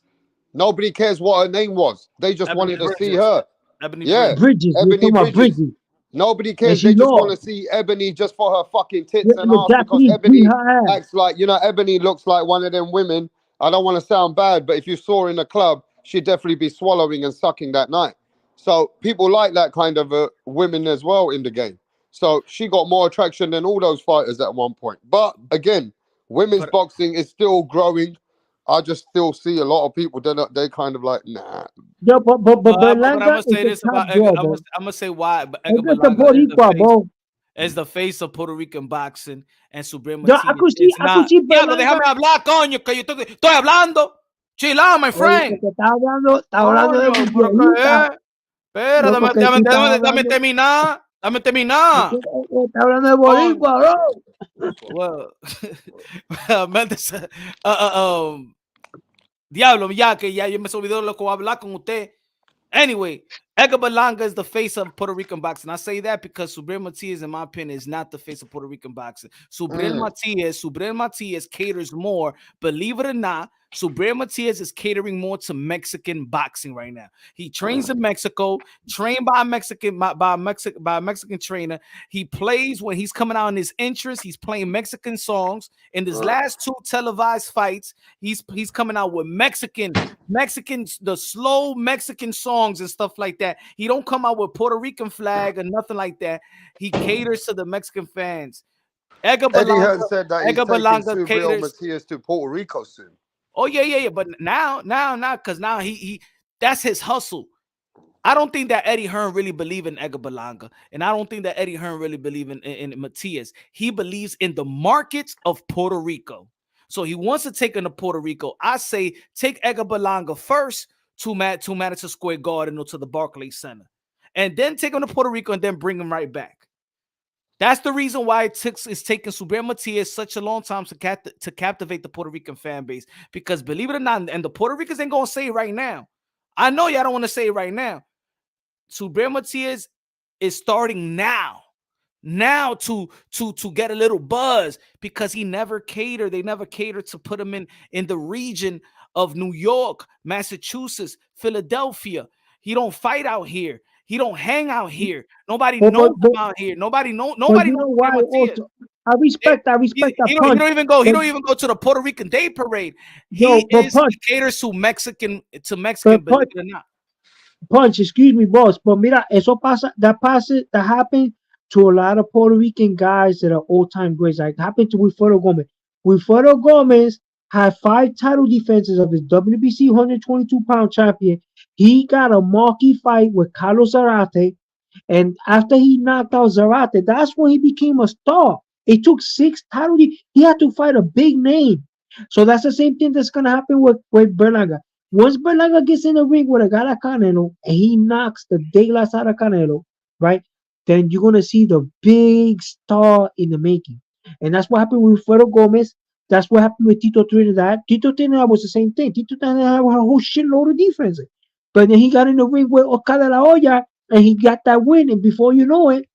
Nobody cares what her name was. They just wanted to see her. Ebony Bridges. Ebony Bridges. Bridges. Nobody cares. she They just lost. want to see Ebony just for her fucking tits Yeah, and the ass because Japanese Ebony beat her ass. acts like, Ebony looks like one of them women. I don't want to sound bad, but if you saw her in a club, she'd definitely be swallowing and sucking that night. So people like that kind of women as well in the game. So she got more attraction than all those fighters at one point. But again, women's boxing is still growing. I just still see a lot of people. They kind of like, nah. Yeah, but I'm Berlanga gonna is say the this top about draw, Edgar. bro. I'm gonna say why. But Edgar Edgar Berlanga Boricua, bro. is the face of Puerto Rican boxing, and Suprema Yo, I could see Diablo, Berlanga. déjame hablar, coño, que yo estoy hablando. Chila, my friend. Oye, está hablando de Coño, pero Miguelita. Espera, No, porque tú estás dame hablando- terminar. Dame terminar. Está hablando de Boricua, bro. Well, Diablo, ya que ya yo me olvidó lo que voy a hablar con usted. Anyway, Edgar Berlanga is the face of Puerto Rican boxing. I say that because Subriel Matias, in my opinion, is not the face of Puerto Rican boxing. Subriel Matias caters more, believe it or not, Subriel Matias is catering more to Mexican boxing right now. He trains in Mexico, trained by a Mexican trainer. He plays when he's coming out in his interest. He's playing Mexican songs. In his last 2 televised fights, he's coming out with the slow Mexican songs and stuff like that. He don't come out with Puerto Rican flag or nothing like that. He caters to the Mexican fans. Eddie Hearn said that he's taking Subriel caters. Matias to Puerto Rico soon. Oh yeah. But now, because now he that's his hustle. I don't think that Eddie Hearn really believe in Edgar Berlanga, and I don't think that Eddie Hearn really believe in Matias. He believes in the markets of Puerto Rico, so he wants to take him to Puerto Rico. I say take Edgar Berlanga first to Madison Square Garden or to the Barclays Center, and then take him to Puerto Rico and then bring him right back. That's the reason why it's taking Subriel Matias such a long time to captivate the Puerto Rican fan base. Because believe it or not, and the Puerto Ricans ain't gonna say it right now. I know y'all don't want to say it right now. Subriel Matias is starting now to get a little buzz because he never catered. They never catered to put him in the region of New York, Massachusetts, Philadelphia. He don't fight out here. He don't hang out here. Nobody knows him out here. Nobody knows why also, I respect that he don't even go to the Puerto Rican Day Parade. He caters to Mexican, believe it or not. Punch, excuse me, boss, but mira, that happened to a lot of Puerto Rican guys that are all-time greats. Like happened to Wilfredo Gomez. Wilfredo Gomez had 5 title defenses of his WBC 122-pound champion. He got a marquee fight with Carlos Zarate, and after he knocked out Zarate, that's when he became a star. It took 6 title. He had to fight a big name. So that's the same thing that's gonna happen with Berlanga. Once Berlanga gets in the ring with a guy like Canelo and he knocks the daylights out of Canelo, right? Then you're gonna see the big star in the making. And that's what happened with Fuero Gomez. That's what happened with Tito Trinidad. Tito Trinidad was the same thing. Tito Trinidad had a whole shitload of defense. But then he got in the ring with Oscar de la Hoya and he got that win. And before you know it,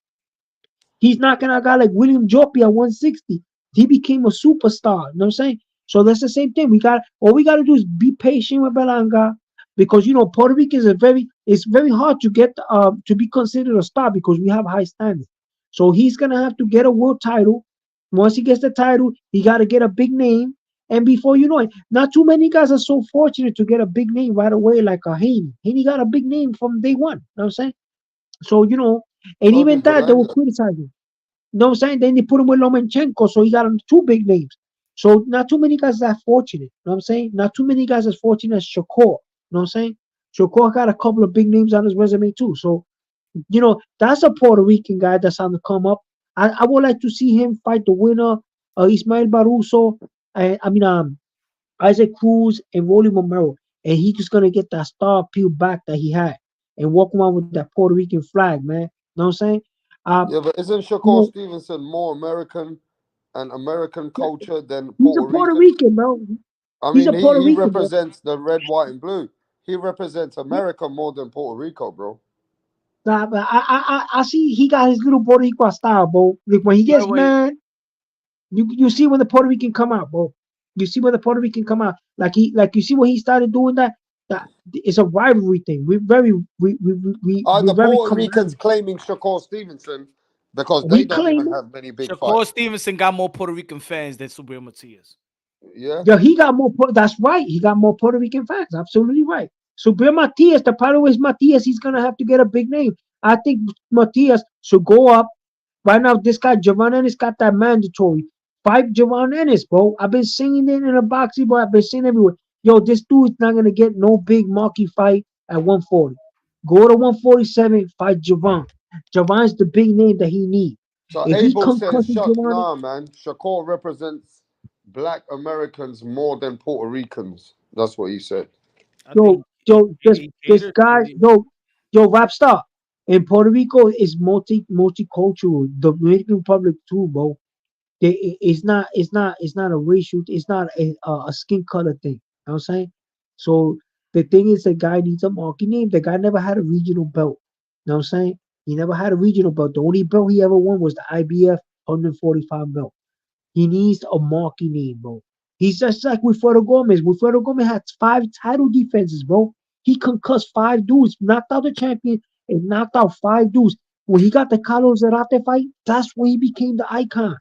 he's knocking out a guy like William Joppy at 160. He became a superstar. You know what I'm saying? So that's the same thing. All we gotta do is be patient with Belanga, because Puerto Rico is it's very hard to get to be considered a star because we have high standards. So he's gonna have to get a world title. Once he gets the title, he gotta get a big name. And before you know it, not too many guys are so fortunate to get a big name right away, like a Haney. Haney got a big name from day one. You know what I'm saying? So and So even did that they were Berlanga. criticizing. You know what I'm saying? Then they put him with Lomachenko, so he got him 2 big names. So not too many guys are fortunate. You know what I'm saying? Not too many guys as fortunate as Shakur. You know what I'm saying? Shakur got a couple of big names on his resume too. So, that's a Puerto Rican guy that's on the come up. I would like to see him fight the winner, Ismael Baruso, Isaac Cruz and Rolly Romero. And he's just gonna get that star appeal back that he had and walk around with that Puerto Rican flag, man. You know what I'm saying? Yeah, but isn't You Shakur know, Stevenson more American and American yeah, culture than he's a Puerto Puerto Rican? Rican, bro. I He's mean, a Puerto he Rican, bro. represents the red, white, and blue. He represents America more than Puerto Rico, bro. Nah, but I see he got his little Puerto Rico style, bro. Like when he Wait, gets wait. mad, you see when the Puerto Rican come out, bro. You see when the Puerto Rican come out, like you see when he started doing that. That it's a rivalry thing. Are we're the very Puerto Ricans combative. claiming Shakur Stevenson because they We don't claim even it. have many big Shakur fights? Stevenson got more Puerto Rican fans than Subriel Matias. Yeah. Yeah, he got more. That's right. He got more Puerto Rican fans. Absolutely right. So Bill Matias, the problem is Matias, he's gonna have to get a big name. I think Matias should go up. Right now, this guy Javon Ennis got that mandatory. Fight Javon Ennis, bro. I've been seeing it in the boxing, bro. I've been seeing everywhere. Yo, this dude's not gonna get no big marquee fight at 140. Go to 147, fight Javon. Javon's the big name that he needs. So If he Abel says, concusses "Shucks, Javon, nah, man. Shakur represents Black Americans more than Puerto Ricans." That's what he said. I yo, think yo, this caters to guy, me. yo, rap star in Puerto Rico is multicultural. The Dominican Republic too, bro. It's not a racial. It's not a skin color thing. You know what I'm saying? So the thing is, the guy needs a marquee name. The guy never had a regional belt. You know what I'm saying? He never had a regional belt. The only belt he ever won was the IBF 145 belt. He needs a marquee name, bro. He's just like Wilfredo Gomez. Wilfredo Gomez had 5 title defenses, bro. He concussed 5 dudes, knocked out the champion, and knocked out 5 dudes. When he got the Carlos Zarate fight, that's when he became the icon.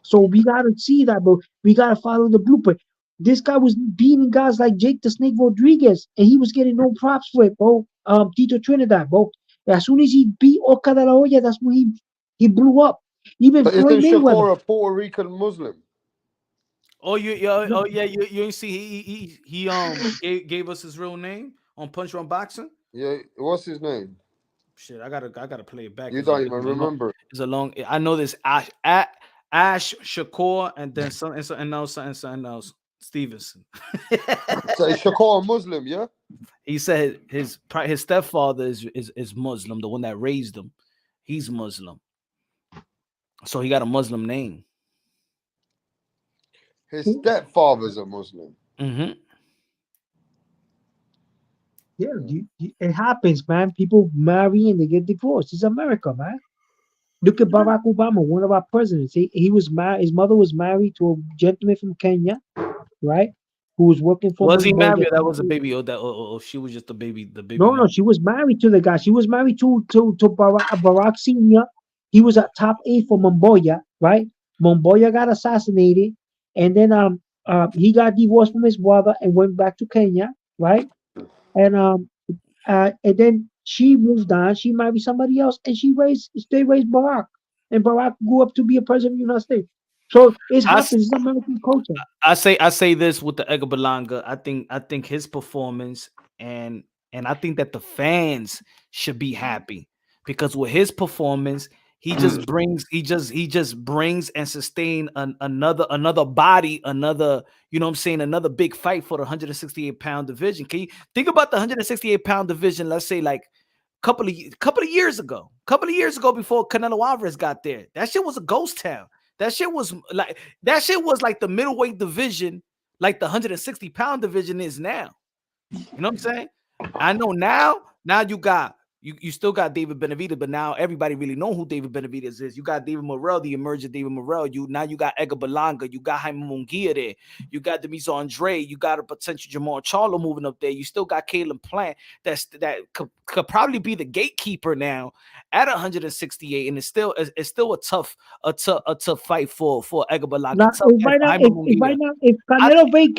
So we gotta see that, bro. We gotta follow the blueprint. This guy was beating guys like Jake the Snake Rodriguez, and he was getting no props for it, bro. Tito Trinidad, bro. As soon as he beat Oscar de la Hoya, that's when he blew up. Even But Floyd isn't Mayweather. Shakur a Puerto Rican Muslim? Oh, oh yeah, you didn't see he gave us his real name on Punch Run Boxing. Yeah. What's his name? Shit, I gotta play it back You because don't even remember. it's a long. I know this Ash Shakur and then something else Stevenson. So is Shakur a Muslim? Yeah. He said his stepfather is Muslim, the one that raised him. He's Muslim, so he got a Muslim name. His stepfather's a Muslim. Mm-hmm. Yeah, it happens, man. People marry and they get divorced. It's America, man. Look at Barack Obama, one of our presidents. He was married. His mother was married to a gentleman from Kenya, right? Who was working for Was he Mongolia. married? Or that was a baby. Or that or she was just a baby. The baby No, mom. she was married to the guy. She was married to Barack Senior. He was at top 8 for Mongolia, right? Mongolia got assassinated, and then he got divorced from his brother and went back to Kenya, right? And then She moved on. She married somebody else, and they raised Barack, and Barack grew up to be a president of the United States. So it I, s- happens. It's American culture. I say this with the Edgar Berlanga. I think his performance and I think that the fans should be happy because with his performance, he just brings and sustain another body, another, you know what I'm saying, another big fight for the 168-pound division. Can you think about the 168-pound division? Let's say like couple of years ago, before Canelo Alvarez got there. That shit was a ghost town. That shit was like the middleweight division, like the 160-pound division is now. You know what I'm saying? I know now you still got David Benavidez, but now everybody really know who David Benavidez is. You got David Morrell, the emergent David Morrell. You got Edgar Berlanga, you got Jaime Munguia there, you got Demise Andre, you got a potential Jamal Charlo moving up there. You still got Caleb Plant that could probably be the gatekeeper now at 168, and it's still a tough fight for Edgar Berlanga. Now, Tough as for Jaime Munguia. if I Canelo think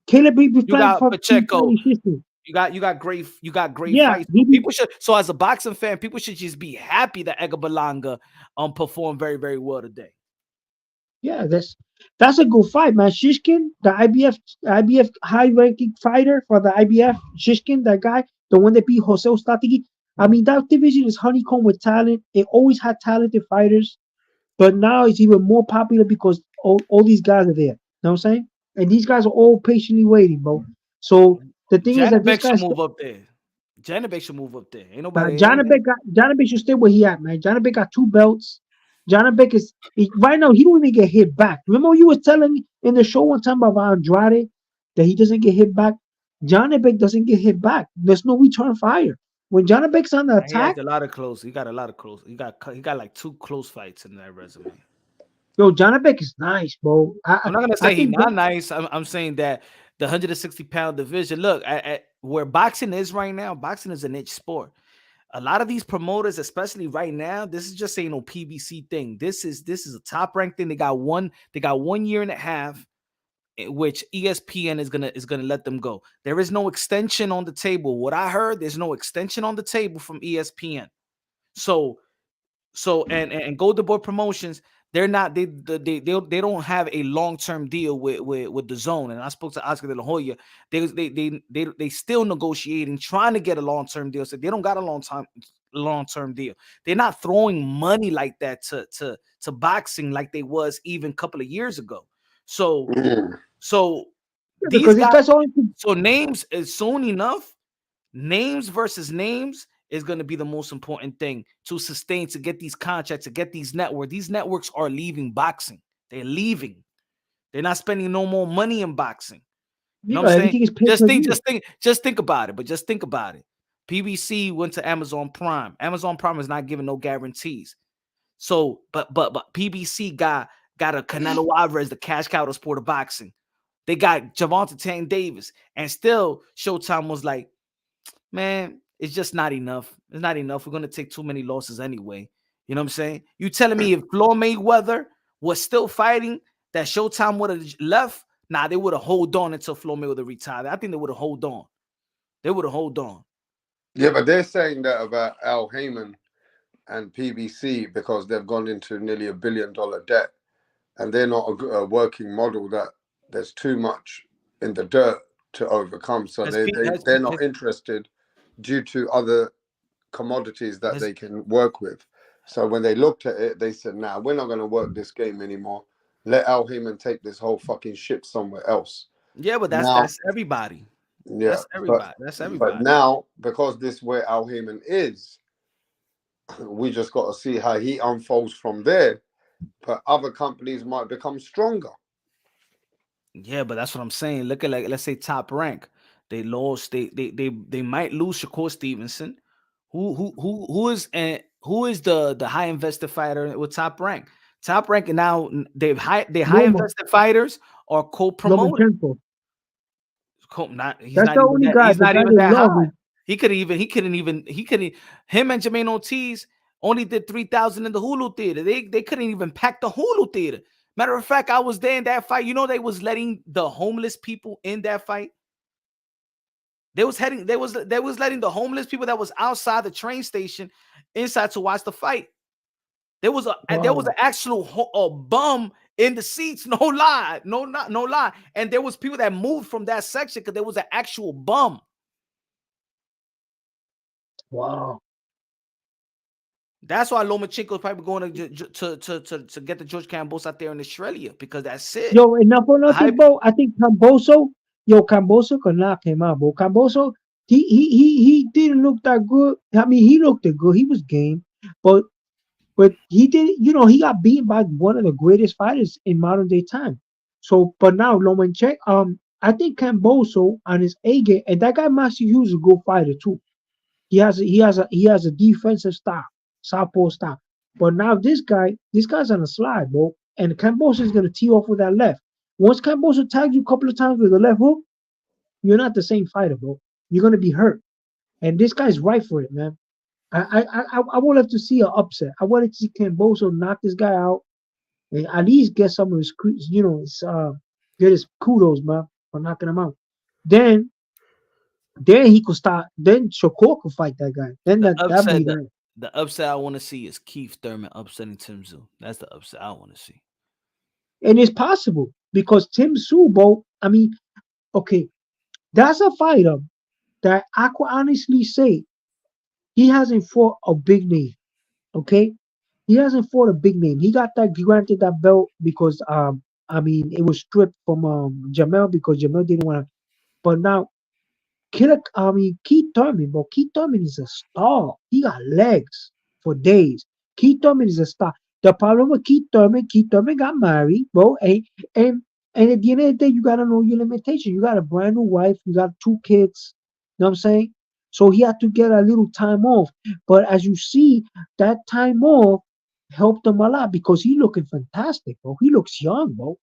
Caleb be you flying got for Pacheco. history. You got great Yeah, fights. So people should, so as a boxing fan, people should just be happy that Edgar Berlanga performed very, very well today. yeah, that's a good fight, man. Shishkin, the IBF high ranking fighter for the IBF, Shishkin, that guy, the one that beat Jose Ostatigi. I mean, that division is honeycomb with talent. It always had talented fighters, but now it's even more popular because all these guys are there. You know what I'm saying? And these guys are all patiently waiting, bro. So the thing is that Janet this Beck should guy's move up there. Janet Beck should move up there. Ain't Now, nobody. Ain't, Johnny should stay where he at, man. Johnny got 2 belts. Johnny is right now. He don't even get hit back. Remember, you were telling me in the show one time about Andrade that he doesn't get hit back. Johnny doesn't get hit back. There's no return fire. When Johnny on the he has attack, a lot of close. He got a lot of close. He got like 2 close fights in that resume. yo, Johnny is nice, bro. I'm not gonna I say he's think not nice. I'm saying that the 160-pound division. Look, where boxing is right now, boxing is a niche sport. A lot of these promoters, especially right now, this is just saying no PBC thing. This is a top ranked thing. They got 1 year and a half, which ESPN is gonna let them go. There is no extension on the table. What I heard, there's no extension on the table from ESPN. So and Golden Boy Promotions, they're not they don't have a long-term deal with the zone. And I spoke to Oscar De La Hoya. They still negotiating, trying to get a long-term deal. So they don't got a long-term deal. They're not throwing money like that to boxing like they was even a couple of years ago. So these because it guys, gets only so names is soon enough. Names versus names is going to be the most important thing to sustain, to get these contracts, to get these networks. These networks are leaving boxing. They're leaving. They're not spending no more money in boxing. You know what I'm saying? everything is paid for you. Just think about it. But just think about it. PBC went to Amazon Prime. Amazon Prime is not giving no guarantees. So, but PBC got a Canelo Alvarez, the cash cow of sport of boxing. They got Javante Tank Davis, and still Showtime was like, man, it's just not enough. It's not enough. We're going to take too many losses anyway. You know what I'm saying? You telling me if Floyd Mayweather was still fighting, that Showtime would have left? Nah, they would have hold on until Floyd Mayweather retired. I think they would have hold on. They would have hold on. Yeah, but they're saying that about Al Heyman and PBC because they've gone into nearly $1 billion debt, and they're not a working model, that there's too much in the dirt to overcome. So they're not interested due to other commodities that they can work with. So when they looked at it, they said, nah, we're not going to work this game anymore. Let Al Heyman take this whole fucking ship somewhere else. Yeah, but that's everybody. Yeah, that's everybody. That's everybody. But now, because this is where Al Heyman is, we just got to see how he unfolds from there. But other companies might become stronger. Yeah, but that's what I'm saying. Look at, like, let's say Top Rank. They lost. They might lose Shakur Stevenson. Who is the high invested fighter with Top Rank? Top Rank, and now they high invested fighters are co-promoted. He's not even that high. He couldn't even him and Jermaine Ortiz only did 3,000 in the Hulu theater. They couldn't even pack the Hulu theater. Matter of fact, I was there in that fight. You know, they was letting the homeless people in that fight. They was letting the homeless people that was outside the train station inside to watch the fight. There was an actual bum in the seats. No lie, no lie. And there was people that moved from that section because there was an actual bum. Wow. That's why Lomachenko is probably going to get the George Campos out there in Australia, because that's it. Yo, enough for nothing, bro. I think Camboso could knock him out, bro. Camboso, he didn't look that good. I mean, he looked good. He was game, but he did, he got beaten by one of the greatest fighters in modern day time. So, but now Lomachenko, I think Camboso on his A game, and that guy Master Hughes is a good fighter too. He has a defensive style, southpaw style. But now this guy's on a slide, bro. And Camboso is gonna tee off with that left. Once Camboso tags you a couple of times with the left hook, you're not the same fighter, bro. You're gonna be hurt. And this guy's right for it, man. I would love to see an upset. I wanted to see Camboso knock this guy out and at least get some of his, get his kudos, man, for knocking him out. Then he could start. Then Shakur could fight that guy. Then the upset I want to see is Keith Thurman upsetting Tim Tszyu. That's the upset I want to see. And it's possible because Tim Tszyu, bro. I mean, okay, that's a fighter that I could honestly say he hasn't fought a big name. Okay, he hasn't fought a big name. He got granted that belt because I mean it was stripped from Jamel because Jamel didn't want to. But now Keith Thurman, bro. Keith Thurman is a star. He got legs for days. Keith Thurman is a star. The problem with Keith Thurman got married, bro. And at the end of the day, you gotta know your limitation. You got a brand new wife, you got 2 kids. You know what I'm saying? So he had to get a little time off. But as you see, that time off helped him a lot because he looking fantastic, bro. He looks young, bro.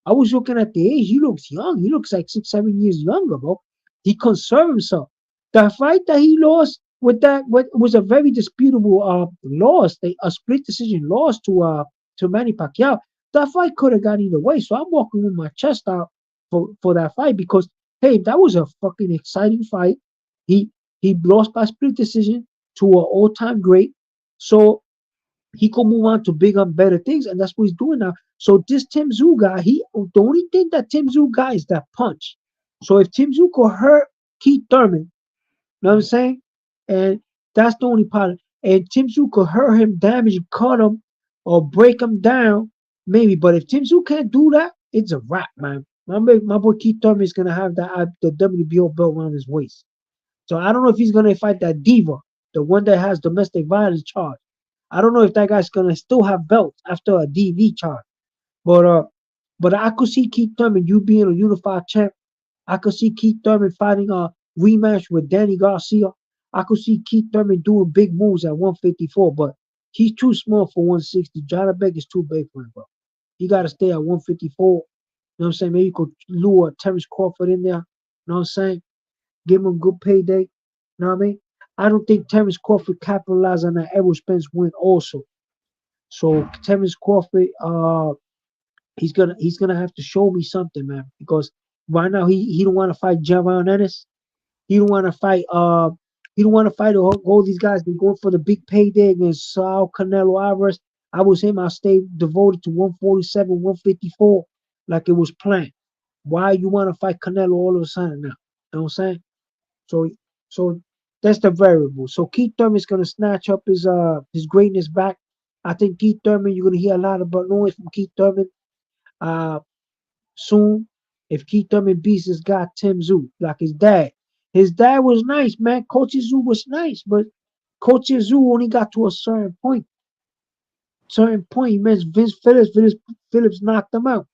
I was looking at the age. He looks young. He looks like 6, 7 years younger, bro. He conserved himself. The fight that he lost was a very disputable loss. A split decision loss to Manny Pacquiao. That fight could have gone either way. So I'm walking with my chest out for that fight because hey, that was a fucking exciting fight. He lost by split decision to an all-time great. So he could move on to bigger and better things, and that's what he's doing now. So this Tim Tszyu guy, the only thing that Tim Tszyu got is that punch. So if Tim Tszyu could hurt Keith Thurman, you know what I'm saying? And that's the only part. And Tim Tszyu could hurt him, damage, cut him, or break him down, maybe. But if Tim Tszyu can't do that, it's a wrap, man. My boy Keith Thurman is gonna have the WBO belt around his waist. So I don't know if he's gonna fight that diva, the one that has domestic violence charge. I don't know if that guy's gonna still have belts after a DV charge. But I could see Keith Thurman, you being a unified champ. I could see Keith Thurman fighting a rematch with Danny Garcia. I could see Keith Thurman doing big moves at 154, but he's too small for 160. Janabek is too big for him, bro. He got to stay at 154. You know what I'm saying? Maybe you could lure Terrence Crawford in there. You know what I'm saying? Give him a good payday. You know what I mean? I don't think Terrence Crawford capitalized on that Errol Spence win also. So Terrence Crawford, he's gonna have to show me something, man. Because right now he don't want to fight Jaron Ennis. He don't want to fight all these guys. They're going for the big payday against Saul Canelo Alvarez. I was him. I stayed devoted to 147, 154, like it was planned. Why you want to fight Canelo all of a sudden now? You know what I'm saying? So that's the variable. So Keith Thurman is gonna snatch up his greatness back. I think Keith Thurman, you're gonna hear a lot about noise from Keith Thurman soon. If Keith Thurman beats this guy Tim Tszyu, like his dad. His dad was nice, man. Coach Tszyu was nice, but Coach Tszyu only got to a certain point. He meant Vince Phillips. Phillips knocked him out.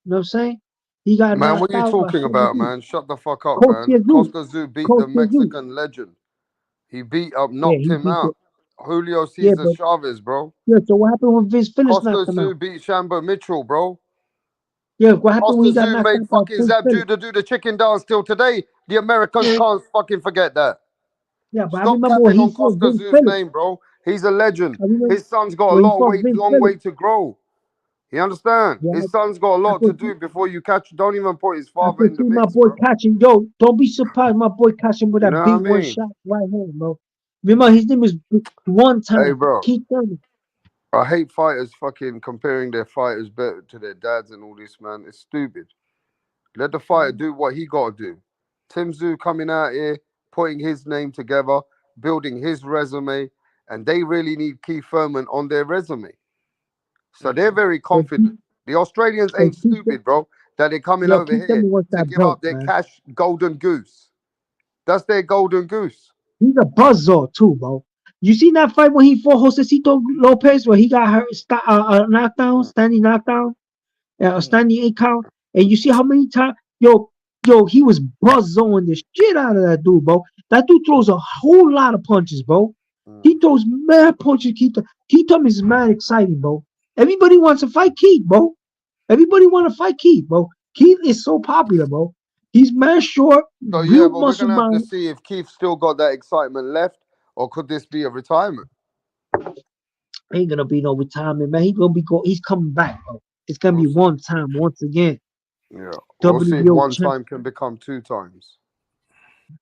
You know what I'm saying? He got Man, what knocked are you out by talking about, man? Shut the fuck up, Coach man. Tszyu. Costa Tszyu beat Coach the Mexican legend. He knocked him out. Julio Cesar Chavez, bro. Yeah, so what happened when Vince Phillips Costa knocked him out? Tszyu beat Shambo Mitchell, bro. Yeah, what happened when he got Costa Tszyu knocked made out by fucking Vince Zab Phillips? Judah do the chicken dance till today. The Americans can't fucking forget that. Yeah, but I Stop remember when capping he on fought Costa Vince Tszyu's Phillips. name, bro. He's a legend. I remember His son's got a when he fought Vince long way Phillips. to grow. You understand? Yeah, His son's got a I lot to could do before you catch. Don't even put his I father could in the see my mix, boy bro. catching. Yo, don't be surprised, my boy catching with You that know big what I one mean? shot right hand, bro. Remember his name is one Hey, time. bro. Keith Thurman. I hate fighters fucking comparing their fighters better to their dads and all this, man. It's stupid. Let the fighter do what he got to do. Tim Tszyu coming out here, putting his name together, building his resume, and they really need Keith Thurman on their resume. So they're very But confident. The Australians hey, ain't stupid, bro, that they're coming yo, over Keith here Thurman wants to that give belt, up their man. cash golden goose. That's their golden goose. He's a buzzsaw too, bro. You seen that fight when he fought Josecito Lopez, where he got hurt, knockdown, Mm. standing knockdown, Mm. standing 8 count, and you see how many times, yo, he was buzzsawing the shit out of that dude, bro. That dude throws a whole lot of punches, bro. Mm. He throws mad punches. Keith Thomas is mad exciting, bro. Everybody wants to fight Keith, bro. Everybody want to fight Keith, bro. Keith is so popular, bro. He's mad short, So yeah, real but we're muscle gonna have to bound. see if Keith still got that excitement left, or could this be a retirement? Ain't gonna be no retirement, man. He's coming back, bro. It's gonna We'll be see. one time once again. Yeah, we'll see if WBO one champ. time can become two times,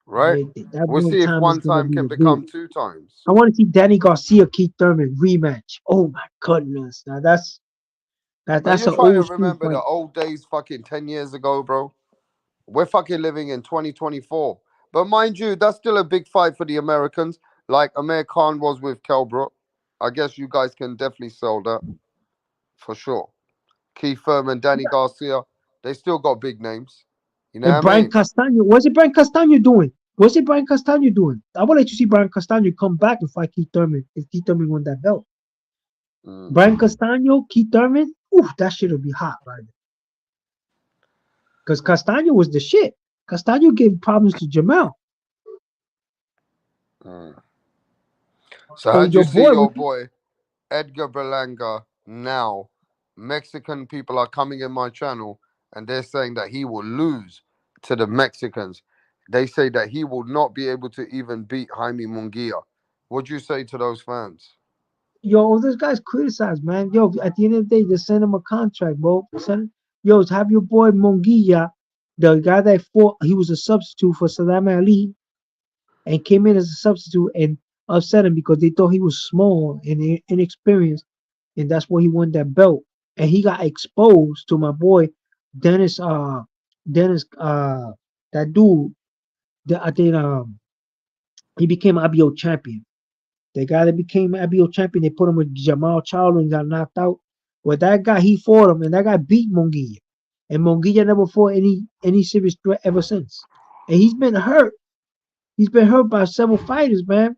right? That We'll one see if time is one gonna time be can the dude. become two times. I want to see Danny Garcia, Keith Thurman rematch. Oh my goodness, now Man, that's you're an trying to old school remember the fight. old days fucking 10 years ago, bro. We're fucking living in 2024. But mind you, that's still a big fight for the Americans, like Amir Khan was with Kell Brook. I guess you guys can definitely sell that for sure. Keith Thurman, Danny Garcia, they still got big names. You know And what I Brian mean? Castano, what's it Brian Castano doing? What's it Brian Castano doing? I would like to see Brian Castano come back and fight Keith Thurman if Keith Thurman won that belt. Mm, Brian Castano, Keith Thurman, ooh, that shit will be hot, right? Because Castano was the shit. Castano gave problems to Jamel. mm. So how And do you your see boy, your boy Edgar Berlanga now? Mexican people are coming in my channel and they're saying that he will lose to the Mexicans. They say that he will not be able to even beat Jaime Munguia. What do you say to those fans? yo, this guy's criticized, man. Yo, at the end of the day, just send him a contract, bro. Yo, have your boy Monguia, the guy that fought, he was a substitute for Saddam Ali and came in as a substitute and upset him because they thought he was small and inexperienced, and that's why he won that belt. And he got exposed to my boy Dennis, that dude. I think he became IBO champion. The guy that became IBO champion, they put him with Jamal Charlo and got knocked out. Well, that guy, he fought him, and that guy beat Monguia. And Monguia never fought any serious threat ever since. And he's been hurt. He's been hurt by several fighters, man.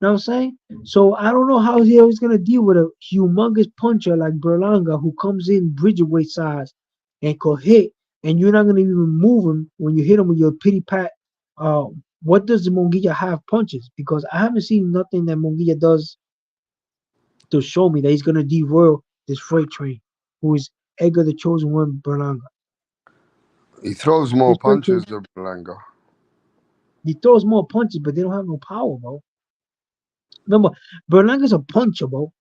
You know what I'm saying? So I don't know how he's gonna deal with a humongous puncher like Berlanga who comes in bridgerweight size and could hit, and you're not gonna even move him when you hit him with your pity pat. Uh, what does the Monguia have punches? Because I haven't seen nothing that Monguia does to show me that he's gonna derail this freight train, who is Edgar the Chosen One Berlanga. He throws more This freight punches train, than Berlanga. he throws more punches, but they don't have no power, bro. Remember, Berlanga's a puncher, bro.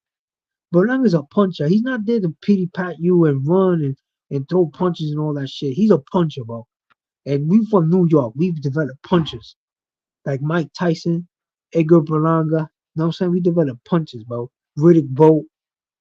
Berlanga's a puncher. He's not there to pity pat you and run and throw punches and all that shit. He's a puncher, bro. And we from New York. We've developed punchers like Mike Tyson, Edgar Berlanga. You know what I'm saying? We developed punches, bro. Riddick Bowe.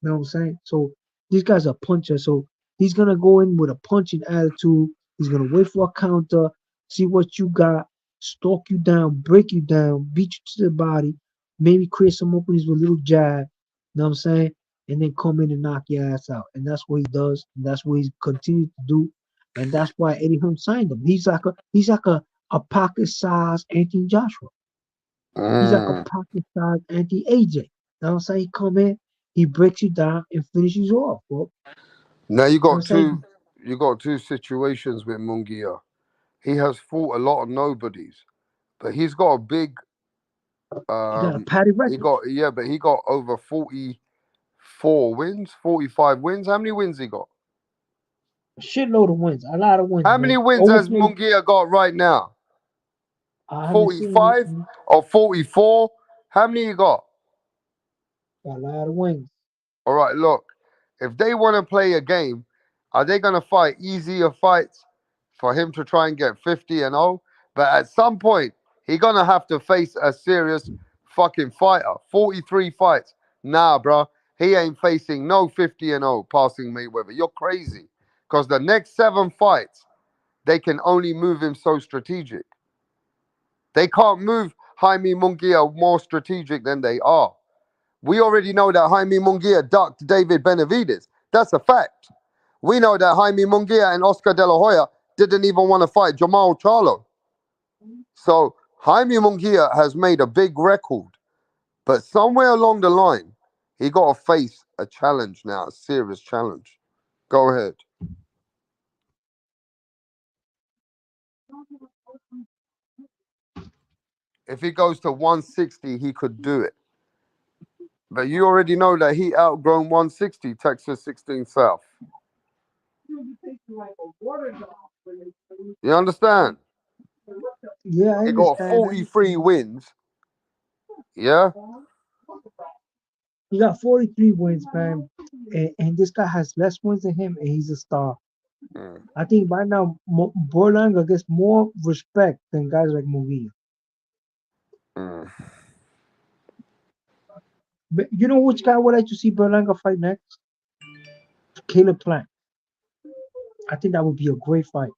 You know what I'm saying? So this guy's a puncher. So he's gonna go in with a punching attitude. He's gonna wait for a counter, see what you got, stalk you down, break you down, beat you to the body, maybe create some openings with a little jab. You know what I'm saying? And then come in and knock your ass out. And that's what he does. And that's what he's continued to do. And that's why Eddie Hearn signed him. He's like a pocket-sized Anthony Joshua. He's like a Mm. pocket-sized anti-AJ. You know what I'm saying? He come in, he breaks you down and finishes you off, bro. You know Now what I'm saying? you got two situations with Munguia. He has fought a lot of nobodies, but he's got a big He got a patty record. but he got over 44 wins, 45 wins. How many wins he got? A shitload of wins. A lot of wins, How many man. wins Over has 40. Munguia got right now? I haven't seen him. 45 or 44? How many you got? Got a lot of wins. All right, look. If they want to play a game, are they going to fight easier fights for him to try and get 50-0? But at some point, he's going to have to face a serious fucking fighter. 43 fights. Nah, bro. He ain't facing no 50-0 passing Mayweather. You're crazy. Because the next 7 fights, they can only move him so strategic. They can't move Jaime Munguia more strategic than they are. We already know that Jaime Munguia ducked David Benavidez. That's a fact. We know that Jaime Munguia and Oscar De La Hoya didn't even want to fight Jamal Charlo. So Jaime Munguia has made a big record. But somewhere along the line, he got to face a challenge now, a serious challenge. Go ahead. If he goes to 160, he could do it. But you already know that he outgrown 160, Texas 16 South. You understand? Yeah, I He got understand. 43 wins. Yeah? He got 43 wins, man. And this guy has less wins than him, and he's a star. I think right now, Berlanga gets more respect than guys like Munguia. But you know which guy I would like to see Berlanga fight next? Caleb Plant. I think that would be a great fight.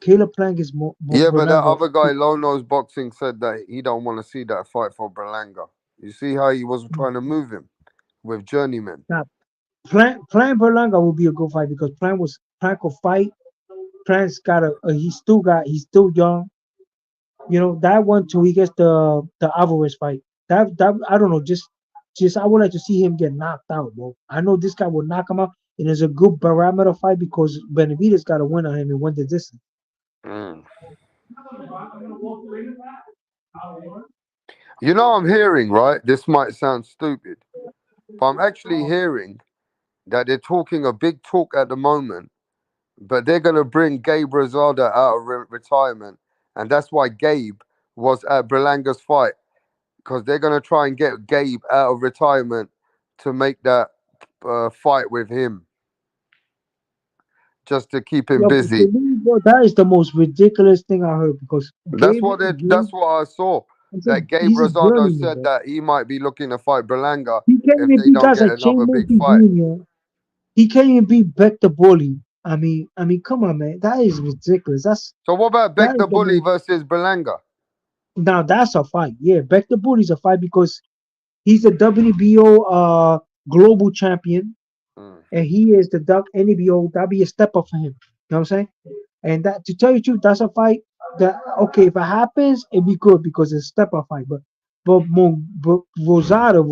Caleb Plant is more Yeah, but that Berlanga. other guy, Low Nose Boxing, said that he don't want to see that fight for Berlanga. You see how he was trying to move him with Journeyman. Now, Plant Berlanga would be a good fight because Plant could fight. Plant's got he's still young. You know, that one till he gets the Alvarez fight. That I don't know, just I would like to see him get knocked out, bro. I know this guy will knock him out, and it's a good barometer fight because Benavidez got to win on him and win the distance. You know, I'm hearing, right? This might sound stupid, but I'm actually hearing that they're talking a big talk at the moment, but they're going to bring Gabe Rosada out of retirement. And that's why Gabe was at Berlanga's fight, because they're going to try and get Gabe out of retirement to make that fight with him, just to keep him busy. Bro, that is the most ridiculous thing I heard because That's what I saw. That Gabe Rosado said that he might be looking to fight Berlanga if they don't get another big fight. He can't even beat Beck the Bully. I mean, come on, man, that is ridiculous. So what about Beck the Bully versus Berlanga? Now that's a fight. Yeah, Beck the Bully is a fight because he's the WBO global champion, and he is the NBO. That'd be a step up for him. You know what I'm saying? And that, to tell you the truth, that's a fight that, okay, if it happens, it'd be good because it's a step up fight. But Rosado,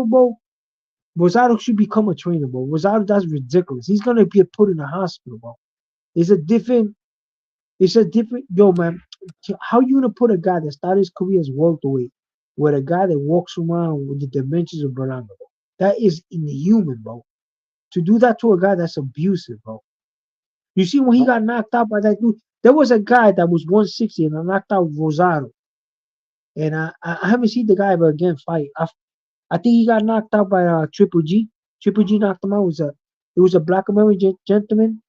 bro, Rosado should become a trainer, bro. Rosado, that's ridiculous. He's gonna be put in a hospital, bro. It's a different, yo, man. How you gonna put a guy that started his career as welterweight with a guy that walks around with the dimensions of Berlanga, bro? That is inhuman, bro. To do that to a guy that's abusive, bro. You see, when he got knocked out by that dude, there was a guy that was 160 and I knocked out Rosado. And I haven't seen the guy ever again fight. I think he got knocked out by Triple G. Triple G knocked him out. It was a black American gentleman.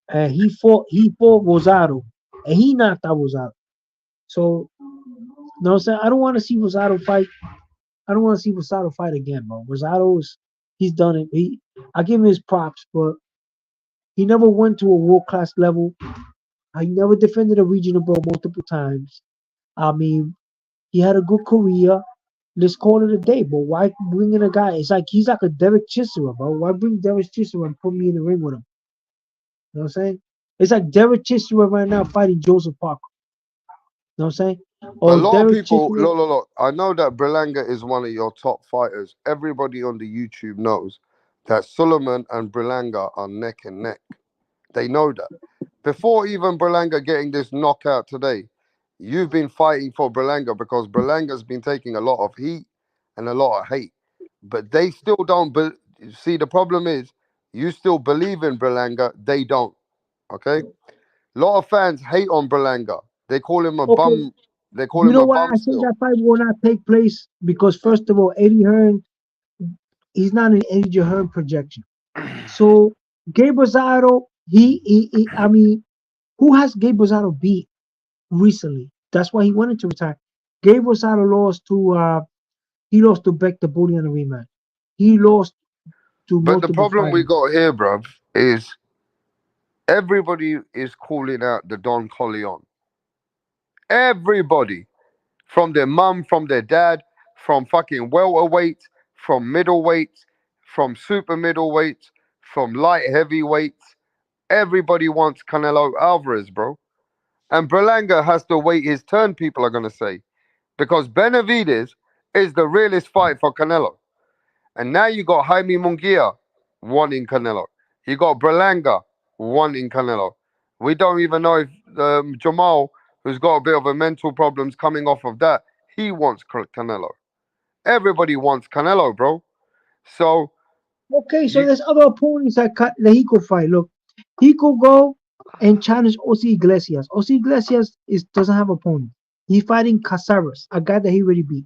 And he fought Rosado. And he knocked out Rosado. So, you know what I'm saying? I don't want to see Rosado fight. I don't want to see Rosado fight again, bro. He's done it. I give him his props, but he never went to a world-class level. He never defended a regional belt multiple times. I mean, he had a good career. Let's call it a day, but why bring in a guy? It's like he's like a Derek Chisora, bro. Why bring Derek Chisora and put me in the ring with him? You know what I'm saying? It's like Derek Chisora right now fighting Joseph Parker. You know what I'm saying? Or a lot of people, look. I know that Berlanga is one of your top fighters. Everybody on the YouTube knows that Suleiman and Berlanga are neck and neck. They know that. Before even Berlanga getting this knockout today, you've been fighting for Berlanga because Berlanga's been taking a lot of heat and a lot of hate. But they still don't see, the problem is you still believe in Berlanga, they don't. Okay? A lot of fans hate on Berlanga. They call him a bum. They call him a bum. I say that fight will not take place? Because first of all, Eddie Hearn he's not an Eddie Hearn projection. So Gabe Rosado, I mean, who has Gabe Rosado beat recently? That's why he wanted to retire. Gabe Rosado lost to Beck the Bully on the rematch. He lost to But the multiple problem we fighters. got here, bruv, is everybody is calling out the Don Corleone. Everybody. From their mum, from their dad, from fucking welterweights, from middleweights, from super middleweights, from light heavyweights. Everybody wants Canelo Alvarez, bro. And Berlanga has to wait his turn, people are going to say. Because Benavides is the realest fight for Canelo. And now you got Jaime Munguia wanting Canelo. You got Berlanga wanting Canelo. We don't even know if Jamal, who's got a bit of a mental problems coming off of that, he wants Canelo. Everybody wants Canelo, bro. So Okay, so you, there's other opponents that he could fight. Look, he could go and challenge Osi Iglesias. Osi Iglesias doesn't have opponent. He's fighting Caceres, a guy that he already beat.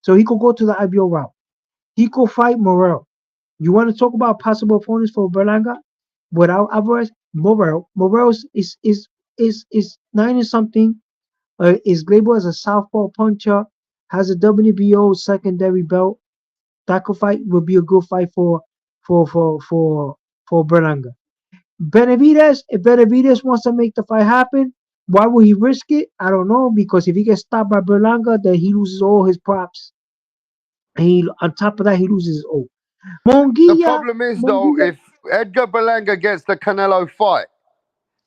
So he could go to the IBO route. He could fight Morel. You want to talk about possible opponents for Berlanga without Alvarez? Morel. Morel is 90 something. Is labeled as a southpaw puncher. Has a WBO secondary belt. That could fight would be a good fight for for for for Berlanga. Benavides, if Benavides wants to make the fight happen, why would he risk it? I don't know, because if he gets stopped by Berlanga, then he loses all his props. And on top of that, he loses his O. the Monguia, problem is though, Monguia. if Edgar Berlanga gets the Canelo fight,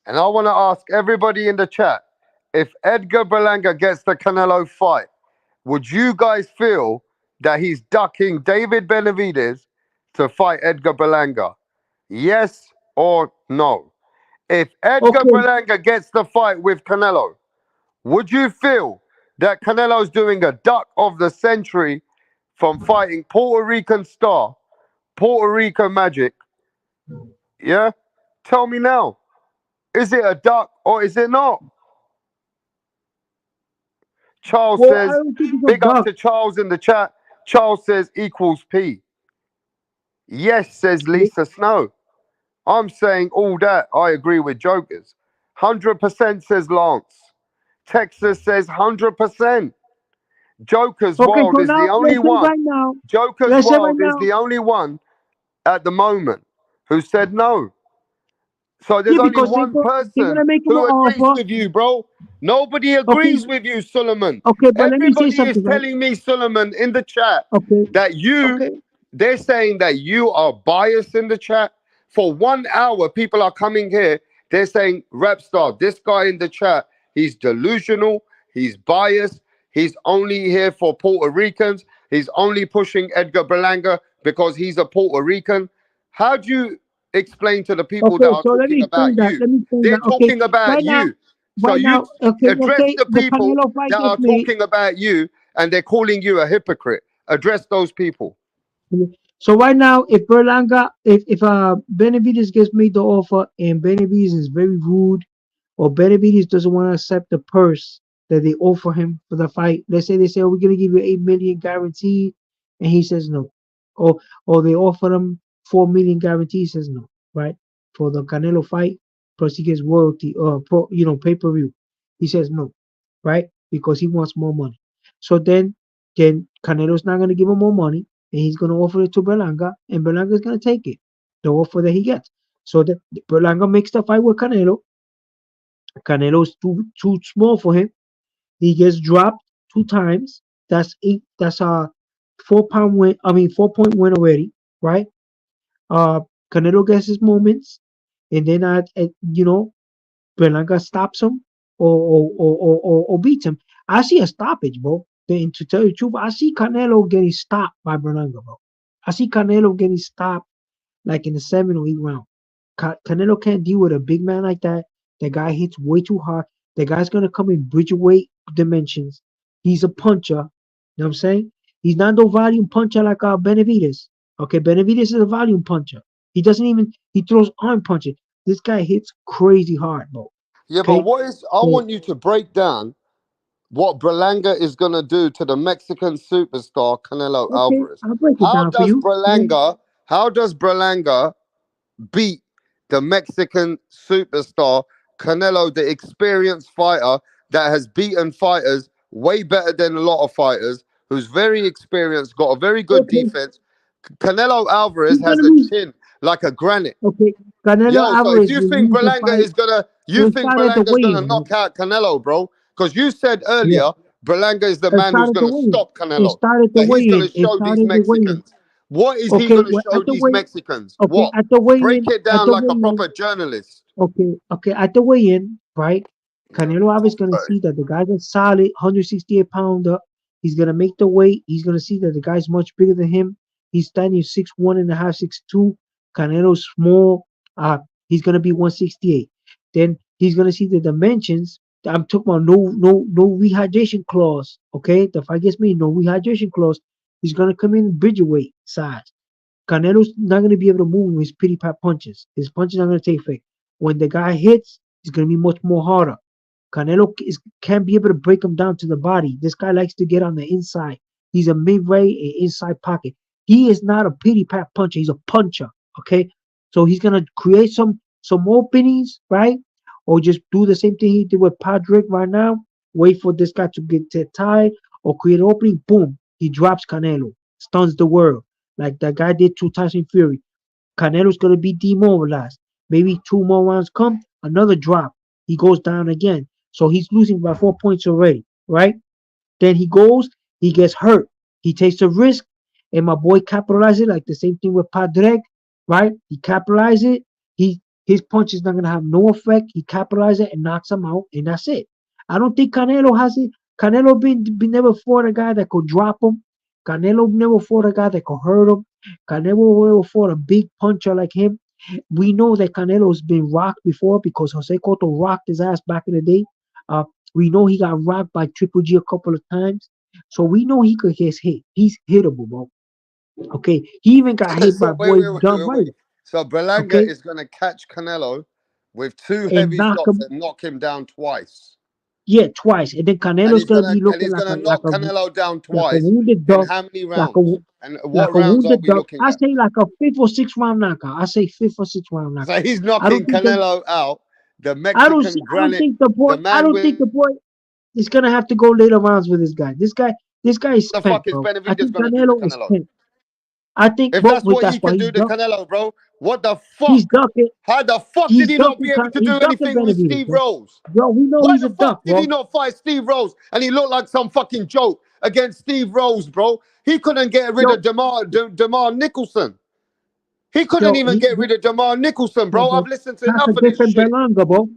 and I want to ask everybody in the chat, if Edgar Berlanga gets the Canelo fight, would you guys feel that he's ducking David Benavides to fight Edgar Berlanga? Yes or no? If Edgar Okay, Berlanga gets the fight with Canelo, would you feel that Canelo's doing a duck of the century from fighting Puerto Rican star, Puerto Rican Magic? Yeah? Tell me now. Is it a duck or is it not? Charles well, I says, don't think it's a big up duck. to Charles in the chat. Charles says equals P. Yes, says Lisa Snow. I'm saying all that. I agree with Jokers. 100% says Lance. Texas says 100%. Joker's Okay, Wild so is the now only let's say one. right now, Joker's let's say right Wild is now, the only one at the moment who said no. So there's yeah, only because one they're person gonna make him an who agrees offer. with you, bro. Nobody Okay, agrees with you, Solomon. okay, but let me say Everybody is something, right? telling me, Solomon, in the chat Okay, that okay, they're saying that you are biased in the chat. For 1 hour, people are coming here. They're saying, Repstar, this guy in the chat, he's delusional, he's biased, he's only here for Puerto Ricans, he's only pushing Edgar Berlanga because he's a Puerto Rican. How do you explain to the people that okay. are So let talking me explain about that. you? Let me explain They're that. Okay, talking about right now, you. So right you now, okay, let's address say the the people Canelo fight that gets are made. talking about you and they're calling you a hypocrite. Address those people. So right now, if Berlanga, if Benavides gets made the offer and Benavides is very rude, or Benavides doesn't want to accept the purse that they offer him for the fight, let's say they say, "Oh, we're gonna give you 8 million guaranteed," and he says no, or they offer him 4 million guaranteed, he says no, right? For the Canelo fight, plus he gets royalty or pay per view, he says no, right? Because he wants more money. So then Canelo's not gonna give him more money, and he's gonna offer it to Berlanga, and Berlanga's gonna take it, the offer that he gets. So the Berlanga makes the fight with Canelo. Canelo's too small for him. He gets dropped 2 times. That's eight. That's a 4 pound win. I mean 4 point win already, right? Uh, Canelo gets his moments, and then Berlanga stops him or beats him. I see a stoppage, bro. And to tell you the truth, I see Canelo getting stopped by Berlanga, bro. I see Canelo getting stopped like in the 7 or 8 round. Canelo can't deal with a big man like that. The guy hits way too hard. The guy's gonna come in bridgeweight dimensions. He's a puncher. You know what I'm saying? He's not no volume puncher like Benavides. Okay, Benavides is a volume puncher. He throws arm punches. This guy hits crazy hard, bro. Yeah, but Okay, what is? I so want you to break down what Berlanga is gonna do to the Mexican superstar Canelo Okay, Alvarez. I'll break it How down for does you. Berlanga? How does Berlanga beat the Mexican superstar Canelo, the experienced fighter that has beaten fighters way better than a lot of fighters, who's very experienced, got a very good Okay, defense. Canelo Alvarez he's has gonna a lose. chin like a granite. Okay, Canelo Yo, so if Alvarez you will think lose the Berlanga fight. is gonna, you It think started the Berlanga's gonna weigh-in, right? knock out Canelo, bro? Because you said Yeah, earlier Berlanga is the it man who's started the gonna weigh-in. stop It Canelo. started the That he's gonna weigh-in. It show these started the weigh-in. Mexicans. What is he Okay, gonna well, show at the these weigh. Mexicans? Okay, What? at the Break weigh-in, it at down the like a weigh-in. proper journalist. Okay, at the weigh-in, right? No, Canelo Alvarez gonna sorry. see that the guy's a solid 168 pounder. He's gonna make the weight. He's gonna see that the guy's much bigger than him. He's standing 6'1" and a half, 6'2". Canelo's small. He's gonna be 168. Then he's gonna see the dimensions. I'm talking about no rehydration clause. Okay, the fight gets me no rehydration clause. He's gonna come in bridge weight size. Canelo's not going to be able to move with his pity pat punches. His punches are going to take effect. When the guy hits, it's going to be much more harder. Can't be able to break him down to the body. This guy likes to get on the inside. He's a mid-range and inside pocket. He is not a pity pat puncher. He's a puncher. Okay, so he's gonna create some openings, right? Or just do the same thing he did with Padrick right now. Wait for this guy to get tied or create an opening. Boom, he drops Canelo, stuns the world like that guy did two times in Fury. Canelo's gonna be demobilized. Maybe two more rounds come, another drop. He goes down again. So he's losing by 4 points already, right? Then he goes, he gets hurt. He takes a risk, and my boy capitalizes it like the same thing with Padrek, right? He capitalizes it. His punch is not gonna have no effect. He capitalizes it and knocks him out, and that's it. I don't think Canelo has it. Canelo been never fought a guy that could drop him. Canelo never fought a guy that could hurt him. Canelo never fought a big puncher like him. We know that Canelo's been rocked before because Jose Cotto rocked his ass back in the day. Uh, we know he got rocked by Triple G a couple of times. So we know he could get hit. He's hittable, bro. Okay. He even got hit by So wait, boy wait, wait, John wait, wait. Ryder. So Berlanga Okay. is gonna catch Canelo with two And heavy knock shots him, and knock him down twice. yeah, twice. And then And Canelo's he's gonna gonna be and looking he's gonna like knock Canelo down a twice wounded in duck, how many like a rounds? And like what a rounds are wounded we duck. looking I at? say like a fifth or sixth round knockout. I say fifth or sixth round So knockout. he's I don't knocking think that Canelo out, the I don't see Mexican I don't granite, think the boy the I man don't with think the boy is gonna have to go later rounds with this guy. This guy is the spent, fuck is bro. I Benavidez think gonna do to Canelo is Canelo? spent. I think, If bro, that's but what that's he why can do to Canelo, bro, what the he's fuck? ducking. How the fuck did He's he not ducking. be able to He's do ducking anything with Benavidez, Steve bro. Rose? Bro, we know Why he's the a duck, fuck did he bro. not fight Steve Rose? And he looked like some fucking joke against Steve Rose, bro. He couldn't get rid of Yo, Demar Nicholson. He couldn't yo, even get rid of Demar Nicholson, yo, bro. I've bro. listened to That's a enough of this different shit. Berlanga, bro.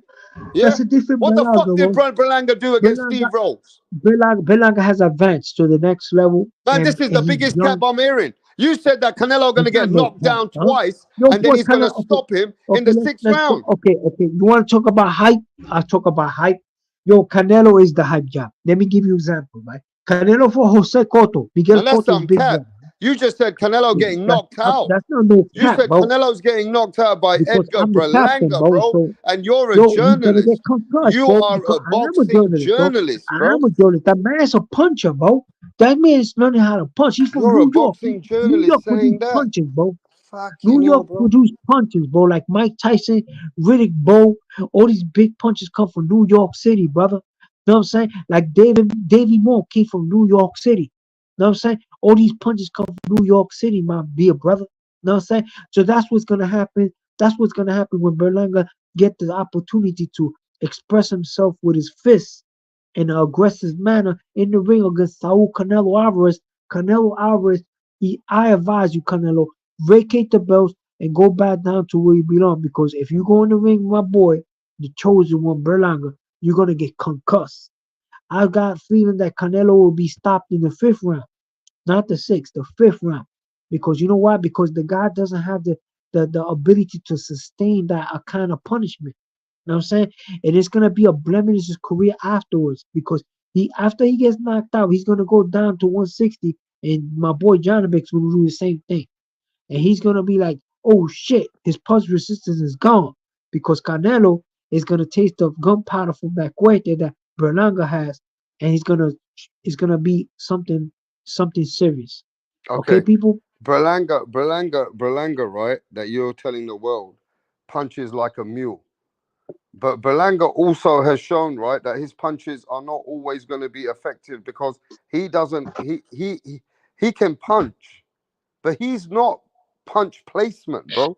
Yeah? That's a different What the Berlanga, fuck did bro. Berlanga do against Berlanga, Steve Rose? Berlanga has advanced to the next level, Man, this and is the he's biggest cap young. I'm hearing. You said that Canelo He's gonna not get no knocked cat, down huh? twice, Yo, and then boy, he's Canelo. gonna Okay, stop him in okay, the sixth let's talk. round. Okay. You want to talk about hype? I'll talk about hype. Yo, Canelo is the hype job. Let me give you an example, right? Canelo for Jose Cotto. Miguel Now that's Cotto is some big cap. brother. You just said Canelo getting knocked out. That's not no You cap, said bro. Canelo's getting knocked out by Because Edgar I'm the captain, Berlanga, bro. bro, So, and you're a yo, he's gonna get journalist. concussed, You bro. are Because a I am a boxing journalist, bro. journalist, I bro. am a journalist. That man's a puncher, bro. That man's learning how to punch. He's from You're a New York. boxing New York journalist produce saying that. punches, bro. New Fucking hell, York bro. produce punches, bro. Like Mike Tyson, Riddick Bowe. All these big punches come from New York City, brother. You know what I'm saying? Like Davey Moore came from New York City. You know what I'm saying? All these punches come from New York City, my dear brother. You know what I'm saying? So that's what's gonna happen. That's what's gonna happen when Berlanga get the opportunity to express himself with his fists in an aggressive manner in the ring against Saul Canelo Alvarez. Canelo Alvarez, I advise you, Canelo, vacate the belts and go back down to where you belong. Because if you go in the ring, my boy, the chosen one, Berlanga, you're gonna get concussed. I got a feeling that Canelo will be stopped in the fifth round, not the sixth, the fifth round. Because you know why? Because the guy doesn't have the ability to sustain that kind of punishment. You know what I'm saying? And it's gonna be a blemish in his career afterwards because he after he gets knocked out, he's gonna go down to 160, and my boy Johnabek's gonna do the same thing. And he's gonna be like, oh shit, his punch resistance is gone because Canelo is gonna taste the gunpowder from that cuete that Berlanga has. and it's gonna be something serious. Okay, Okay. people. Berlanga, right? That you're telling the world punches like a mule. But Berlanga also has shown, right, that his punches are not always going to be effective because he doesn't he can punch, but he's not punch placement, bro.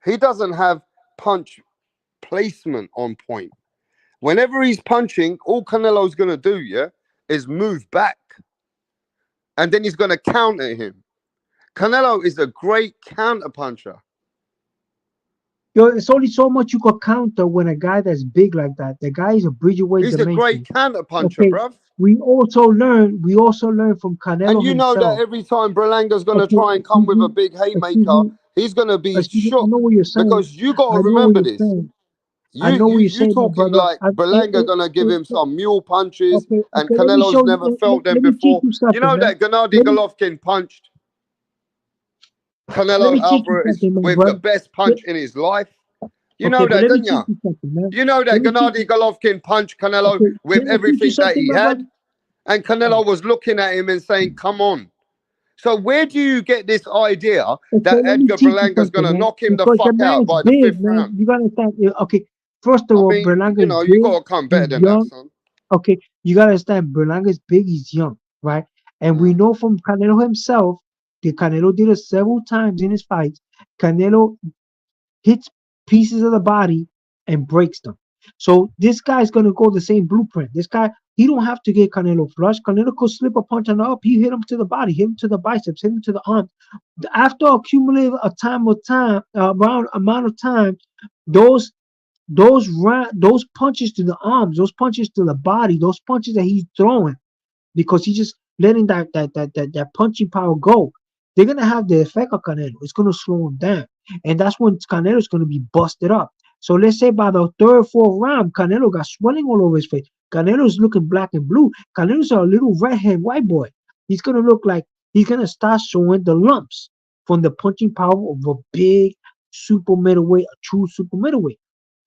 He doesn't have punch placement on point. Whenever he's punching, all Canelo's gonna do, yeah, is move back, and then he's gonna counter him. Canelo is a great counter puncher. Yo, it's only so much you could counter when a guy that's big like that. The guy is a bridgeweight He's a great dimension. counter puncher, Okay, bruv. we also learn from And Canelo you know that himself. every time Berlanga's gonna Okay, try and come with a big haymaker, he's gonna be I know shook what you're saying. because you gotta I know what remember you're this. saying. I You know you what you're you saying, my talking brother. like Berlanga gonna give him some mule punches, Okay, and okay. Let me Canelo's show you. never felt them Let me teach before. you You something, know man. that Gennady Let me Golovkin punched let Canelo me teach you Alvarez something, my with the brother. best Let- punch in his life. You Okay, know but that, let me don't teach you? you something, man. You know Let that me teach Gennady you. Golovkin punched Canelo Okay, with can I teach you everything that something, he my brother? had, and Canelo was looking at him and saying, "Come on." So where do you get this idea Okay, that let me Edgar teach you Berlanga's something, gonna man. knock him the Because the fuck man out is by the big, fifth man. round? You gotta understand. Okay, first of I all, mean, Berlanga you is know, you big. gotta come better He's than that, young. son. Okay, you gotta understand. Berlanga is big. He's young, right? And we Mm. know from Canelo himself, the Canelo did it several times in his fights. Canelo hits pieces of the body and breaks them. So this guy's gonna go the same blueprint. This guy, he don't have to get Canelo flush. Canelo could slip a punch on the up. He hit him to the body, hit him to the biceps, hit him to the arm. After accumulating around amount of time, those those punches to the arms, those punches to the body, those punches that he's throwing because he's just letting that punching power go. They're gonna have the effect of Canelo. It's gonna slow him down, and that's when Canelo's gonna be busted up. So let's say by the third, fourth round, Canelo got swelling all over his face. Canelo's looking black and blue. Canelo's a little redhead white boy. He's gonna look like he's gonna start showing the lumps from the punching power of a big super middleweight, a true super middleweight.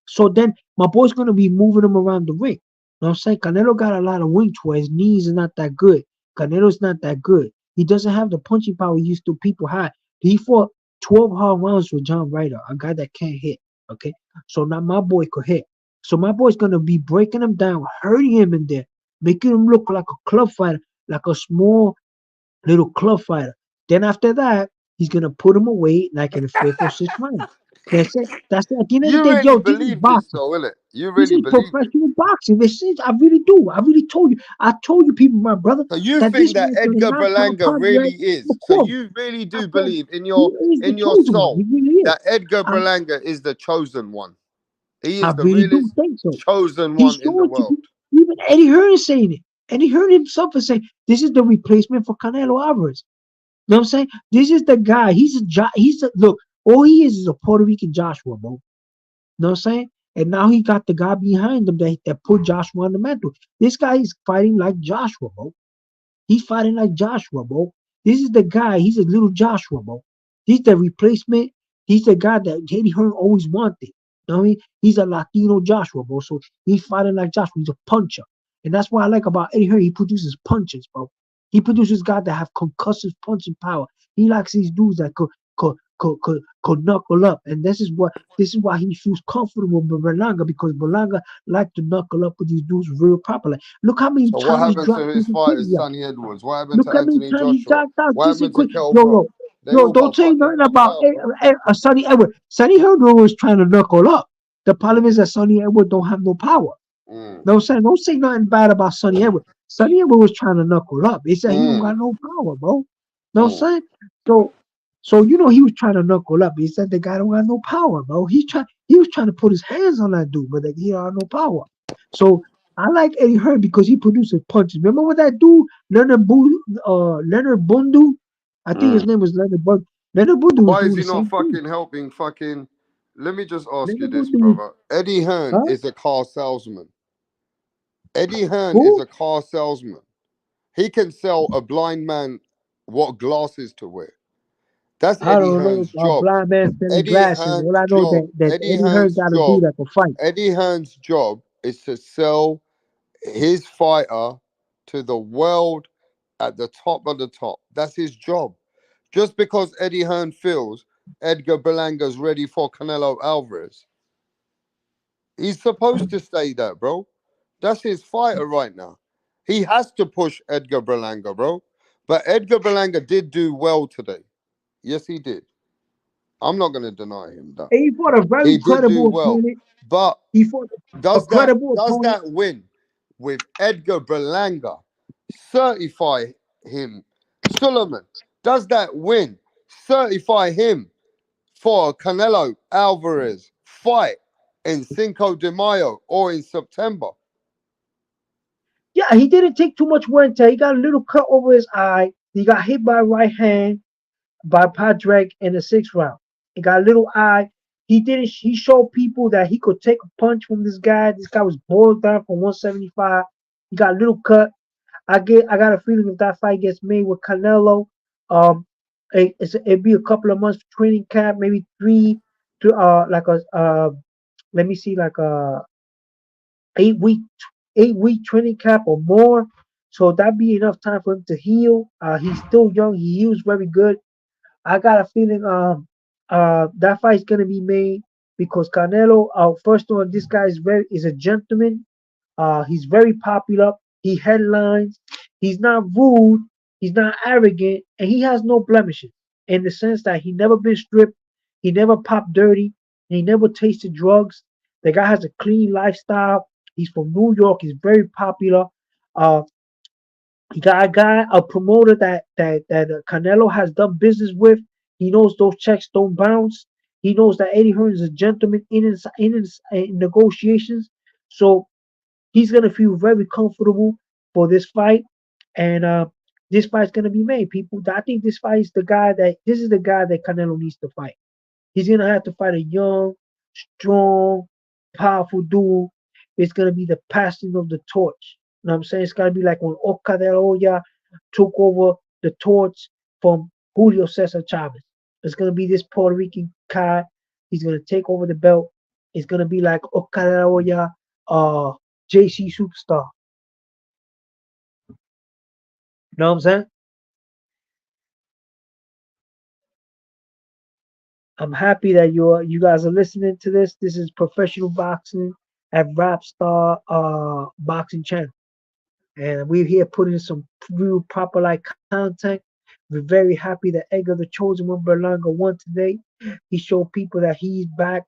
So then my boy's gonna be moving him around the ring. You know what I'm saying? Canelo got a lot of wing to it. His knees are not that good. Canelo's not that good. He doesn't have the punching power he used to people had. He fought 12 hard rounds with John Ryder, a guy that can't hit. Okay. So now my boy could hit. So my boy's gonna be breaking him down, hurting him in there, making him look like a club fighter, like a small little club fighter. Then after that, he's gonna put him away like in the fifth or sixth round. That's it. That's it. At the end of the You day, really yo, this is believe this, boxing. though, innit? You This really is believe it. professional boxing. This is, I really do. I really told you. I told you, people, my brother, So you that think this that man's gonna Edgar knock out Berlanga Padre. really is? Of So course, you really of do course, believe he is the in your chosen one. He soul really is. that Edgar I, Berlanga is the chosen one? He I is the really do realest think so. chosen He's one in the showing to world. you. Even Eddie Hearn is saying it. Eddie Hearn himself is saying this is the replacement for Canelo Alvarez. You know what I'm saying? This is the guy. He's a look. All he is a Puerto Rican Joshua, bro. You know what I'm saying? And now he got the guy behind him that put Joshua on the mantle. This guy is fighting like Joshua, bro. He's fighting like Joshua, bro. This is the guy. He's a little Joshua, bro. He's the replacement. He's the guy that Eddie Hearn always wanted. You know what I mean? He's a Latino Joshua, bro. So he's fighting like Joshua. He's a puncher. And that's what I like about Eddie Hearn. He produces punches, bro. He produces guys that have concussive punching power. He likes these dudes that could knuckle up. And this is why he feels comfortable with Berlanga because Berlanga like to knuckle up with these dudes real properly. Look how many So what times he happened dropped to his Jason Kidd. fighters, Sonny Edwards? What happened Look to how many Anthony times he Joshua? knocked out What Jason happened to Quick. Kell Yo, Brook? yo, They yo, all don't got say fucking nothing knocked about out, bro. Sonny Edward. Sonny Edward was trying to knuckle up. The problem is that Sonny Edward don't have no power. Mm, No saying, don't say nothing bad about Sonny Edward. Sonny Edward was trying to knuckle up. He said he don't mm, got no power, bro. No mm. saying. So, so you know he was trying to knuckle up. He said the guy don't got no power, bro. He was trying to put his hands on that dude, but he don't have no power. So I like Eddie Hearn because he produces punches. Remember what that dude Leonard Bundu? I think his Mm. name was Leonard Bundu. Leonard Bundu was Why is doing he the not same thing. fucking helping fucking? Let me just ask you Leonard this, Bundu was, brother. Eddie Hearn huh? is a car salesman. Eddie Hearn is Who? a car salesman. He can sell a blind man what glasses to wear. That's I Eddie don't know. Hearn's A job. blind man selling Eddie glasses. All Hearn's I know job. that Eddie Eddie Hearn Hearn's got a dude job. that can fight. Eddie Hearn's job is to sell his fighter to the world at the top of the top. That's his job. Just because Eddie Hearn feels Edgar Berlanga's ready for Canelo Alvarez, he's supposed to stay there, bro. That's his fighter right now. He has to push Edgar Berlanga, bro. But Edgar Berlanga did do well today. Yes, he did. I'm not going to deny him that. And he fought a very He did do credible well. opponent. But He fought a credible does opponent. that win with Edgar Berlanga certify him? Suleiman, does that win certify him for a Canelo Alvarez fight in Cinco de Mayo or in September? Yeah, he didn't take too much wear and tear. He got a little cut over his eye. He got hit by a right hand by Padraig in the sixth round. He got a little eye. He didn't. He showed people that he could take a punch from this guy. This guy was boiled down from 175. He got a little cut. I got a feeling if that fight gets made with Canelo, um, it'd be a couple of months training camp, maybe three to like a let me see, like a 8 week 8 week training camp or more. So that'd be enough time for him to heal. He's still young. He heals very good. I got a feeling that fight's gonna be made because Canelo, first of all, this guy is a gentleman. He's very popular. He headlines. He's not rude. He's not arrogant, and he has no blemishes in the sense that he never been stripped. He never popped dirty. And he never tasted drugs. The guy has a clean lifestyle. He's from New York. He's very popular. Uh, he got a guy, a promoter that Canelo has done business with. He knows those checks don't bounce. He knows that Eddie Hearn is a gentleman in negotiations. So he's gonna feel very comfortable for this fight, and this fight's gonna be made. People, I think this is the guy that Canelo needs to fight. He's gonna have to fight a young, strong, powerful dude. It's gonna be the passing of the torch. You know what I'm saying? It's gonna be like when Oscar de la Hoya took over the torch from Julio Cesar Chavez. It's gonna be this Puerto Rican guy. He's gonna take over the belt. It's gonna be like Oscar de la Hoya, JC Superstar. You know what I'm saying? I'm happy that you guys are listening to this. This is professional boxing at Rapstar Boxing Channel, and we're here putting some real proper like content. We're very happy that Edgar, the chosen one, Berlanga won today. He showed people that he's back.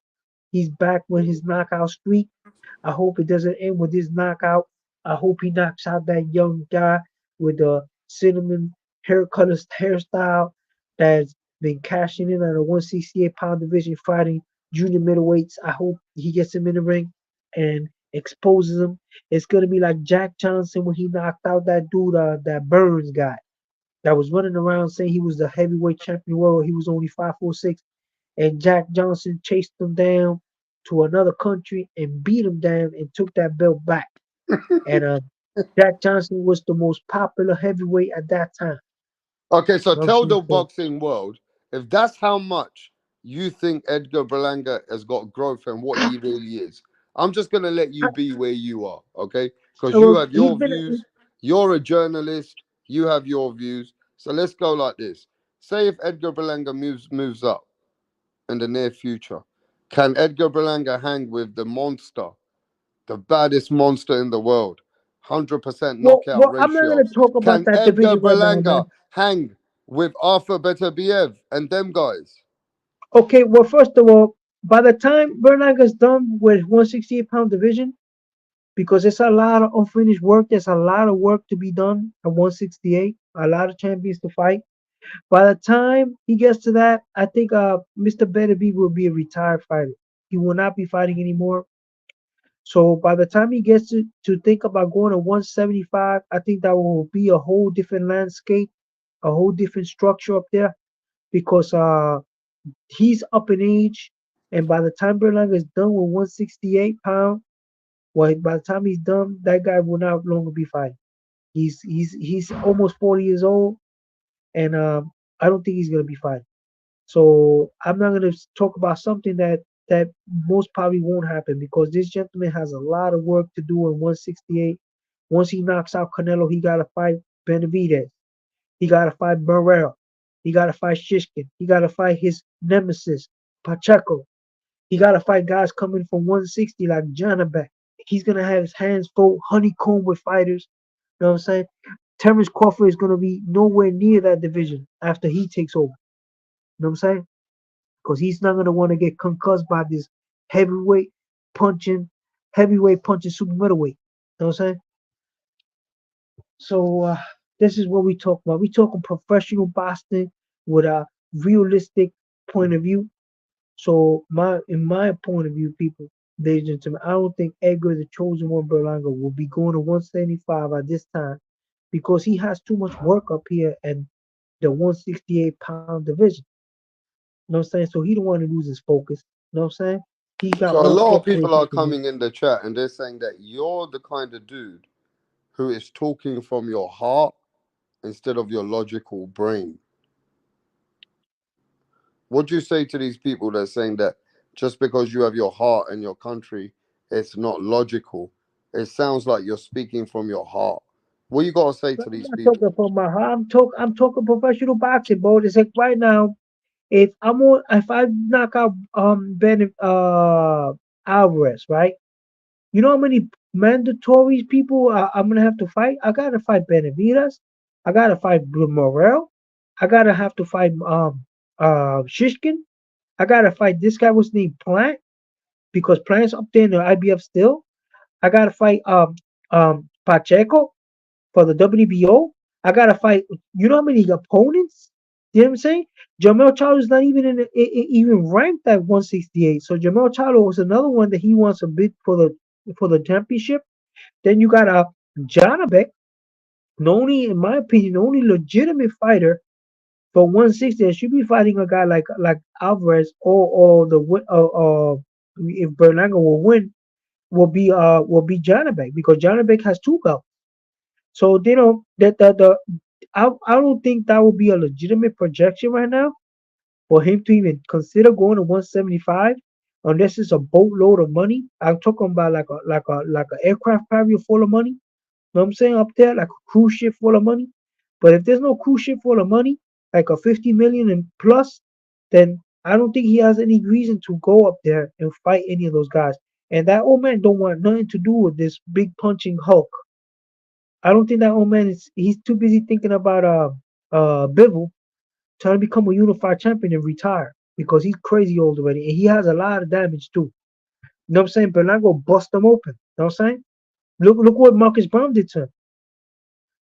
He's back with his knockout streak. I hope it doesn't end with this knockout. I hope he knocks out that young guy with the cinnamon hairstyle that's been cashing in on a 168-pound division fighting junior middleweights. I hope he gets him in the ring and exposes him. It's gonna be like Jack Johnson when he knocked out that dude, that Burns guy that was running around saying he was the heavyweight champion world. He was only 5'6", and Jack Johnson chased him down to another country and beat him down and took that belt back. And Jack Johnson was the most popular heavyweight at that time. Okay, so You know what I'm tell saying? the So, boxing world if that's how much you think Edgar Berlanga has got growth and what he really is. I'm just gonna let you be where you are, okay? Because you well, have he's your been. views. You're a journalist. You have your views. So let's go like this. Say if Edgar Berlanga moves up in the near future, can Edgar Berlanga hang with the monster, the baddest monster in the world? 100% knockout Well, I'm not gonna ratios. talk about Can that Edgar division right now, Berlanga man. hang with Arthur Beterbiev and them guys? Okay, well, first of all, by the time Berlanga's done with 168-pound division, because it's a lot of unfinished work. There's a lot of work to be done at 168. A lot of champions to fight. By the time he gets to that, I think Mr. Beterbiev will be a retired fighter. He will not be fighting anymore. So by the time he gets to think about going to 175, I think that will be a whole different landscape, a whole different structure up there because he's up in age, and by the time Berlanga is done with 168 pound, well, by the time he's done, that guy will not longer be fighting. He's almost 40 years old, and I don't think he's gonna be fighting. So I'm not gonna talk about something that most probably won't happen because this gentleman has a lot of work to do in 168. Once he knocks out Canelo, he gotta fight Benavidez. He gotta fight Burrell. He gotta fight Shishkin. He gotta fight his nemesis, Pacheco. He gotta fight guys coming from 160 like Janabek. He's gonna have his hands full, honeycomb with fighters. You know what I'm saying? Terrence Crawford is gonna be nowhere near that division after he takes over. You know what I'm saying? Because he's not gonna want to get concussed by this heavyweight punching, heavyweight punching super middleweight. You know what I'm saying? So this is what we talk about. We talking professional boxing with a realistic point of view. So in my point of view, people, ladies and gentlemen, I don't think Edgar the Chosen One Berlanga will be going to 175 at this time because he has too much work up here in the 168-pound division. You know what I'm saying? So he don't want to lose his focus. You know what I'm saying? He's got So a one lot of fight people closer are to me. coming in the chat and they're saying that you're the kind of dude who is talking from your heart instead of your logical brain. What do you say to these people that are saying that just because you have your heart and your country, it's not logical? It sounds like you're speaking from your heart. What you gotta say But to I'm these not people? talking from my heart. I'm talking professional boxing, bro. It's like right now, if I knock out Ben Alvarez, right? You know how many mandatory people I'm gonna have to fight? I gotta fight Benavides. I gotta fight Morel. I gotta have to fight Shishkin. I gotta fight this guy was named Plant because Plant's up there in the IBF still. I gotta fight Pacheco for the WBO. I gotta fight. You know how many opponents? You know what I'm saying? Jamel Charlo is not even even ranked at 168. So Jamel Charlo was another one that he wants a bid for the championship. Then you got Janabek, the only, in my opinion, the only legitimate fighter for 160 that should be fighting a guy like Alvarez or if Berlanga will win will be Janabek because Janabek has two belts. So you know that I don't think that would be a legitimate projection right now for him to even consider going to 175 unless it's a boatload of money. I'm talking about like a aircraft carrier full of money. Know what I'm saying? Up there, like a cruise ship full of money. But if there's no cruise ship full of money, like a 50 million and plus, then I don't think he has any reason to go up there and fight any of those guys. And that old man don't want nothing to do with this big punching Hulk. I don't think that old man he's too busy thinking about Bivol trying to become a unified champion and retire because he's crazy old already and he has a lot of damage too. You know what I'm saying? Berlanga bust him open. You know what I'm saying? Look what Marcus Brown did to him.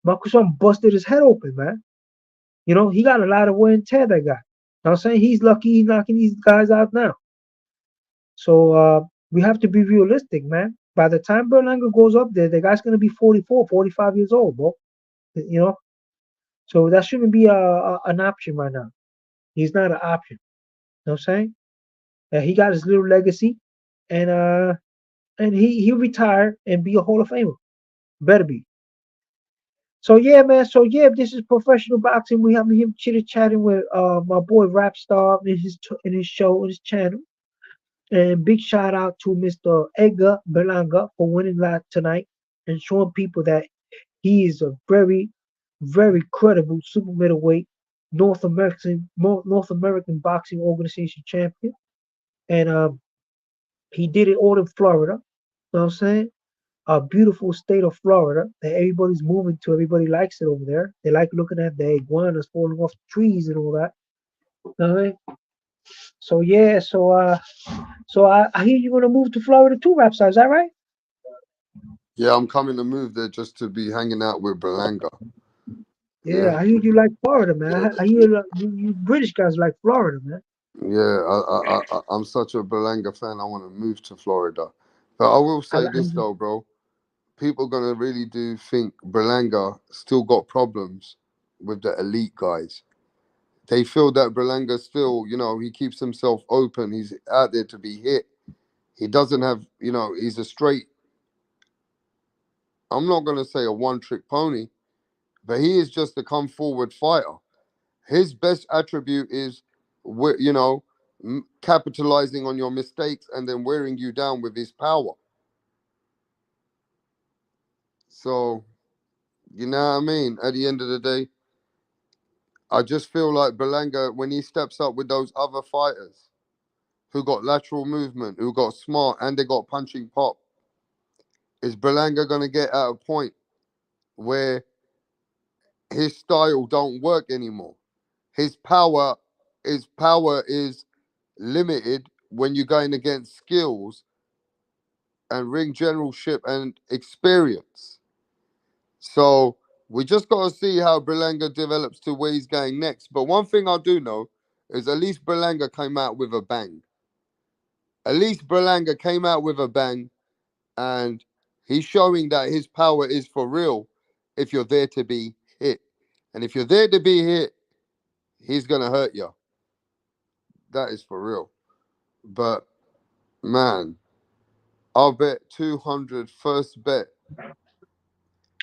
Marcus Brown busted his head open, man. You know, he got a lot of wear and tear, that guy. You know what I'm saying? He's lucky he's knocking these guys out now. So we have to be realistic, man. By the time Berlanga goes up there, the guy's going to be 44, 45 years old, bro. You know? So that shouldn't be an option right now. He's not an option. You know what I'm saying? He got his little legacy, and he'll retire and be a Hall of Famer. Better be. So yeah, man. So yeah, this is professional boxing. We have him chitter chatting with my boy Rap Star in his show on his channel. And big shout out to Mr. Edgar Berlanga for winning that tonight and showing people that he is a very, very credible super middleweight North American boxing organization champion. And he did it all in Florida. You know what I'm saying? A beautiful state of Florida that everybody's moving to. Everybody likes it over there. They like looking at the iguanas falling off the trees and all that. You know what I mean? So yeah, so I hear you're gonna move to Florida too, Rapstar. Is that right? Yeah, I'm coming to move there just to be hanging out with Berlanga. Yeah, Yeah, I hear you like Florida, man. I hear you British guys like Florida, man. yeah. I'm such a Berlanga fan. I want to move to Florida. But I will I, say I, this though, bro. People gonna really do think Berlanga still got problems with the elite guys. They feel that Berlanga still, he keeps himself open. He's out there to be hit. He doesn't have, he's a straight. I'm not gonna say a one-trick pony, but he is just a come forward fighter. His best attribute is, capitalizing on your mistakes and then wearing you down with his power. So, you know what I mean? At the end of the day, I just feel like Berlanga, when he steps up with those other fighters who got lateral movement, who got smart, and they got punching pop, is Berlanga going to get at a point where his style don't work anymore? His power is limited when you're going against skills and ring generalship and experience. So we just got to see how Berlanga develops to where he's going next. But one thing I do know is at least Berlanga came out with a bang. At least Berlanga came out with a bang, and he's showing that his power is for real if you're there to be hit. And if you're there to be hit, he's going to hurt you. That is for real. But, man, I'll bet 200 first bet.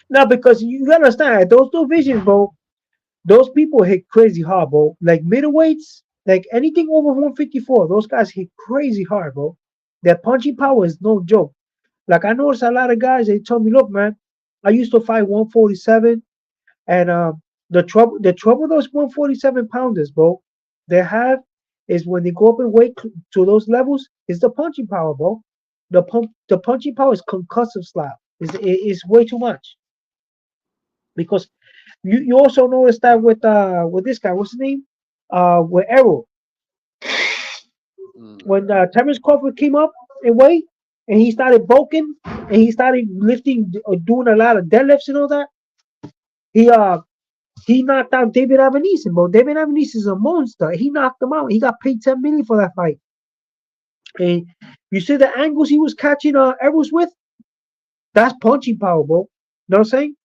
No, because you gotta understand those divisions, bro. Those people hit crazy hard, bro. Like middleweights, like anything over 154, those guys hit crazy hard, bro. Their punching power is no joke. Like I noticed a lot of guys, they told me, look, man, I used to fight 147, and the trouble those 147 pounders, bro, they have is when they go up in weight to those levels, is the punching power, bro. The punching power is concussive slap. Is way too much because you also notice that with this guy, what's his name? With Errol, when Terrence Crawford came up in weight and he started bulking and he started lifting, doing a lot of deadlifts and all that, he he knocked out David Avanesyan, bro. David Avanesyan is a monster. He knocked him out. He got paid 10 million for that fight. And you see the angles he was catching Errol's with? That's punching power, bro. You know what I'm saying?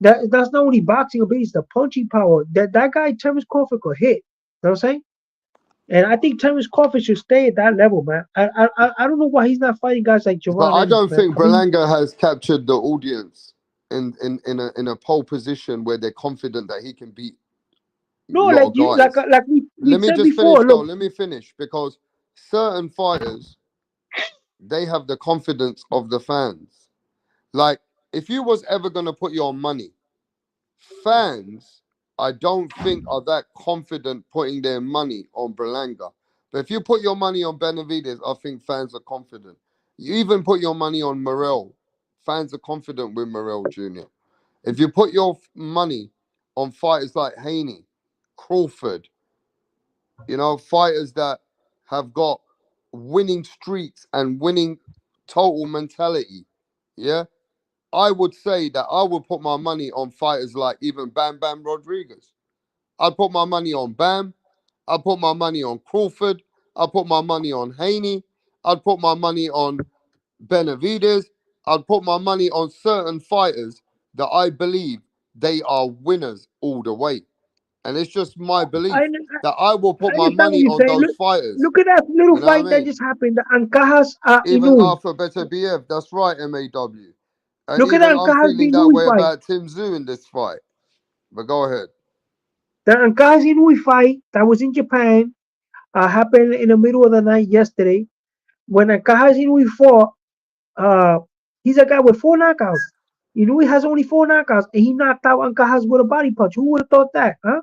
That's not only boxing ability, it's the punching power. That guy Terrence Crawford could hit. You know what I'm saying? And I think Terrence Crawford should stay at that level, man. I don't know why he's not fighting guys like But Javon I Ennis, don't man. think Berlanga has captured the audience in a pole position where they're confident that he can beat a No, lot like of you like guys. like we Let me said just finish before. though. Look, Let me finish because certain fighters, they have the confidence of the fans. Like if you was ever gonna put your money, fans, I don't think are that confident putting their money on Berlanga. But if you put your money on Benavides, I think fans are confident. You even put your money on Morel, fans are confident with Morel Jr. If you put your money on fighters like Haney, Crawford, fighters that have got winning streaks and winning total mentality, yeah, I would say that I would put my money on fighters like even Bam Bam Rodriguez. I'd put my money on Bam. I'd put my money on Crawford. I'd put my money on Haney. I'd put my money on Benavides. I'd put my money on certain fighters that I believe they are winners all the way. And it's just my I, belief that I will I put my understand what money you're on saying. those Look, fighters. look at that little You know what fight I that mean? just happened. The Ancajas Even Inui. Arthur Beterbiev, that's right, MAW. And Look at even the I'm Ancajas feeling that Inui way fight. about Tim Zoo in this fight. But go ahead. The Ancajas Inui fight that was in Japan happened in the middle of the night yesterday. When Ancajas Inui fought, uh, he's a guy with 4 knockouts. Inui has only 4 knockouts, and he knocked out Ancajas with a body punch. Who would have thought that, huh?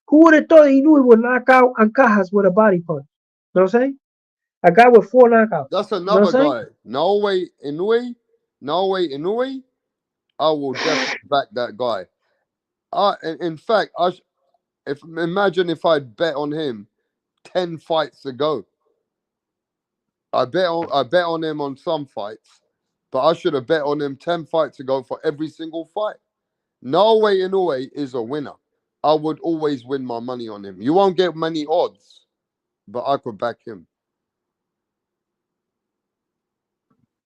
Who would have thought Inui would knock out Ancajas with a body punch? You know what I'm saying? A guy with 4 knockouts. That's You know another what I'm saying? guy. Norway Inoue. Norway Inoue. I will definitely back that guy. In fact, if imagine if I'd bet on him 10 fights ago. I bet on him on some fights, but I should have bet on him 10 fights ago for every single fight. Norway Inoue is a winner. I would always win my money on him. You won't get many odds, but I could back him.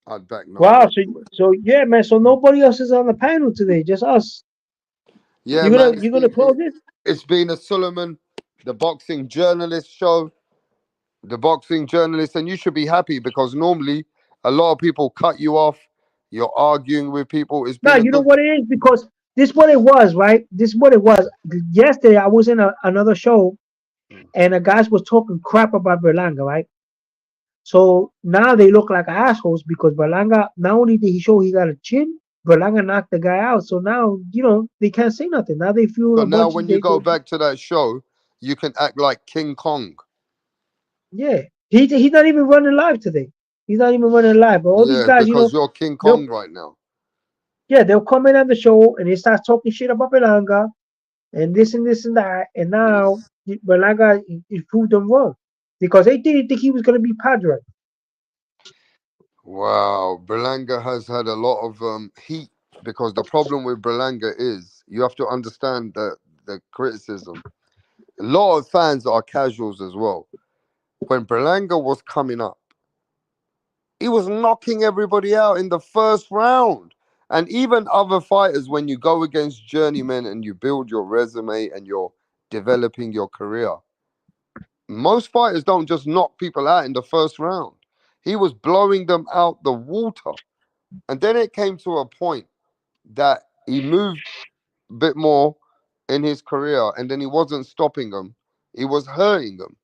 I'd back Wow. Norway So, Inoue. so yeah, man. So nobody else is on the panel today, just us. Yeah, You're man. gonna you're gonna close it? It's been a Suleiman, the boxing journalist show. The boxing journalist, and you should be happy because normally a lot of people cut you off. You're arguing with people. It's No, been a you know good. what it is because this what it was, right? This what it was. Yesterday I was in another show, and the guys was talking crap about Berlanga, right? So now they look like assholes because Berlanga, not only did he show he got a chin, Berlanga knocked the guy out. So now, they can't say nothing. Now they feel So a now bunch of when you they go back to that show, you can act like King Kong. yeah. He's not even running live today. He's not even running live. But all these Yeah, guys, because you're King they'll Kong right now. they'll come in on the show and they start talking shit about Berlanga and this and that. And now Berlanga he proved them wrong. Because they didn't think he was gonna be Padre. Wow, Berlanga has had a lot of heat because the problem with Berlanga is you have to understand that the criticism. A lot of fans are casuals as well. When Berlanga was coming up, he was knocking everybody out in the first round. And even other fighters, when you go against journeymen and you build your resume and you're developing your career, most fighters don't just knock people out in the first round. He was blowing them out the water. And then it came to a point that he moved a bit more in his career and then he wasn't stopping them. He was hurting them.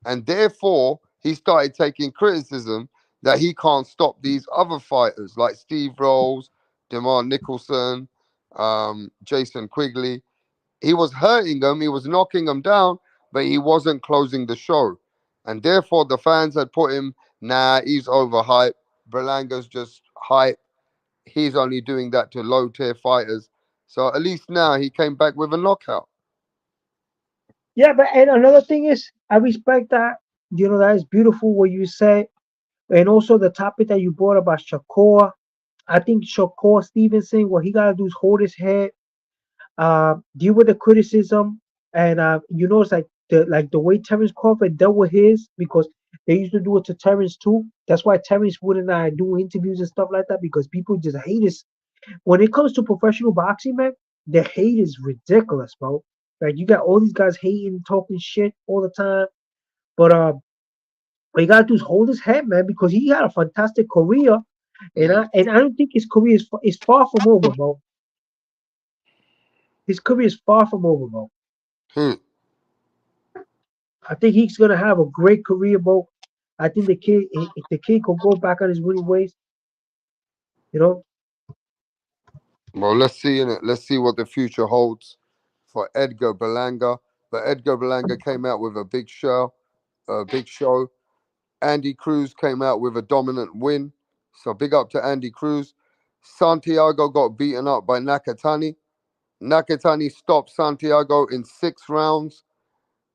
And therefore, he started taking criticism that he can't stop these other fighters like Steve Rolls, DeMar Nicholson, Jason Quigley. He was hurting them, he was knocking them down, but he wasn't closing the show. And therefore, the fans had put him, nah, he's overhyped. Berlanga's just hype. He's only doing that to low tier fighters. So at least now he came back with a knockout. Yeah, but and another thing is I respect that. That is beautiful what you say. And also the topic that you brought about Shakur. I think Shakur Stevenson, what he gotta do is hold his head, deal with the criticism, and it's like the way Terrence Crawford dealt with his because they used to do it to Terrence too. That's why Terrence wouldn't do interviews and stuff like that because people just hate us. When it comes to professional boxing, man, the hate is ridiculous, bro. Like you got all these guys hating, talking shit all the time, but what you gotta do is hold his head, man, because he had a fantastic career, and I don't think his career is far from over, bro. His career is far from over, bro. Hmm. I think he's gonna have a great career, bro. I think if the kid could go back on his winning ways, you know. Well, let's see in it. Let's see what the future holds for Edgar Berlanga. But Edgar Berlanga came out with a big show. A big show. Andy Cruz came out with a dominant win. So big up to Andy Cruz. Santiago got beaten up by Nakatani. Nakatani stopped Santiago in 6 rounds.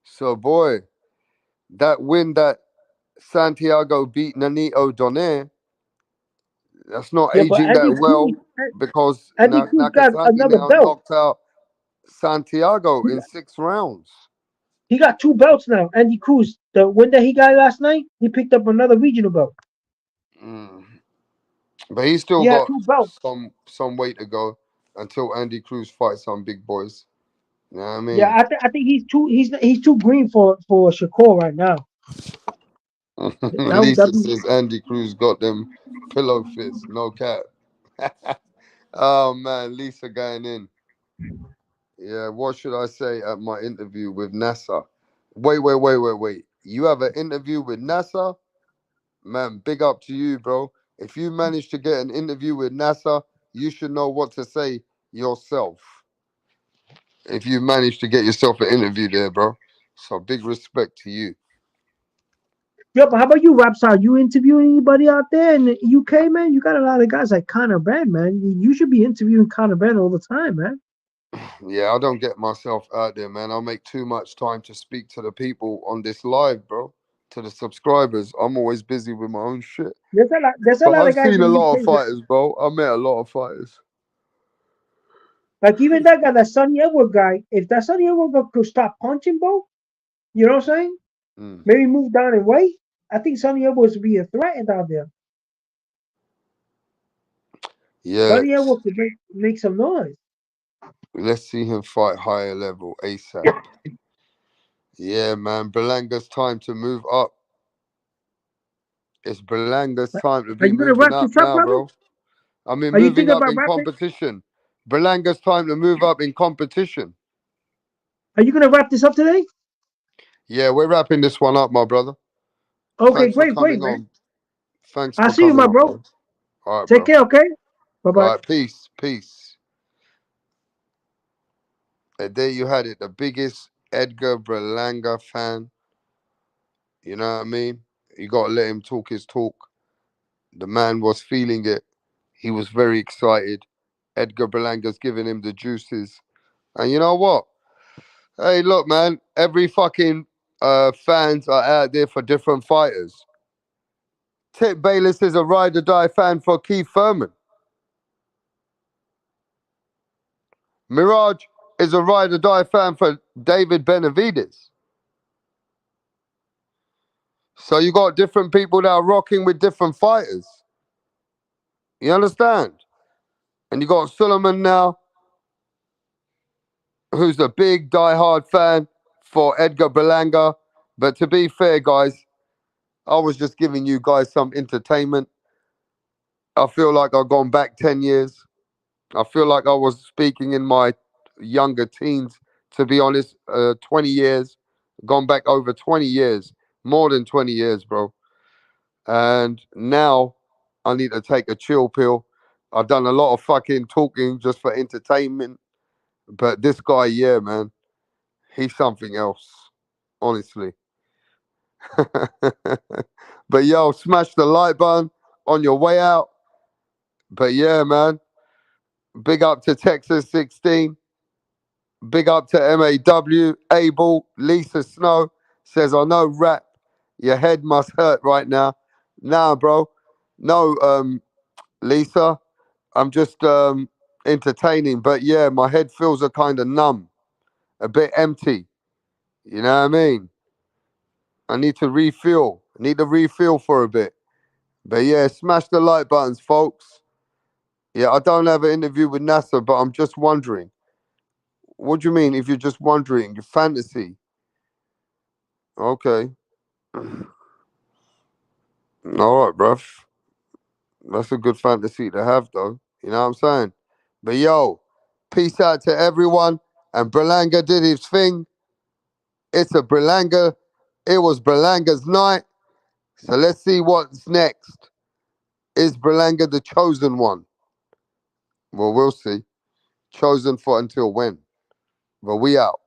So boy, that win that Santiago beat Nanito Donaire, that's not Yeah, but aging that well because Andy Cruz got Nakatani another now belt. knocked out Santiago in 6 rounds. He got 2 belts now. Andy Cruz, the win that he got last night, he picked up another regional belt. Mm. But he's still He had got 2 belts. some way to go until Andy Cruz fights some big boys. You know what I Yeah, mean? I think he's too green for Shakur right now. Lisa says Andy Cruz got them pillow fists, no cap. Oh man, Lisa going in. Yeah, what should I say at my interview with NASA? Wait. You have an interview with NASA? Man, big up to you, bro. If you manage to get an interview with NASA, you should know what to say yourself. If you manage to get yourself an interview there, bro. So big respect to you. Yo, but how about you, Rapstar? You interviewing anybody out there in the UK, man? You got a lot of guys like Conor Ben, man. You should be interviewing Conor Ben all the time, man. Yeah, I don't get myself out there, man. I make too much time to speak to the people on this live, bro. To the subscribers. I'm always busy with my own shit. There's a But lot of I've guys seen a in lot UK of fighters, bro. I met a lot of fighters. like even that guy, that Sonny Edward guy. If that Sonny Edward guy could stop punching, bro, you know what I'm saying? Maybe move down and weight. I think Sonny Edwards would be a threat out there. Yeah, Sonny Edwards could make some noise. let's see him fight higher level ASAP. Yeah, man. Berlanga's time to move up. It's Berlanga's time to Are be you gonna moving wrap up this up, now, brother? bro. I mean, Are you moving thinking up about in wrapping? competition. Berlanga's time to move up in competition. Are you gonna wrap this up today? Yeah, we're wrapping this one up, my brother. Okay, Thanks for great, coming man. on. Thanks I for see you, coming my on, bro. bro. All right, Take bro. care, okay? Bye All bye. right, peace, peace. And there you had it, the biggest Edgar Berlanga fan. You know what I mean? You got to let him talk his talk. The man was feeling it. He was very excited. Edgar Berlanga's giving him the juices. And you know what? Hey, look, man. Every fucking fans are out there for different fighters. Tip Bayless is a ride or die fan for Keith Thurman. Mirage is a ride or die fan for David Benavides. So you got different people that are rocking with different fighters. You understand? And you got Suleiman now, who's a big die-hard fan for Edgar Berlanga. But to be fair, guys, I was just giving you guys some entertainment. I feel like I've gone back 10 years. I feel like I was speaking in my younger teens, to be honest, 20 years. Gone back over 20 years, more than 20 years, bro. And now I need to take a chill pill. I've done a lot of fucking talking just for entertainment. But this guy, yeah, man, he's something else, honestly. But yo, smash the like button on your way out. But yeah, man, big up to Texas 16. Big up to MAW, Abel, Lisa Snow says, I know rap, your head must hurt right now. Nah, bro. No, Lisa, I'm just entertaining. But yeah, my head feels a kind of numb, a bit empty. You know what I mean? I need to refuel. I need to refuel for a bit. But yeah, smash the like buttons, folks. Yeah, I don't have an interview with NASA, but I'm just wondering. What do you mean if you're just wondering? Your fantasy. Okay. All right, bruv. That's a good fantasy to have, though. You know what I'm saying? But yo, peace out to everyone. And Berlanga did his thing. It's a Berlanga. It was Berlanga's night. So let's see what's next. Is Berlanga the chosen one? Well, we'll see. Chosen for until when? But we out.